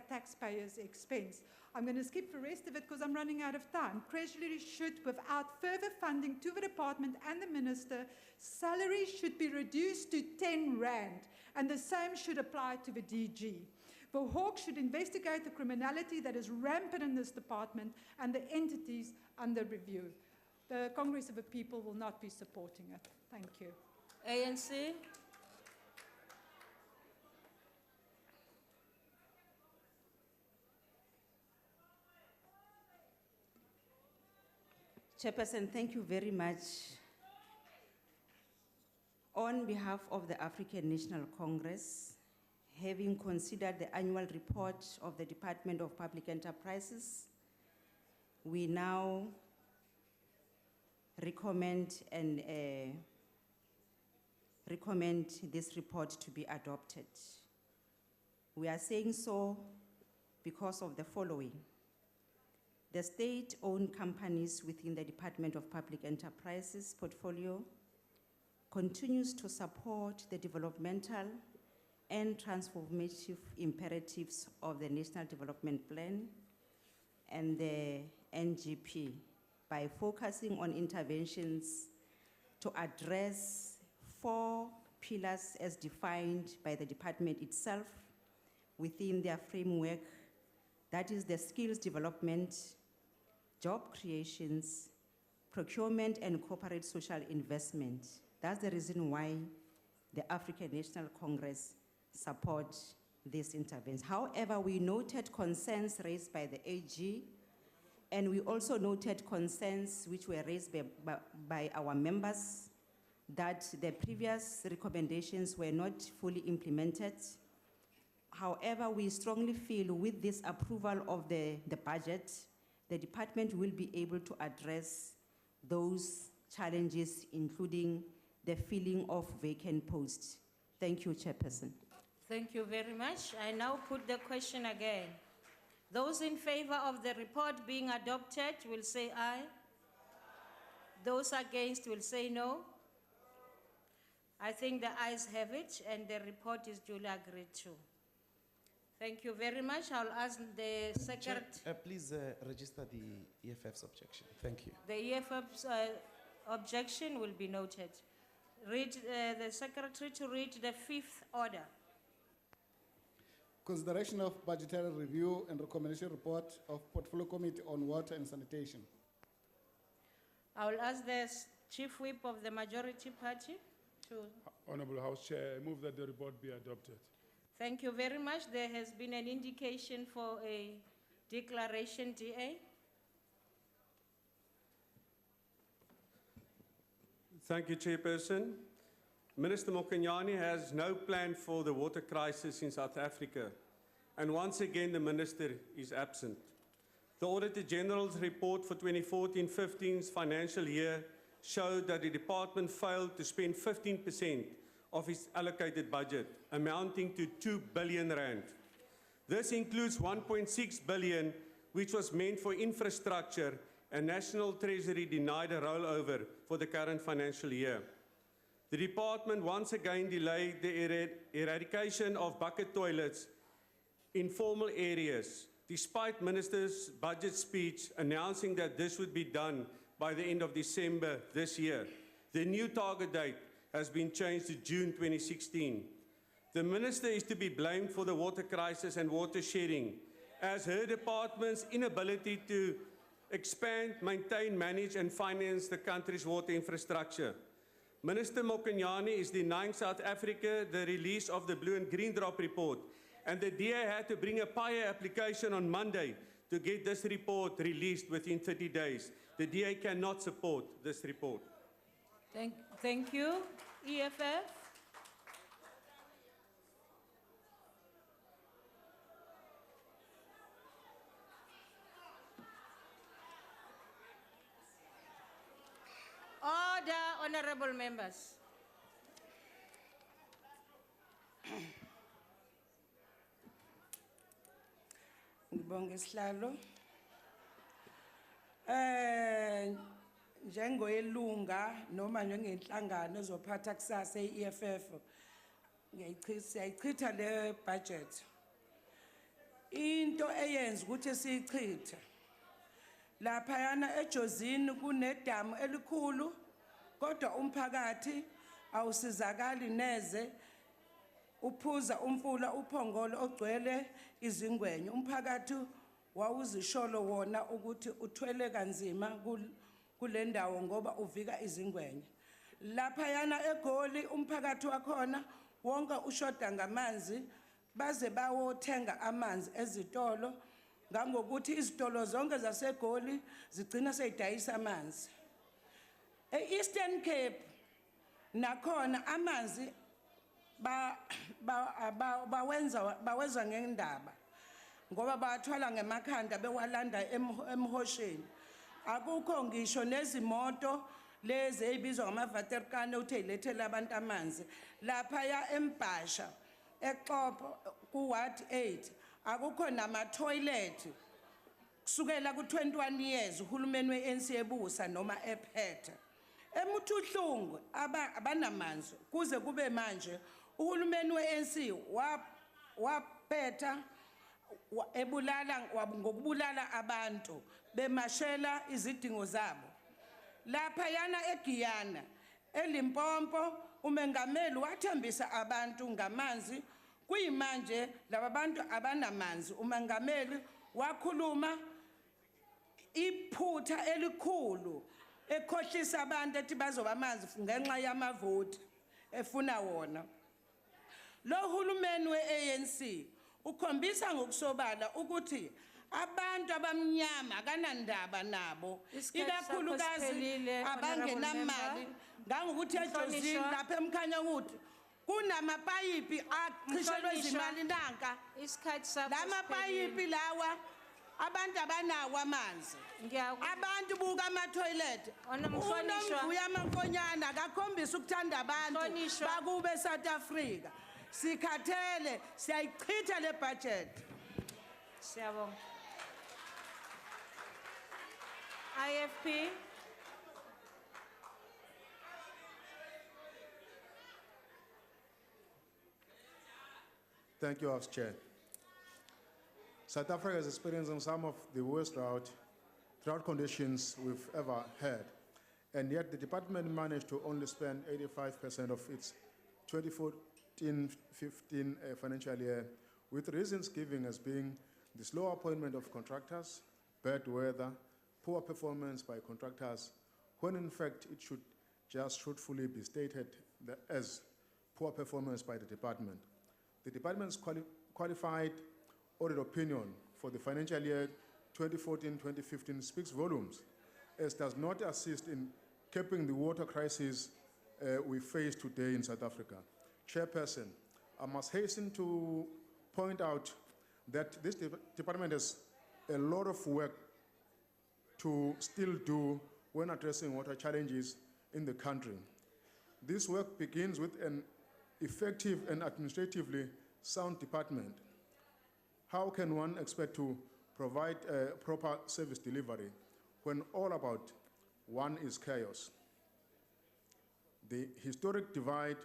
taxpayers' expense. I'm going to skip the rest of it because I'm running out of time. Treasury should, without further funding to the department and the minister, salary should be reduced to 10 rand, and the same should apply to the DG. The Hawk should investigate the criminality that is rampant in this department and the entities under review. The Congress of the People will not be supporting it. Thank you. ANC. Chairperson, thank you very much. On behalf of the African National Congress, having considered the annual report of the Department of Public Enterprises, we now recommend this report to be adopted. We are saying so because of the following. The state-owned companies within the Department of Public Enterprises portfolio continues to support the developmental and transformative imperatives of the National Development Plan and the NGP by focusing on interventions to address 4 pillars as defined by the department itself within their framework, that is the skills development, job creations, procurement and corporate social investment. That's the reason why the African National Congress support this intervention. However, we noted concerns raised by the AG, and we also noted concerns which were raised by our members that the previous recommendations were not fully implemented. However, we strongly feel with this approval of the budget, the department will be able to address those challenges, including the filling of vacant posts. Thank you, Chairperson. Thank you very much. I now put the question again. Those in favor of the report being adopted will say aye. Those against will say no. I think the ayes have it, and the report is duly agreed to. Thank you very much. I'll ask the secretary. Please register the EFF's objection. Thank you. The EFF's objection will be noted. Read the secretary to read the 5th order. Consideration of budgetary review and recommendation report of Portfolio Committee on Water and Sanitation. I will ask the Chief Whip of the Majority Party to... Honorable House Chair, I move that the report be adopted. Thank you very much. There has been an indication for a declaration, DA. Thank you, Chairperson. Minister Mokonyane has no plan for the water crisis in South Africa, and once again the Minister is absent. The Auditor General's report for 2014-15's financial year showed that the department failed to spend 15% of its allocated budget, amounting to 2 billion rand. This includes 1.6 billion, which was meant for infrastructure, and National Treasury denied a rollover for the current financial year. The department once again delayed the eradication of bucket toilets in formal areas, despite Minister's budget speech announcing that this would be done by the end of December this year. The new target date has been changed to June 2016. The Minister is to be blamed for the water crisis and water shedding, as her department's inability to expand, maintain, manage and finance the country's water infrastructure. Minister Mokonyane is denying South Africa the release of the Blue and Green Drop report, and the DA had to bring a PIA application on Monday to get this report released within 30 days. The DA cannot support this report. Thank you. EFF. Order, honorable members. Ngibonga isihlalo. njengoyelunga noma njengenhlangano ezophatha kusasa e-EFF siyayichitha le budget. Into eyenza ukuthi siyichithe laphayana ejozini kunedamu elikhulu kodwa umphakathi awusizakali neze uphuza umfula uphongolo ogcwele izingwenye. Umphakathi wawuzisholo wona ukuthi uthwele kanzima kule ndawo ngoba uvika izingwenye. Laphayana eGoli umphakathi wakhona wonke ushoda ngamanzi baze bawothenga amanzi ezitolo ngangokuthi izitolo zonke zaseGoli zigcina seyidayisa amanzi. E-Eastern Cape nakhona amanzi bawenza ngendaba ngoba bathwala ngemakhanda bewalanda emhosheni. Akukho ngisho nezimoto lezi ezibizwa ngamawaterkane uthi ilethele abantu amanzi laphaya eMbasha eXhopo ku-Ward 8 akukho nama-toilet kusukela ku-21 years uhulumeni we-ANC ebusa noma ephethe. Emuthuhlungu abanamanzi kuze kube manje uhulumeni we-ANC waphetha ebulala ngokubulala abantu bemashela izidingo zabo. Laphayana eGiyana eLimpopo umengameli wathembisa abantu ngamanzi kuyimanje laba bantu abanamanzi. Umengameli wakhuluma iphutha elikhulu ekhohlisa abantu ethi bazoba amanzi ngenxa yamavoti efuna wona. Lo hulumeni we-ANC ukhombisa ngokusobala ukuthi abantu abamnyama kanandaba nabo ikakhulukazi abangenamali ngangokuthi ejozini lapha emkhanya ukuthi kunamapayipi achishelwe izimali nanka lamapayipi lawa abantu abanawo amanzi abantu buka ama-toilet uNomvuyo Amankonyana akakhombisa ukuthanda abantu bakube South Africa. Sikhathele siyayichitha le budget. Siyabonga. IFP. Thank you, House Chair. South Africa is experiencing some of the worst drought conditions we've ever had. And yet the department managed to only spend 85% of its 2014-15 financial year, with reasons given as being the slow appointment of contractors, bad weather, poor performance by contractors, when in fact it should just truthfully be stated as poor performance by the department. The department's qualified audit opinion for the financial year 2014-2015 speaks volumes, as does not assist in keeping the water crisis we face today in South Africa. Chairperson, I must hasten to point out that this department has a lot of work to still do when addressing water challenges in the country. This work begins with an effective and administratively sound department. How can one expect to provide proper service delivery when all about one is chaos? The historic divide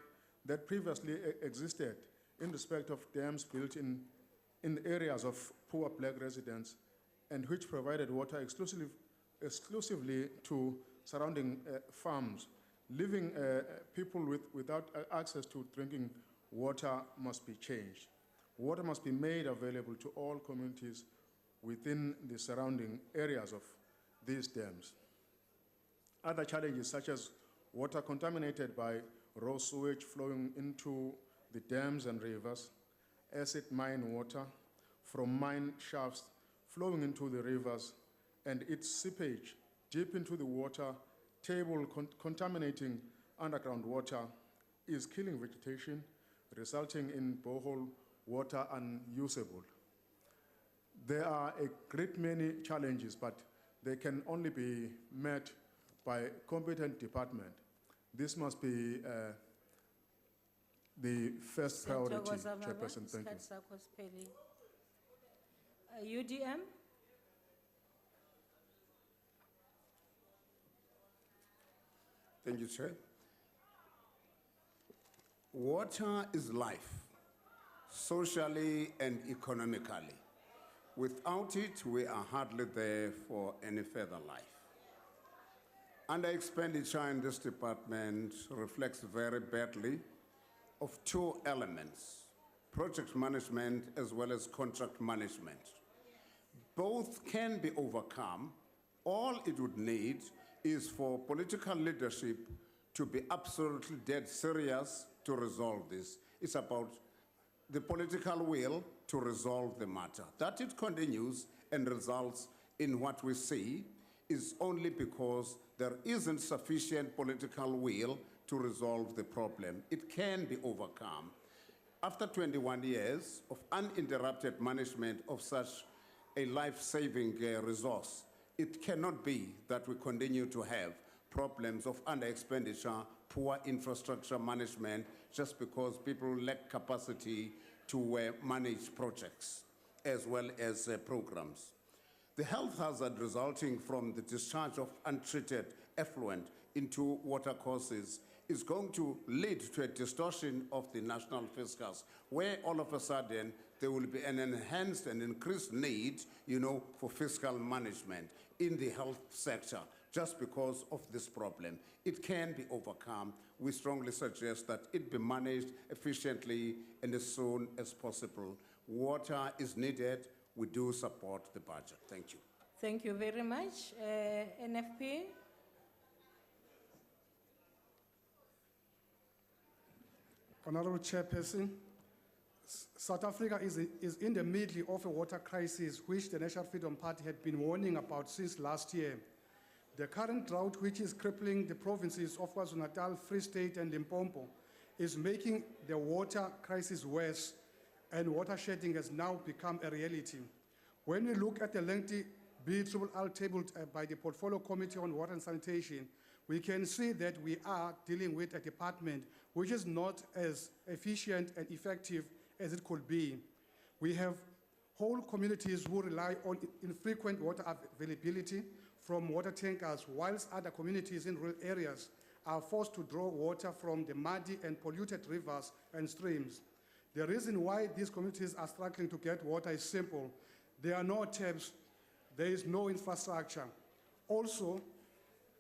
that previously existed in respect of dams built in the areas of poor black residents and which provided water exclusively to surrounding farms, leaving people without access to drinking water must be changed. Water must be made available to all communities within the surrounding areas of these dams. Other challenges such as water contaminated by raw sewage flowing into the dams and rivers, acid mine water from mine shafts flowing into the rivers, and its seepage deep into the water table contaminating underground water is killing vegetation, resulting in borehole water unusable. There are a great many challenges, but they can only be met by competent department. This must be the first priority, Chairperson. Thank you. UDM. Thank you, Chair. Water is life, socially and economically. Without it, we are hardly there for any further life. Under expenditure in this department reflects very badly of two elements, project management as well as contract management. Both can be overcome. All it would need is for political leadership to be absolutely dead serious to resolve this. It's about the political will to resolve the matter. That it continues and results in what we see is only because there isn't sufficient political will to resolve the problem. It can be overcome. After 21 years of uninterrupted management of such a life-saving resource, it cannot be that we continue to have problems of under-expenditure, poor infrastructure management, just because people lack capacity to manage projects as well as programs. The health hazard resulting from the discharge of untreated effluent into watercourses is going to lead to a distortion of the national fiscus, where all of a sudden there will be an enhanced and increased need, for fiscal management in the health sector, just because of this problem. It can be overcome. We strongly suggest that it be managed efficiently and as soon as possible. Water is needed. We do support the budget. Thank you. Thank you very much. NFP? Honorable Chairperson, South Africa is in the middle of a water crisis which the National Freedom Party had been warning about since last year. The current drought, which is crippling the provinces of KwaZulu-Natal, Free State, and Limpopo, is making the water crisis worse, and water shedding has now become a reality. When we look at the lengthy BRRR tabled by the Portfolio Committee on Water and Sanitation, we can see that we are dealing with a department which is not as efficient and effective as it could be. We have whole communities who rely on infrequent water availability from water tankers, whilst other communities in rural areas are forced to draw water from the muddy and polluted rivers and streams. The reason why these communities are struggling to get water is simple. There are no taps, there is no infrastructure. Also,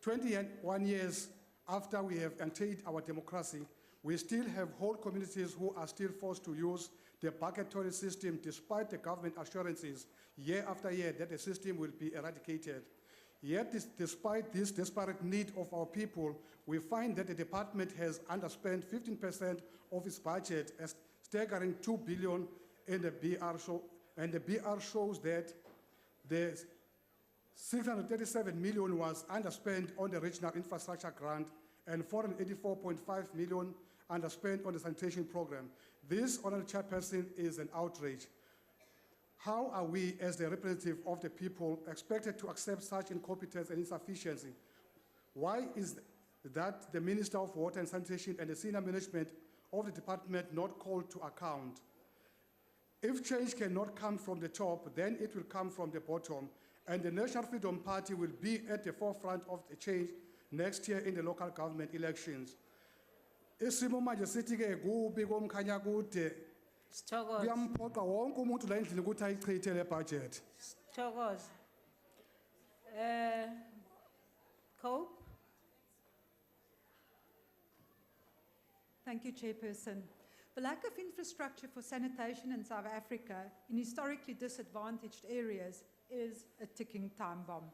21 years after we have entered our democracy, we still have whole communities who are still forced to use the bucketary system despite the government assurances year after year that the system will be eradicated. Yet, despite this desperate need of our people, we find that the department has underspent 15% of its budget, a staggering 2 billion in the BR and the BR shows that the 637 million was underspent on the regional infrastructure grant and 484.5 million underspent on the sanitation program. This, Honourable Chairperson, is an outrage. How are we, as the representative of the people, expected to accept such incompetence and insufficiency? Why is that the Minister of Water and Sanitation and the senior management of the department not called to account? If change cannot come from the top, then it will come from the bottom, and the National Freedom Party will be at the forefront of the change next year in the local government elections. Isimo manje sithi-ke kubi komkhanya kude kuyamphoqa wonke umuntu la endlini ukuthi ayichithe le budget. Thokoza. Cope? Thank you, Chairperson. The lack of infrastructure for sanitation in South Africa in historically disadvantaged areas is a ticking time bomb.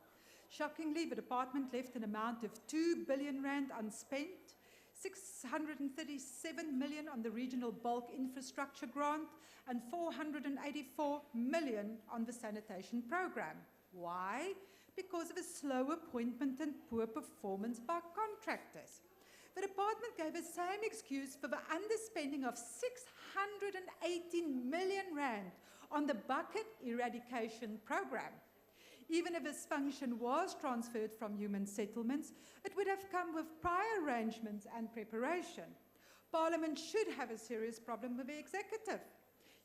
Shockingly, the department left an amount of 2 billion rand unspent, 637 million on the regional bulk infrastructure grant, and 484 million on the sanitation program. Why? Because of a slow appointment and poor performance by contractors. The department gave the same excuse for the underspending of 618 million rand on the bucket eradication program. Even if this function was transferred from human settlements, it would have come with prior arrangements and preparation. Parliament should have a serious problem with the executive.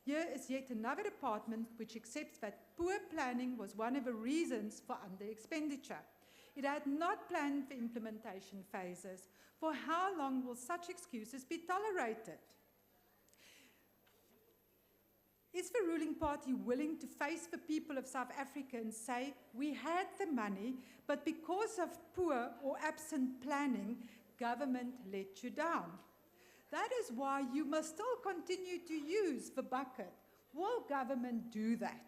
Here is yet another department which accepts that poor planning was one of the reasons for under-expenditure. It had not planned for implementation phases. For how long will such excuses be tolerated? Is the ruling party willing to face the people of South Africa and say, we had the money, but because of poor or absent planning, government let you down? That is why you must still continue to use the bucket. Will government do that?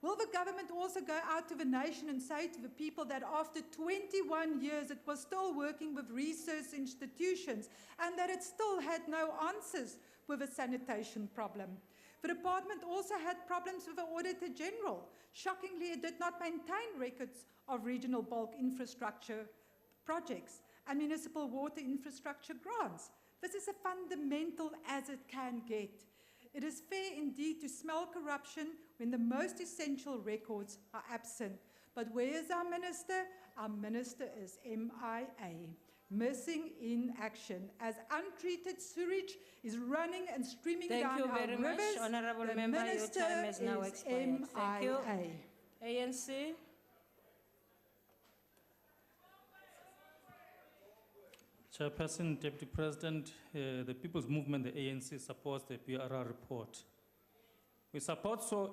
Will the government also go out to the nation and say to the people that after 21 years it was still working with research institutions and that it still had no answers with the sanitation problem? The department also had problems with the Auditor General. Shockingly, it did not maintain records of regional bulk infrastructure projects and municipal water infrastructure grants. This is as fundamental as it can get. It is fair indeed to smell corruption when the most essential records are absent. But where is our minister? Our minister is MIA, missing in action, as untreated sewage is running and streaming down our rivers. Thank you very much, Honourable The Member. Your minister time has now is expired. Thank you. MIA. ANC. Chairperson, Deputy President, the People's Movement, the ANC, supports the PRR report. We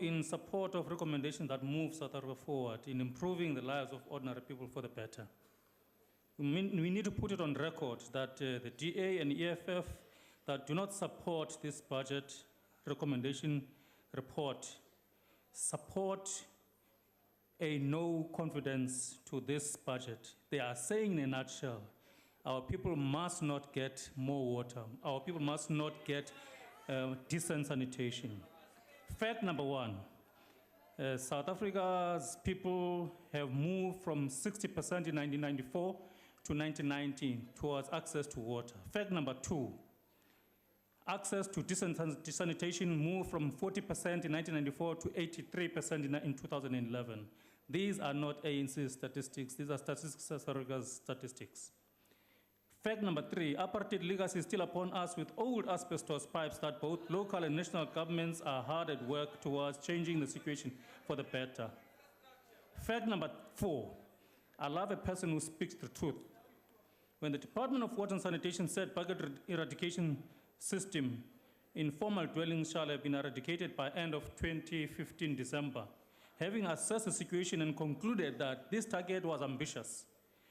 in support of recommendations that move South Africa forward in improving the lives of ordinary people for the better. We need to put it on record that the DA and EFF that do not support this budget recommendation report support a no confidence to this budget. They are saying in a nutshell, our people must not get more water. Our people must not get decent sanitation. Fact number one, South Africa's people have moved from 60% in 1994 to 1990 towards access to water. Fact number two, access to decent sanitation moved from 40% in 1994 to 83% in 2011. These are not ANC statistics, these are Statistics South Africa's statistics. Fact number three, apartheid legacy is still upon us with old asbestos pipes that both local and national governments are hard at work towards changing the situation for the better. Fact number four, I love a person who speaks the truth. When the Department of Water and Sanitation said bucket eradication system, informal dwellings shall have been eradicated by end of 2015 December, having assessed the situation and concluded that this target was ambitious.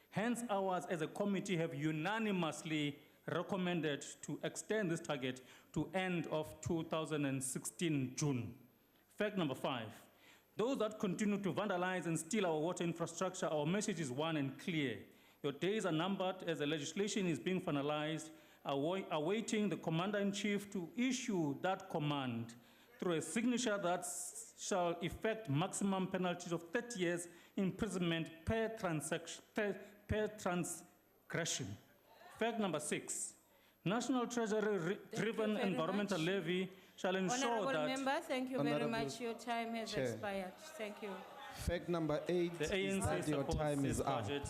Hence, ours as a committee have unanimously recommended to extend this target to end of 2016 June. Fact number five, those that continue to vandalize and steal our water infrastructure, our message is one and clear. Your days are numbered as the legislation is being finalized, awaiting the Commander-in-Chief to issue that command through a signature that shall effect maximum penalties of 30 years imprisonment per transgression. Fact number six, National Treasury-driven environmental levy shall ensure Honourable that... Member, thank you very much. Your time has expired. Thank you. Fact number 8 The is ANC that your time is up. budget.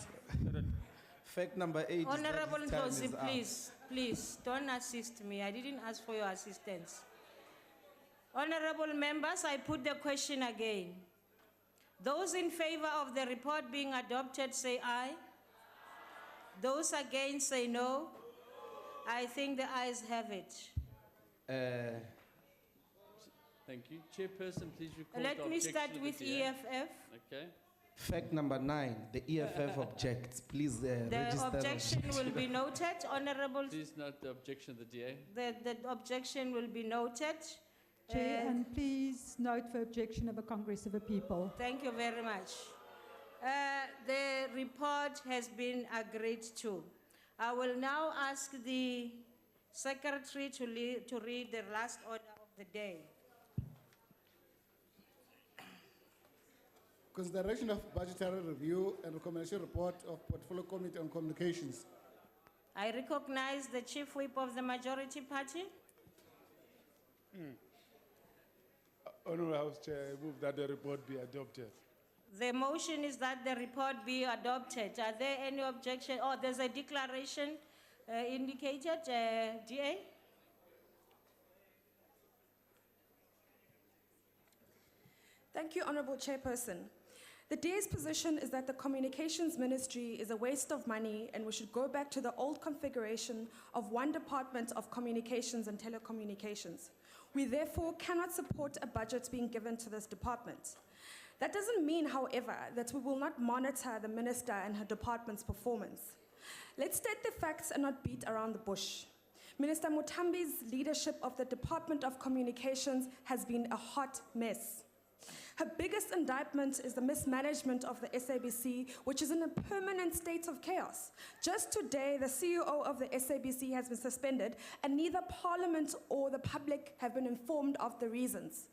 Fact number 8 Honourable is that his time Nkosi, is up. please, don't assist me. I didn't ask for your assistance. Honourable members, I put the question again. Those in favour of the report being adopted, say aye. Those against, say no. I think the ayes have it. Thank you. Chairperson, please record Let the me objection start of the with DA. EFF. Okay. Fact number 9, the EFF objects. Please The register. objection will be noted, Honourable. Please note the objection of the DA. The objection will be noted. Chair, and please note the objection of the Congress of the People. Thank you very much. The report has been agreed to. I will now ask the Secretary to read the last order of the day. Consideration of budgetary review and recommendation report of Portfolio Committee on Communications. I recognize the Chief Whip of the Majority Party. Honourable House Chair, I move that the report be adopted. The motion is that the report be adopted. Are there any objection? Oh, there's a declaration indicated, DA? Thank you, Honourable Chairperson. The DA's position is that the Communications Ministry is a waste of money and we should go back to the old configuration of one Department of Communications and Telecommunications. We therefore cannot support a budget being given to this department. That doesn't mean, however, that we will not monitor the minister and her department's performance. Let's state the facts and not beat around the bush. Minister Mutambi's leadership of the Department of Communications has been a hot mess. Her biggest indictment is the mismanagement of the SABC, which is in a permanent state of chaos. Just today, the CEO of the SABC has been suspended, and neither Parliament or the public have been informed of the reasons.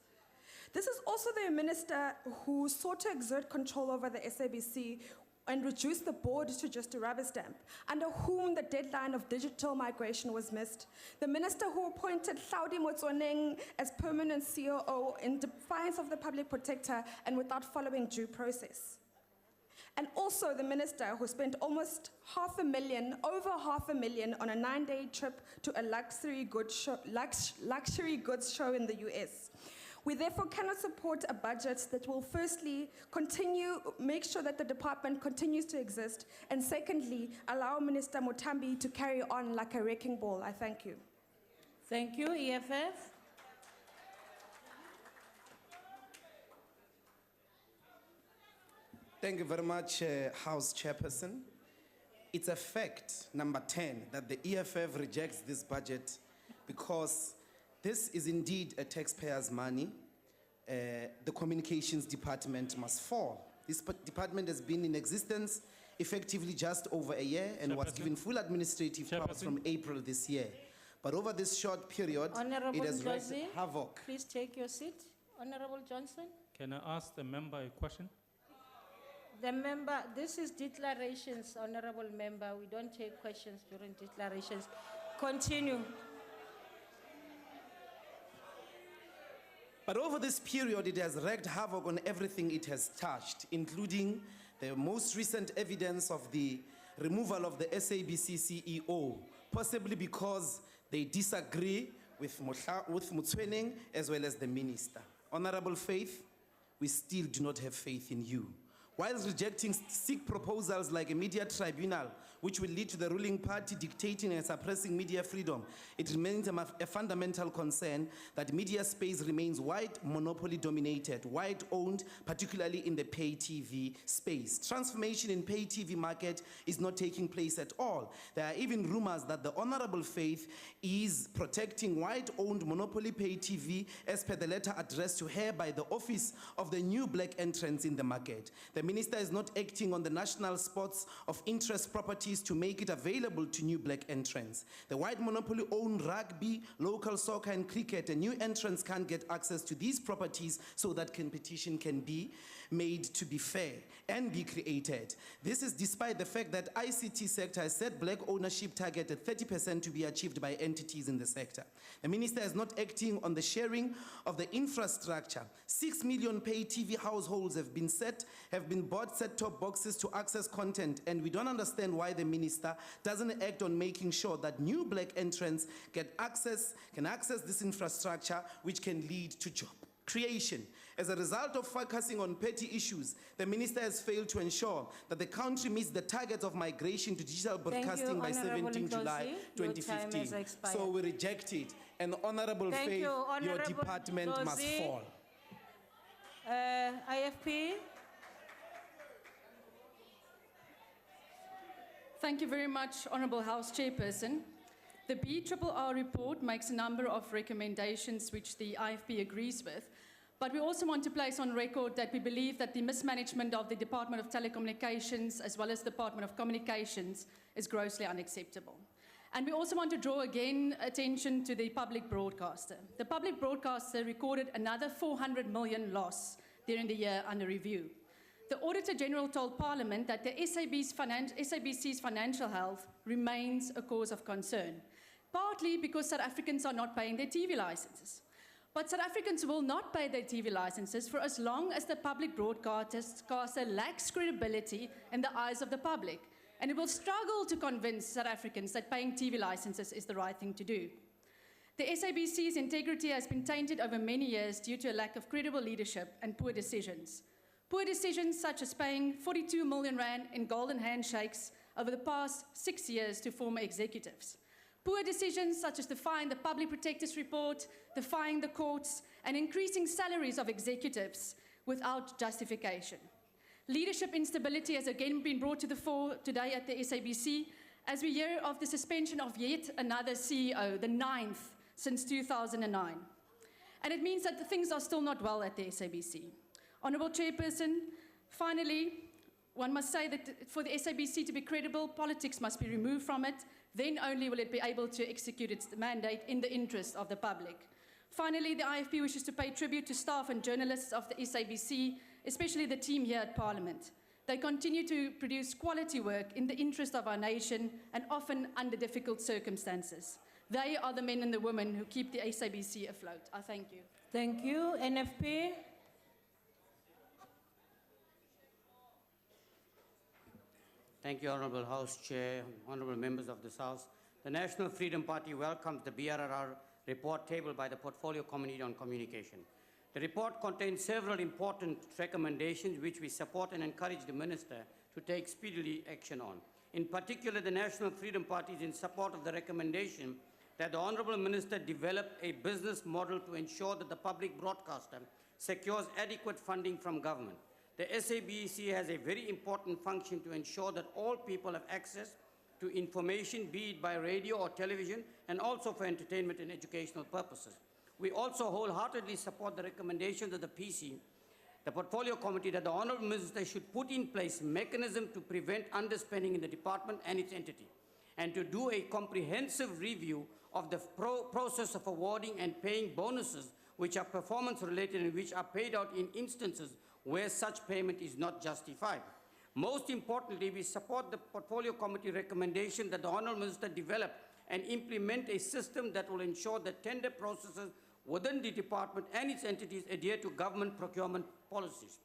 This is also the minister who sought to exert control over the SABC and reduce the board to just a rubber stamp, under whom the deadline of digital migration was missed. The minister who appointed Hlaudi Motswaneng as permanent COO in defiance of the public protector and without following due process. And also the minister who spent almost over $500,000 on a 9-day trip to a luxury goods show in the US. We therefore cannot support a budget that will firstly make sure that the department continues to exist, and secondly, allow Minister Mutambi to carry on like a wrecking ball. I thank you. Thank you, EFF. Thank you very much, House Chairperson. It's a fact, number 10, that the EFF rejects this budget because this is indeed a taxpayer's money. The communications department must fall. This department has been in existence effectively just over a year and was given full administrative powers from April this year. But over this short period, Honorable it has wreaked Josie, havoc. please take your seat. Honorable Johnson. Can I ask the member a question? The member, this is declarations, honorable member. We don't take questions during declarations. Continue. But over this period, it has wreaked havoc on everything it has touched, including the most recent evidence of the removal of the SABC CEO, possibly because they disagree with Motswaneng as well as the minister. Honorable Faith, we still do not have faith in you. While rejecting sick proposals like a media tribunal, which will lead to the ruling party dictating and suppressing media freedom, it remains a fundamental concern that media space remains wide monopoly dominated, wide owned, particularly in the pay TV space. Transformation in pay TV market is not taking place at all. There are even rumors that the Honorable Faith is protecting wide owned monopoly pay TV as per the letter addressed to her by the office of the new black entrants in the market. The minister is not acting on the national sports of interest properties to make it available to new black entrants. The white monopoly own rugby, local soccer and cricket, and new entrants can't get access to these properties so that competition can be made to be fair and be created. This is despite the fact that ICT sector has set black ownership target at 30% to be achieved by entities in the sector. The minister is not acting on the sharing of the infrastructure. 6 million pay TV households have been bought set-top boxes to access content, and we don't understand why the minister doesn't act on making sure that new black entrants can access this infrastructure, which can lead to job creation. As a result of focusing on petty issues, the minister has failed to ensure that the country meets the targets of migration to digital broadcasting by 17 July 2015. So we reject it. And Honorable Faith, your department must fall. IFP. Thank you very much, Honourable House Chairperson. The BRRR report makes a number of recommendations which the IFP agrees with, but we also want to place on record that we believe that the mismanagement of the Department of Telecommunications as well as the Department of Communications is grossly unacceptable. And we also want to draw again attention to the public broadcaster. The public broadcaster recorded another 400 million loss during the year under review. The Auditor General told Parliament that the SABC's financial health remains a cause of concern, partly because South Africans are not paying their TV licenses. But South Africans will not pay their TV licenses for as long as the public broadcaster lacks credibility in the eyes of the public, and it will struggle to convince South Africans that paying TV licenses is the right thing to do. The SABC's integrity has been tainted over many years due to a lack of credible leadership and poor decisions. Poor decisions such as paying 42 million rand in golden handshakes over the past 6 years to former executives. Poor decisions such as defying the Public Protector's report, defying the courts, and increasing salaries of executives without justification. Leadership instability has again been brought to the fore today at the SABC as we hear of the suspension of yet another CEO, the 9th since 2009. And it means that things are still not well at the SABC. Honourable Chairperson, finally, one must say that for the SABC to be credible, politics must be removed from it. Then only will it be able to execute its mandate in the interest of the public. Finally, the IFP wishes to pay tribute to staff and journalists of the SABC, especially the team here at Parliament. They continue to produce quality work in the interest of our nation and often under difficult circumstances. They are the men and the women who keep the SABC afloat. I thank you. Thank you. NFP. Thank you, Honourable House Chair, honourable members of this House. The National Freedom Party welcomes the BRRR report tabled by the Portfolio Committee on Communication. The report contains several important recommendations which we support and encourage the Minister to take speedily action on. In particular, the National Freedom Party is in support of the recommendation that the Honourable Minister develop a business model to ensure that the public broadcaster secures adequate funding from government. The SABC has a very important function to ensure that all people have access to information, be it by radio or television, and also for entertainment and educational purposes. We also wholeheartedly support the recommendations of the PC, the Portfolio Committee, that the Honourable Minister should put in place mechanisms to prevent underspending in the department and its entity, and to do a comprehensive review of the process of awarding and paying bonuses which are performance-related and which are paid out in instances where such payment is not justified. Most importantly, we support the Portfolio Committee recommendation that the Honourable Minister develop and implement a system that will ensure that tender processes within the department and its entities adhere to government procurement policies.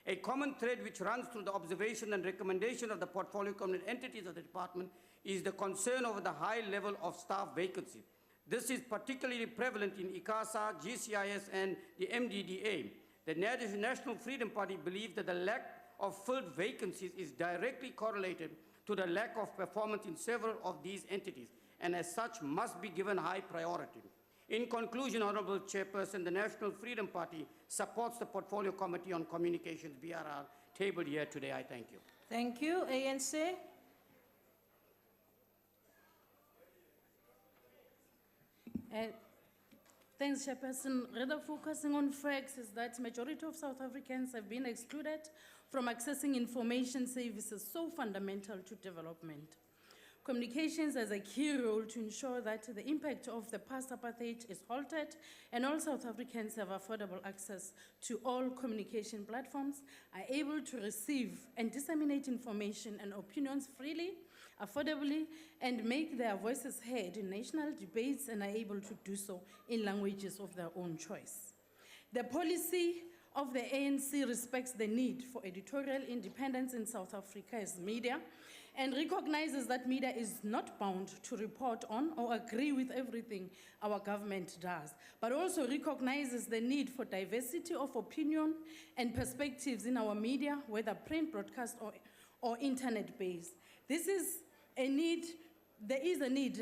A common thread which runs through the observation and recommendation of the Portfolio Committee entities of the department is the concern over the high level of staff vacancy. This is particularly prevalent in ICASA, GCIS, and the MDDA. The National Freedom Party believes that the lack of filled vacancies is directly correlated to the lack of performance in several of these entities, and as such must be given high priority. In conclusion, Honourable Chairperson, the National Freedom Party supports the Portfolio Committee on Communications, BRR, tabled here today. I thank you. Thank you. ANC. Thanks, Chairperson. Rather focusing on facts is that majority of South Africans have been excluded from accessing information services so fundamental to development. Communications has a key role to ensure that the impact of the past apartheid is halted and all South Africans have affordable access to all communication platforms, are able to receive and disseminate information and opinions freely, affordably, and make their voices heard in national debates and are able to do so in languages of their own choice. The policy of the ANC respects the need for editorial independence in South Africa's media and recognizes that media is not bound to report on or agree with everything our government does, but also recognizes the need for diversity of opinion and perspectives in our media, whether print, broadcast, or internet-based. There is a need,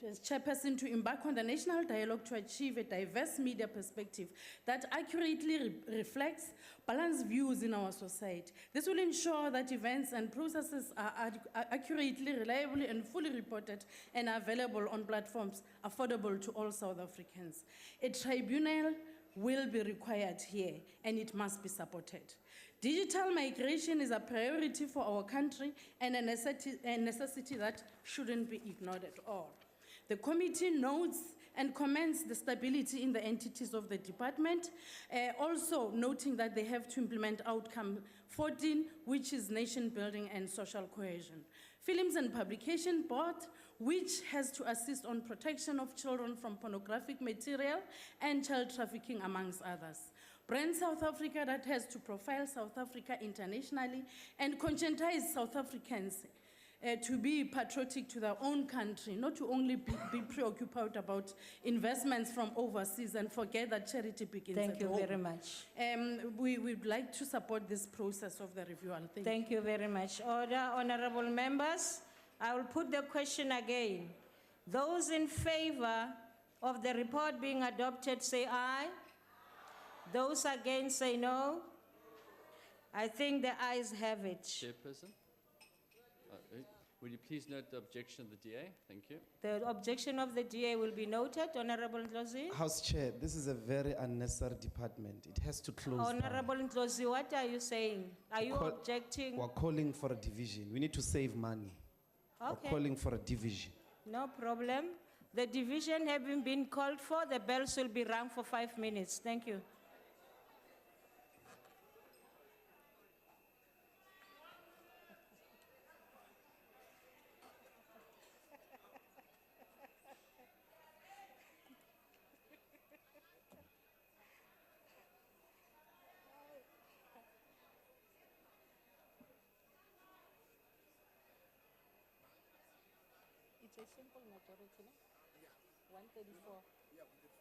as Chairperson, to embark on the national dialogue to achieve a diverse media perspective that accurately reflects balanced views in our society. This will ensure that events and processes are accurately, reliably, and fully reported and available on platforms affordable to all South Africans. A tribunal will be required here, and it must be supported. Digital migration is a priority for our country and a necessity that shouldn't be ignored at all. The committee notes and commends the stability in the entities of the department, also noting that they have to implement outcome 14, which is nation building and social cohesion. Films and Publication Board, which has to assist on protection of children from pornographic material and child trafficking, amongst others. Brand South Africa, that has to profile South Africa internationally and conscientize South Africans to be patriotic to their own country, not to only be preoccupied about investments from overseas and forget that charity begins Thank at you home. very much. We would like to support this process of the review. Thank you very much. Order, honorable members. I will put the question again. Those in favor of the report being adopted, say aye. Those against, say no. I think the ayes have it. Chairperson, would you please note the objection of the DA? Thank you. The objection of the DA will be noted. Honorable Ndlozi. House Chair, this is a very unnecessary department. It has to close down. Honorable Ndlozi, what are you saying? Are you objecting? We're calling for a division. We need to save money. Okay. We're calling for a division. No problem. The division having been called for, the bells will be rung for 5 minutes. Thank you. It's a simple majority, no? Yeah. 134. Yeah, 134.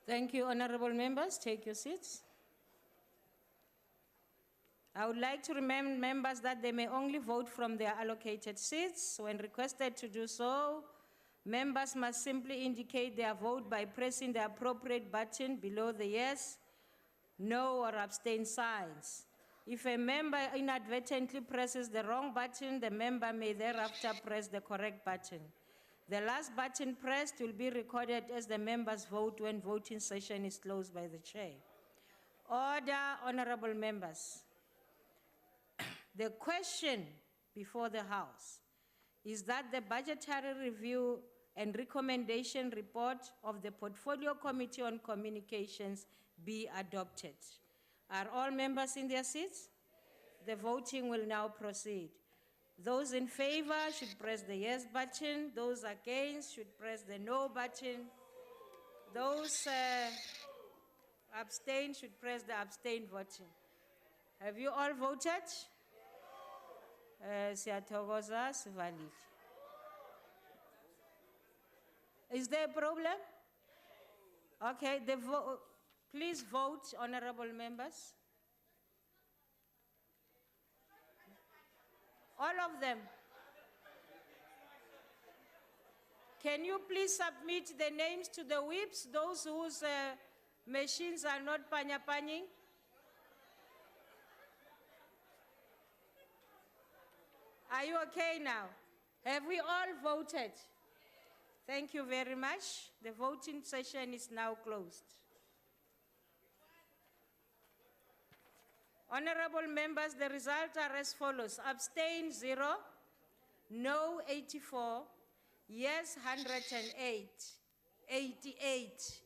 Thank you, honorable members. Take your seats. I would like to remind members that they may only vote from their allocated seats. When requested to do so, members must simply indicate their vote by pressing the appropriate button below the yes, no, or abstain signs. If a member inadvertently presses the wrong button, the member may thereafter press the correct button. The last button pressed will be recorded as the member's vote when voting session is closed by the chair. Order, honorable members. The question before the House is that the budgetary review and recommendation report of the Portfolio Committee on Communications be adopted. Are all members in their seats? The voting will now proceed. Those in favor should press the yes button. Those against should press the no button. Those abstain should press the abstain button. Have you all voted? Siyathokoza, sivalile. Is there a problem? Okay, please vote, honorable members. All of them. Can you please submit the names to the whips, those whose machines are not panya-panning? Are you okay now? Have we all voted? Thank you very much. The voting session is now closed. Honorable members, the results are as follows. Abstain 0, no 84, yes 88.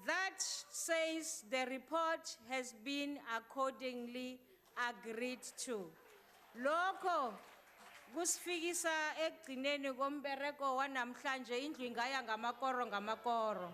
That says the report has been accordingly agreed to. Loko kusifikisa ekugcineni kombereko wanamhlanje indlu ingaya ngamakoro ngamakoro.